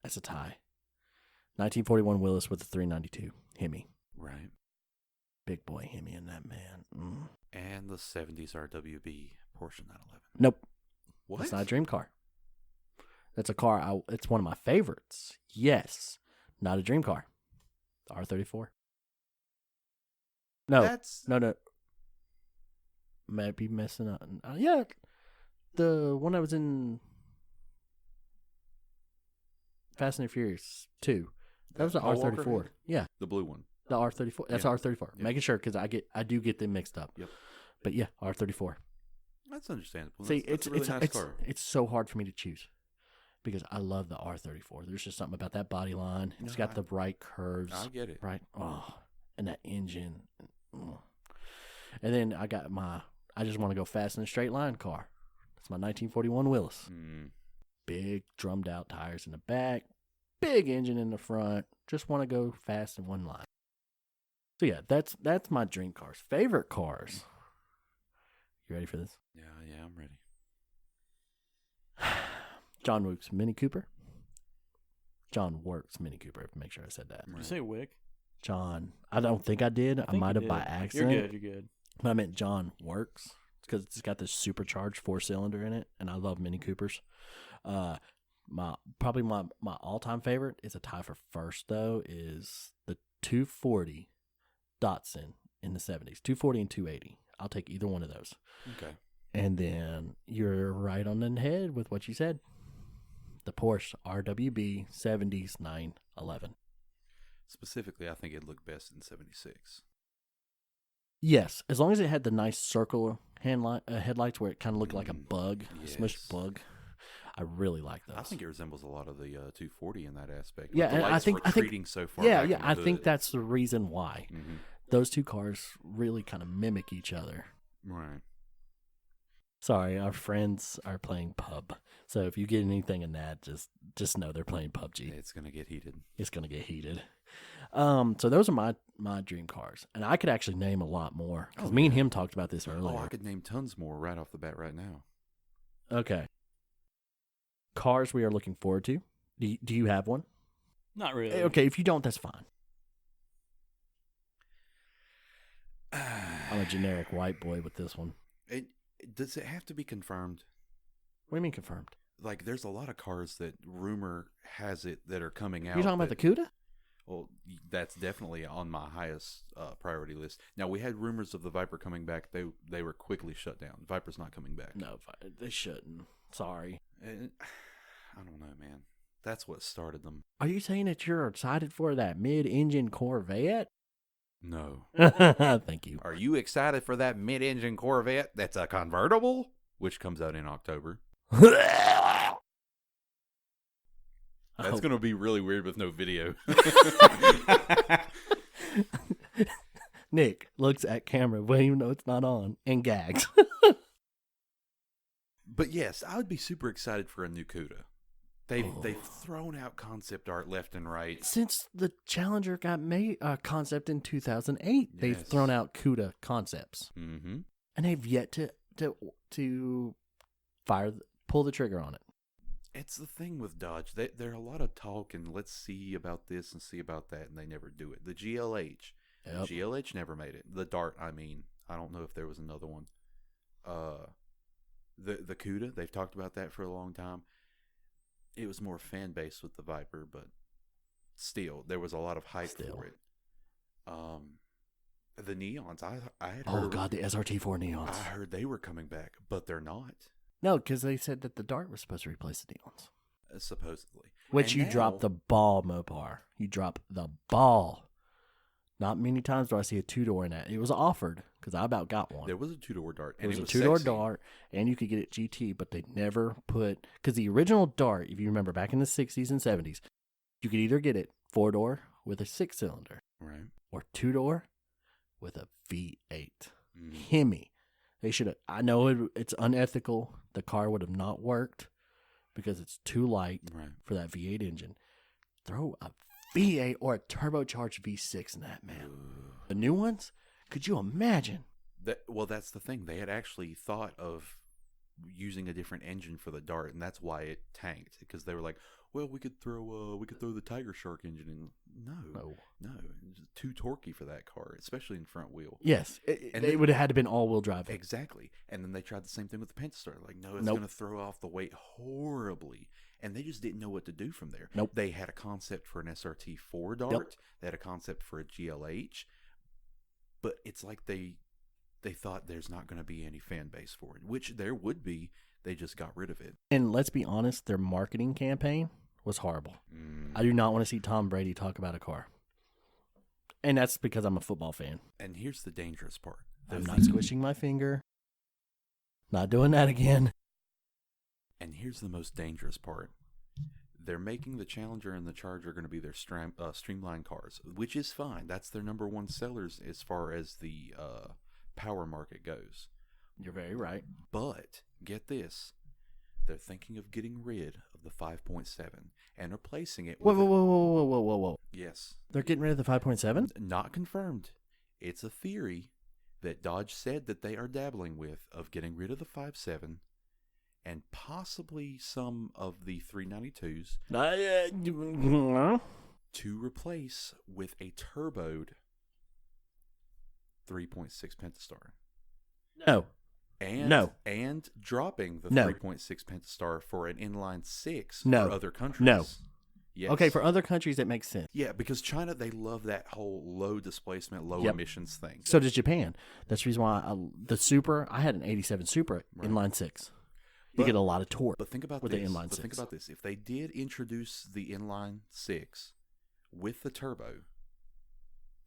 That's a tie. 1941 Willis with a 392 Hemi. Right. Big boy Hemi in that, man. And the 70s RWB Porsche 911. Nope. What? That's not a dream car. That's a car. It's one of my favorites. Yes. Not a dream car. The R34. No. No. Might be messing up. Yeah. The one that was in Fast and the Furious 2. That was the Paul Walker R34. had? Yeah. The blue one. The R34. That's Yeah. R34. Yeah. Making sure because I do get them mixed up. Yep. But yeah, R34. That's understandable. See, That's a really nice car. it's so hard for me to choose because I love the R34. There's just something about that body line. It's No, got the right curves. I get it. Right. Oh, and that engine. And then I just want to go fast in a straight line car. That's my 1941 Willis. Big drummed out tires in the back, big engine in the front. Just want to go fast in one line. So yeah, that's my dream cars. Favorite cars. You ready for this? Yeah, I'm ready. John Wilkes Mini Cooper. John Works Mini Cooper. Make sure I said that. Did you say Wick? John. I don't think I did. I think might you have by did. accident. You're good. But I meant John Works because it's got this supercharged 4-cylinder in it, and I love Mini Coopers. My all-time favorite is a tie for first though is the 240 Datsun in the 70s. 240 and 280. I'll take either one of those. Okay. And then you're right on the head with what you said. The Porsche RWB 70s 911. Specifically, I think it'd look best in 76. Yes, as long as it had the nice circle headlights where it kind of looked like a bug, a smushed Yes. bug. I really like those. I think it resembles a lot of the 240 in that aspect. Yeah, With the and I lights think retreating so far yeah, back yeah. in the I think hood. that's the reason why those two cars really kind of mimic each other. Right. Sorry, our friends are playing pub, so if you get anything in that, just know they're playing PUBG. It's gonna get heated. It's gonna get heated. So those are my dream cars, and I could actually name a lot more because me and him talked about this earlier. Oh, I could name tons more right off the bat right now. Okay. Cars we are looking forward to. Do you have one? Not really. Okay, if you don't, that's fine. I'm a generic white boy with this one. Does it have to be confirmed? What do you mean confirmed? Like, there's a lot of cars that rumor has it that are coming out. You talking about the CUDA? Well, that's definitely on my highest priority list. Now, we had rumors of the Viper coming back. They were quickly shut down. Viper's not coming back. No, they shouldn't. Sorry. And I don't know, man. That's what started them. Are you saying that you're excited for that mid-engine Corvette? No. Thank you. Are you excited for that mid-engine Corvette that's a convertible? Which comes out in October. That's going to be really weird with no video. Nick looks at camera, but even though it's not on, and gags. But yes, I would be super excited for a new CUDA. They've thrown out concept art left and right. Since the Challenger got made concept in 2008, they've thrown out CUDA concepts, Mm-hmm. and they've yet to pull the trigger on it. It's the thing with Dodge. There are a lot of talk and let's see about this and see about that, and they never do it. The GLH. Yep. GLH never made it. The Dart, I mean. I don't know if there was another one. The CUDA, they've talked about that for a long time. It was more fan base with the Viper, but still, there was a lot of hype for it. The Neons, I had heard. Oh God, the SRT4 Neons. I heard they were coming back, but they're not. No, because they said that the Dart was supposed to replace the Neons. Supposedly. Which And you now- drop the ball, Mopar. You drop the ball. Not many times do I see a two-door in that. It was offered because I about got one. There was a two-door Dart. It And was it a was two-door sexy. Dart, and you could get it GT, but they never put... Because the original Dart, if you remember back in the 60s and 70s, you could either get it four-door with a six-cylinder Right. or two-door with a V8. Mm. Hemi. They should have... I know it's unethical. The car would have not worked because it's too light Right. for that V8 engine. Throw a V8 or a turbocharged V6 in that, man. The new ones? Could you imagine? That's the thing. They had actually thought of using a different engine for the Dart, and that's why it tanked. Because they were like, well, we could throw the Tiger Shark engine in. No, it's too torquey for that car, especially in front wheel. Yes. It would have had to been all-wheel drive. Exactly. And then they tried the same thing with the Pentastar. Like, no, it's Nope. going to throw off the weight horribly. And they just didn't know what to do from there. Nope. They had a concept for an SRT4 Dart. Yep. They had a concept for a GLH. But it's like they thought there's not going to be any fan base for it, which there would be. They just got rid of it. And let's be honest, their marketing campaign was horrible. I do not want to see Tom Brady talk about a car. And that's because I'm a football fan. And here's the dangerous part. I'm not squishing my finger. Not doing that again. And here's the most dangerous part. They're making the Challenger and the Charger going to be their streamlined cars, which is fine. That's their number one sellers as far as the power market goes. You're very right. But get this. They're thinking of getting rid of the 5.7 and replacing it with... Whoa. Yes. They're getting rid of the 5.7? Not confirmed. It's a theory that Dodge said that they are dabbling with of getting rid of the 5.7 and possibly some of the 392s to replace with a turboed 3.6 Pentastar. No. And dropping the No. 3.6 Pentastar for an inline 6 No. for other countries. No. Yes. Okay, for other countries, it makes sense. Yeah, because China, they love that whole low displacement, low Yep. emissions thing. So does Japan. That's the reason why the Supra, I had an 87 Supra Right. inline 6. You get a lot of torque. But think about with this. the inline But think 6. about this. If they did introduce the inline 6 with the turbo,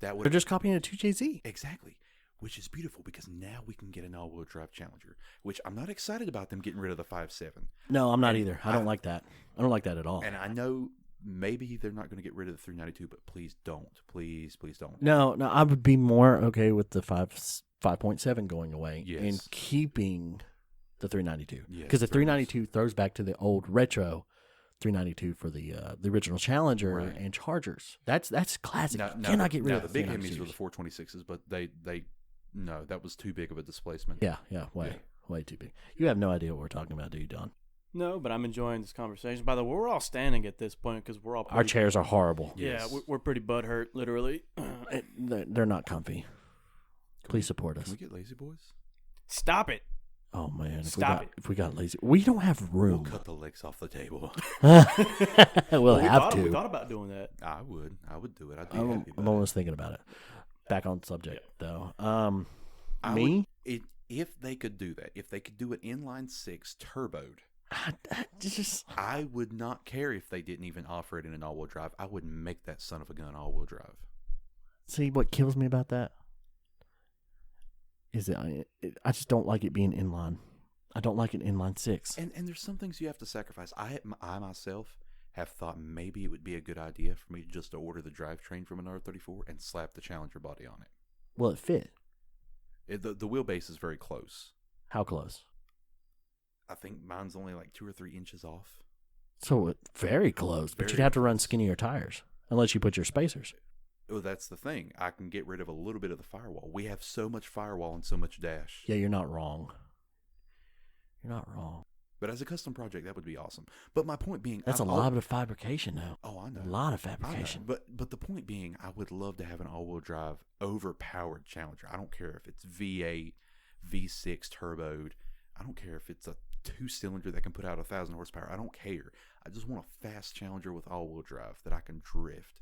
that would They're just copying a 2JZ. exactly, which is beautiful because now we can get an all-wheel drive Challenger, which I'm not excited about them getting rid of the 5.7. No, I'm not And either. I don't like that. I don't like that at all. And I know maybe they're not going to get rid of the 392, but please don't. Please don't. No, I would be more okay with the 5.7 going away Yes. and keeping the 392. Yes, Because the very 392 throws back to the old retro 392 for the original Challenger Right. and Chargers. That's classic. Now, You cannot get rid now of the the big 392 Hemis were the 426s, but no, that was too big of a displacement. Yeah, way too big. You have no idea what we're talking about, do you, Don? No, but I'm enjoying this conversation. By the way, we're all standing at this point because we're all Our chairs are horrible. Yeah, Yes. we're pretty butthurt, literally. They're not comfy. Please support us. Can we get Lazy Boys? Stop it. Oh man, Stop it. if we got lazy, we don't have We'll room. cut the legs off the table. we'll have We to. thought about doing that. I would do it. I'd be I'm happy about almost thinking about it. Back on subject though. it. Me? If they could do that, if they could do an inline 6 turboed, I just I would not care if they didn't even offer it in an all-wheel drive. I would make that son of a gun all-wheel drive. See, what kills me about that is that I just don't like it being inline. I don't like an inline six. And there's some things you have to sacrifice. I myself have thought maybe it would be a good idea for me just to order the drivetrain from an R34 and slap the Challenger body on it. Will it fit? The wheelbase is very close. How close? I think mine's only like 2 or 3 inches off. So very close, but Very you'd have to run close. skinnier tires unless you put your spacers. Well, that's the thing. I can get rid of a little bit of the firewall. We have so much firewall and so much dash. Yeah, you're not wrong. You're not wrong. But as a custom project, that would be awesome. But my point being... That's a lot of fabrication now. Oh, I know. A lot of I know. fabrication. But the point being, I would love to have an all-wheel drive, overpowered Challenger. I don't care if it's V8, V6 turboed. I don't care if it's a 2-cylinder that can put out 1,000 horsepower. I don't care. I just want a fast Challenger with all-wheel drive that I can drift.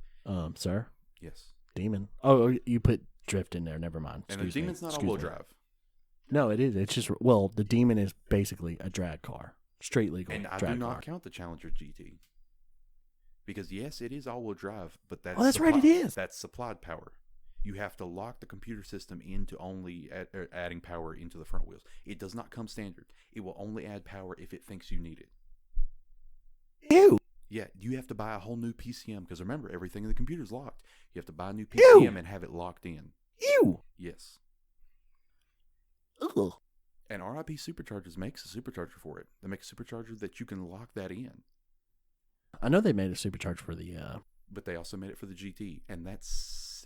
Sir? Yes. Demon. Oh, you put drift in there. Never mind. And the Demon's not all-wheel drive. No, it is. It's just, well, the Demon is basically a drag car. Straight legal And I drag do not car. count the Challenger GT. Because, yes, it is all-wheel drive, but that's... Oh, that's right, it is. That's supplied power. You have to lock the computer system into only adding power into the front wheels. It does not come standard. It will only add power if it thinks you need it. Ew. Yeah, you have to buy a whole new PCM, because remember, everything in the computer's locked. You have to buy a new PCM and have it locked in. Ew. Yes. Ugh. And RIP Superchargers makes a supercharger for it. They make a supercharger that you can lock that in. I know they made a supercharger for the... But they also made it for the GT, and that's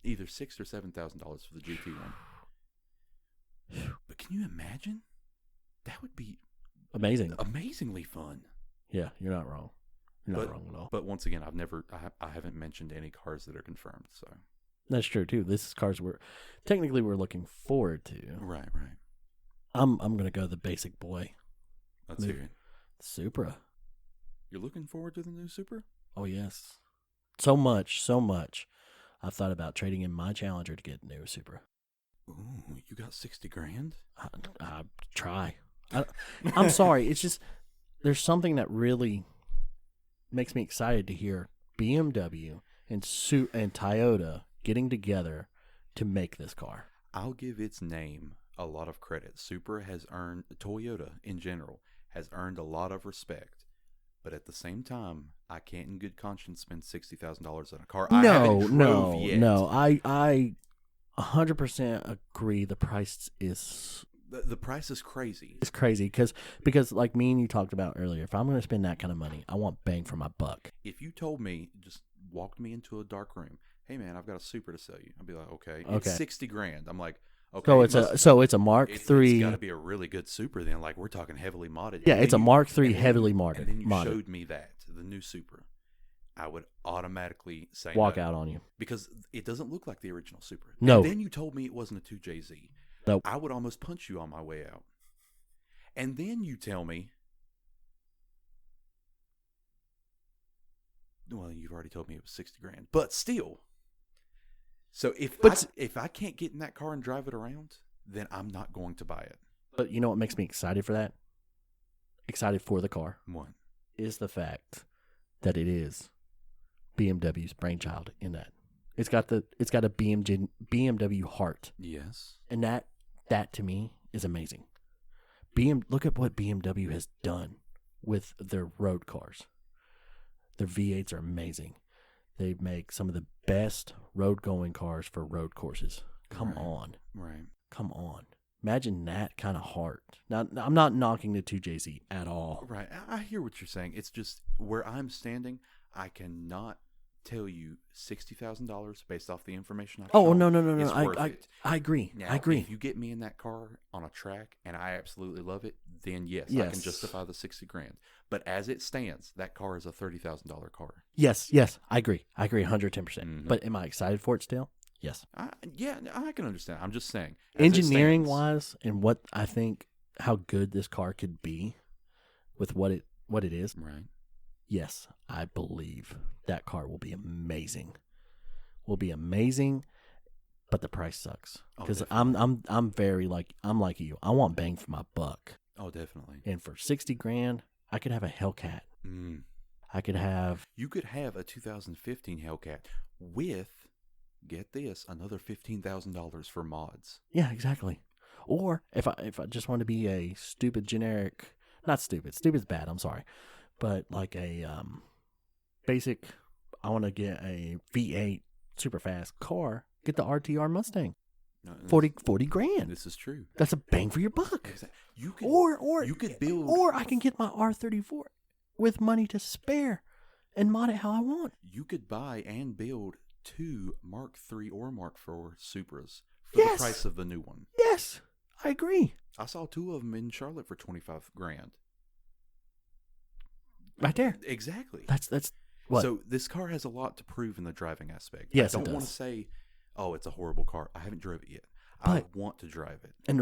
either $6,000 or $7,000 for the GT one. But can you imagine? That would be amazing. amazingly fun. Yeah, you're not wrong. You're not wrong at all. But once again, I haven't mentioned any cars that are confirmed. So That's true too. This is cars we're looking forward to. right. I'm gonna go the basic boy. Let's hear it. Supra. You're looking forward to the new Supra? Oh yes. So much. I've thought about trading in my Challenger to get a new Supra. Ooh, you got $60,000? I try. I'm sorry. It's just there's something that really makes me excited to hear BMW and Toyota getting together to make this car. I'll give its name a lot of credit. Supra has earned, Toyota in general, has earned a lot of respect. But at the same time, I can't in good conscience spend $60,000 on a car I haven't drove yet. No. I 100% agree. The price is... The price is crazy. It's crazy because like me and you talked about earlier, if I'm going to spend that kind of money, I want bang for my buck. If you told me, just walked me into a dark room, hey man, I've got a Supra to sell you, I'd be like, okay. It's $60,000. I'm like, okay. So it's a Mark III. It's got to be a really good Supra then. Like we're talking heavily modded. Yeah, it's a Mark III heavily modded. And then you showed me the new Supra. I would automatically say walk no, out on you because it doesn't look like the original Supra. No. And then you told me it wasn't a 2JZ. Nope. I would almost punch you on my way out. And then you tell me, well, you've already told me it was $60,000, but still. So if I can't get in that car and drive it around, then I'm not going to buy it. But you know what makes me excited for that? Excited for the car What? is the fact that it is BMW's brainchild in that. It's got a BMW heart. Yes. And that to me is amazing. Look at what BMW has done with their road cars. Their V8s are amazing. They make some of the best road-going cars for road courses. Come on. Right. Come on. Imagine that kind of heart. Now, I'm not knocking the 2JZ at all. Right. I hear what you're saying. It's just where I'm standing, I cannot tell you $60,000 based off the information I've Oh, shown. no. It's worth it. I agree. Now, I agree. If you get me in that car on a track and I absolutely love it, then yes. I can justify the $60,000. But as it stands, that car is a $30,000 car. Yes. I agree. 110%. Mhm. But am I excited for it still? Yes. Yeah, I can understand. I'm just saying. Engineering wise, and what I think how good this car could be with what it is. Right. Yes, I believe that car will be amazing. But the price sucks because I'm very I'm like you. I want bang for my buck. Oh, definitely. And for $60,000, I could have a Hellcat. Mm. I could have. You could have a 2015 Hellcat with get this, another $15,000 for mods. Yeah, exactly. Or if I just want to be a stupid generic, not stupid. Stupid's bad. I'm sorry, but like a basic. I want to get a V8 super fast car. Get the RTR Mustang. No, 40 grand. This is true. That's a bang for your buck. Exactly. You could, Or you could build, or I can get my R34 with money to spare and mod it how I want. you could buy and build 2 Mark III or Mark IV Supras for Yes. the price of the new one. Yes, I agree. I saw 2 of them in Charlotte for 25 grand. Right there. Exactly. That's what. So this car has a lot to prove in the driving aspect. Yes, I it don't want to does. say, oh, it's a horrible car. I haven't drove it yet. But- I want to drive it. And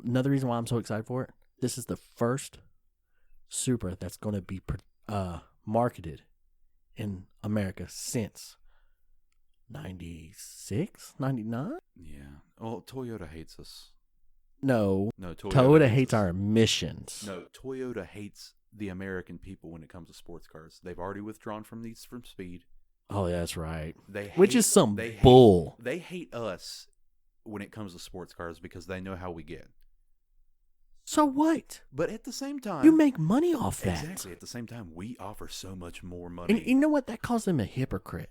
another reason why I'm so excited for it, this is the first Supra that's going to be marketed in America since 96, 99? Yeah. Well, Toyota hates us. No, No, Toyota hates us. our emissions. No, Toyota hates the American people when it comes to sports cars. They've already withdrawn from Need for Speed. Oh, yeah, that's right. They Which hate- is some they hate- bull. They hate us when it comes to sports cars because they know how we get. So what? But at the same time, You make money off that. exactly. At the same time, we offer so much more And money. you know what? That calls them a hypocrite.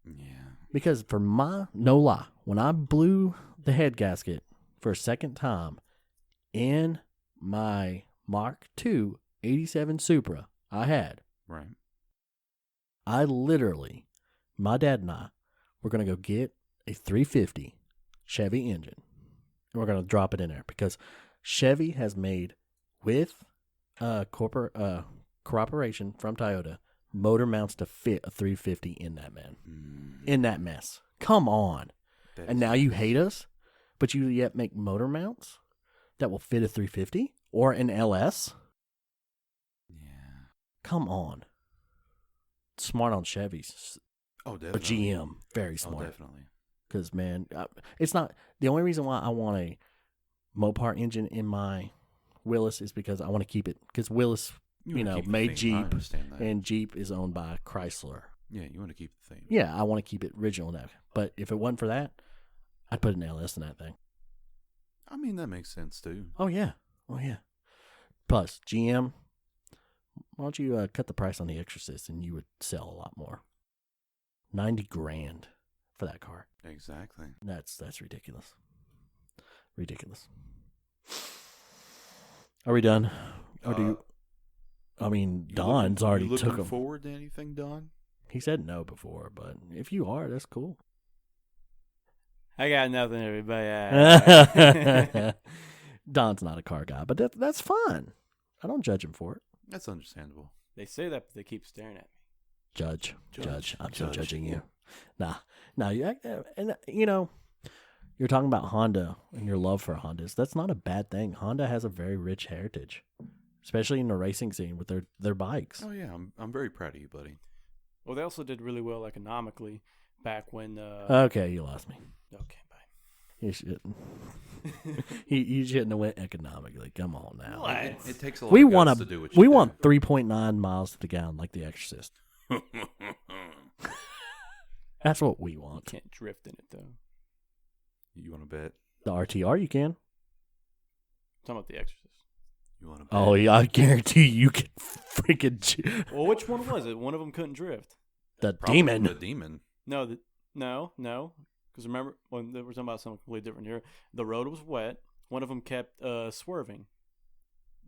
Yeah. Because for no lie, when I blew the head gasket for a second time in my Mark II 87 Supra I had, Right. I literally, my dad and I, were going to go get a 350 Chevy engine. And we're going to drop it in there because Chevy has made, with cooperation from Toyota, motor mounts to fit a 350 in that in that mess. Come on. That And is now you nice. hate us, but you yet make motor mounts that will fit a 350 or an LS? Yeah. Come on. Smart on Chevys. Oh, Or definitely. GM. Very Oh, smart. definitely. Because, man, it's not the only reason why I want a Mopar engine in my Willis is because I want to keep it. Because Willis, wanna keep the made theme. I Jeep, understand that. and Jeep is owned by Chrysler. Yeah, you want to keep the theme. Yeah, I want to keep it original now. But if it wasn't for that, I'd put an LS in that thing. I mean, that makes sense too. Oh, yeah. Oh, yeah. Plus, GM, why don't you cut the price on the Exorcist and you would sell a lot more. 90 grand for that car. Exactly. That's ridiculous. Ridiculous. Are we done? Or do you? I mean, You Don's looking- already you looking took him. forward to anything, Don? He said no before, but if you are, that's cool. I got nothing, everybody. Don's not a car guy, but that's fine. I don't judge him for it. That's understandable. They say that, but they keep staring at me. Judge. I'm still Judge. judging you. Nah. And you're talking about Honda and your love for Hondas. That's not a bad thing. Honda has a very rich heritage, especially in the racing scene with their bikes. Oh yeah, I'm very proud of you, buddy. Well, they also did really well economically back when. Okay, you lost me. Okay, bye. You shouldn't. you shouldn't have went economically. Come on now. What? It takes a lot We of want guts to do what you we do. want 3.9 miles to the gallon like the Exorcist. That's what we You want. can't drift in it though. You want to bet? The RTR you can. I'm talking about the Exorcist. You want to bet? Oh yeah, I guarantee you can freaking Well, which one was it? One of them couldn't drift. the Probably demon. The demon. No. Because remember when they were talking about something completely different here. The road was wet. One of them kept swerving.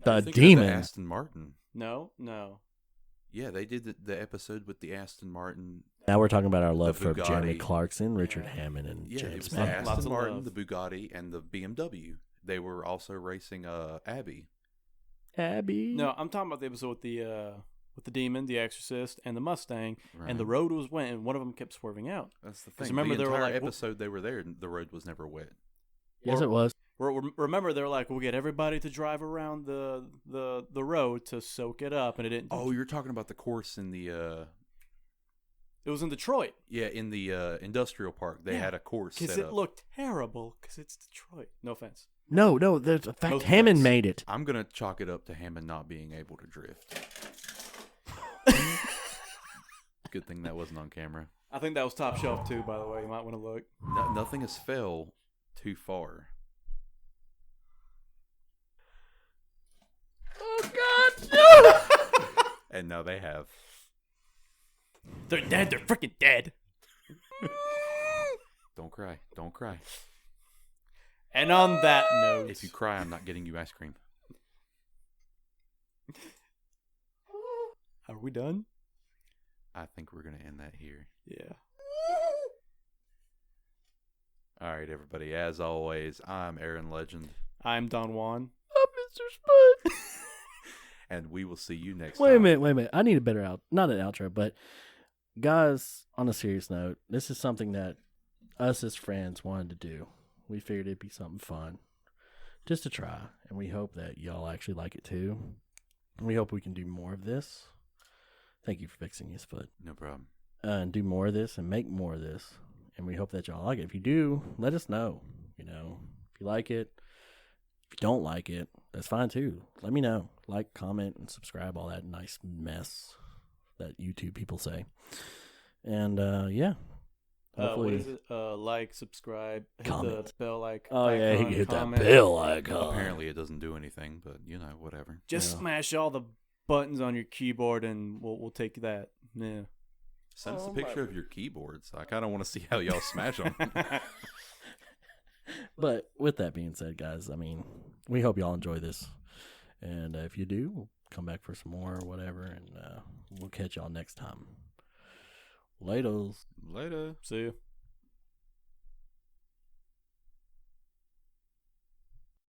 The I think of demon. The Aston Martin. No. Yeah, they did the episode with the Aston Martin. Now we're talking about our love The for Jeremy Bugatti. Clarkson, Richard Hammond, and Yeah, it James was the Mann. Lots Aston of Martin, love. the Bugatti, and the BMW. They were also racing Abbey. Abby. No, I'm talking about the episode with the demon, the Exorcist, and the Mustang. Right. And the road was wet, and one of them kept swerving out. That's the 'Cause thing. remember the they were entire like, episode they were there, the road was never wet. Yes, it was. Remember, they were like, we'll get everybody to drive around the road to soak it up, and it didn't. Oh, you're talking about the course in the It was in Detroit. in the industrial park. They Yeah, had a course Because set it up. looked terrible, because it's Detroit. No offense. No. There's in fact Both Hammond ways. made it. I'm gonna chalk it up to Hammond not being able to drift. Good thing that wasn't on camera. I think that was top shelf too, by the way. You might want to look. Nothing has fell too far. Oh God! No! And no, they have. They're dead. They're freaking dead. Don't cry. Don't cry. And on that note, If you cry, I'm not getting you ice cream. are we done? I think we're going to end that here. Yeah. All right, everybody. As always, I'm Aaron Legend, I'm Don Juan. I'm Mr. Spud. and we will see you next Wait a time. minute. I need a better not an outro, but guys, on a serious note, this is something that us as friends wanted to do. We figured it'd be something fun just to try, and we hope that y'all actually like it too. And we hope we can do more of this. Thank you for fixing his foot. No problem. And do more of this and make more of this. And we hope that y'all like it. If you do, let us know. You know, if you like it, if you don't like it, that's fine too. Let me know. Like, comment, and subscribe, all that nice mess that YouTube people say. And yeah. What Hopefully, is it? Like, subscribe, hit Comment. the bell icon. oh yeah, you can hit that comment. bell icon. Apparently, it doesn't do anything, but whatever. Just Yeah. smash all the buttons on your keyboard, and we'll take that. Yeah. Send us a picture of your keyboards. I kind of want to see how y'all smash them. But with that being said, guys, I mean, we hope y'all enjoy this. And if you do, we'll come back for some more or whatever. And we'll catch y'all next time. Laters. Later. See you.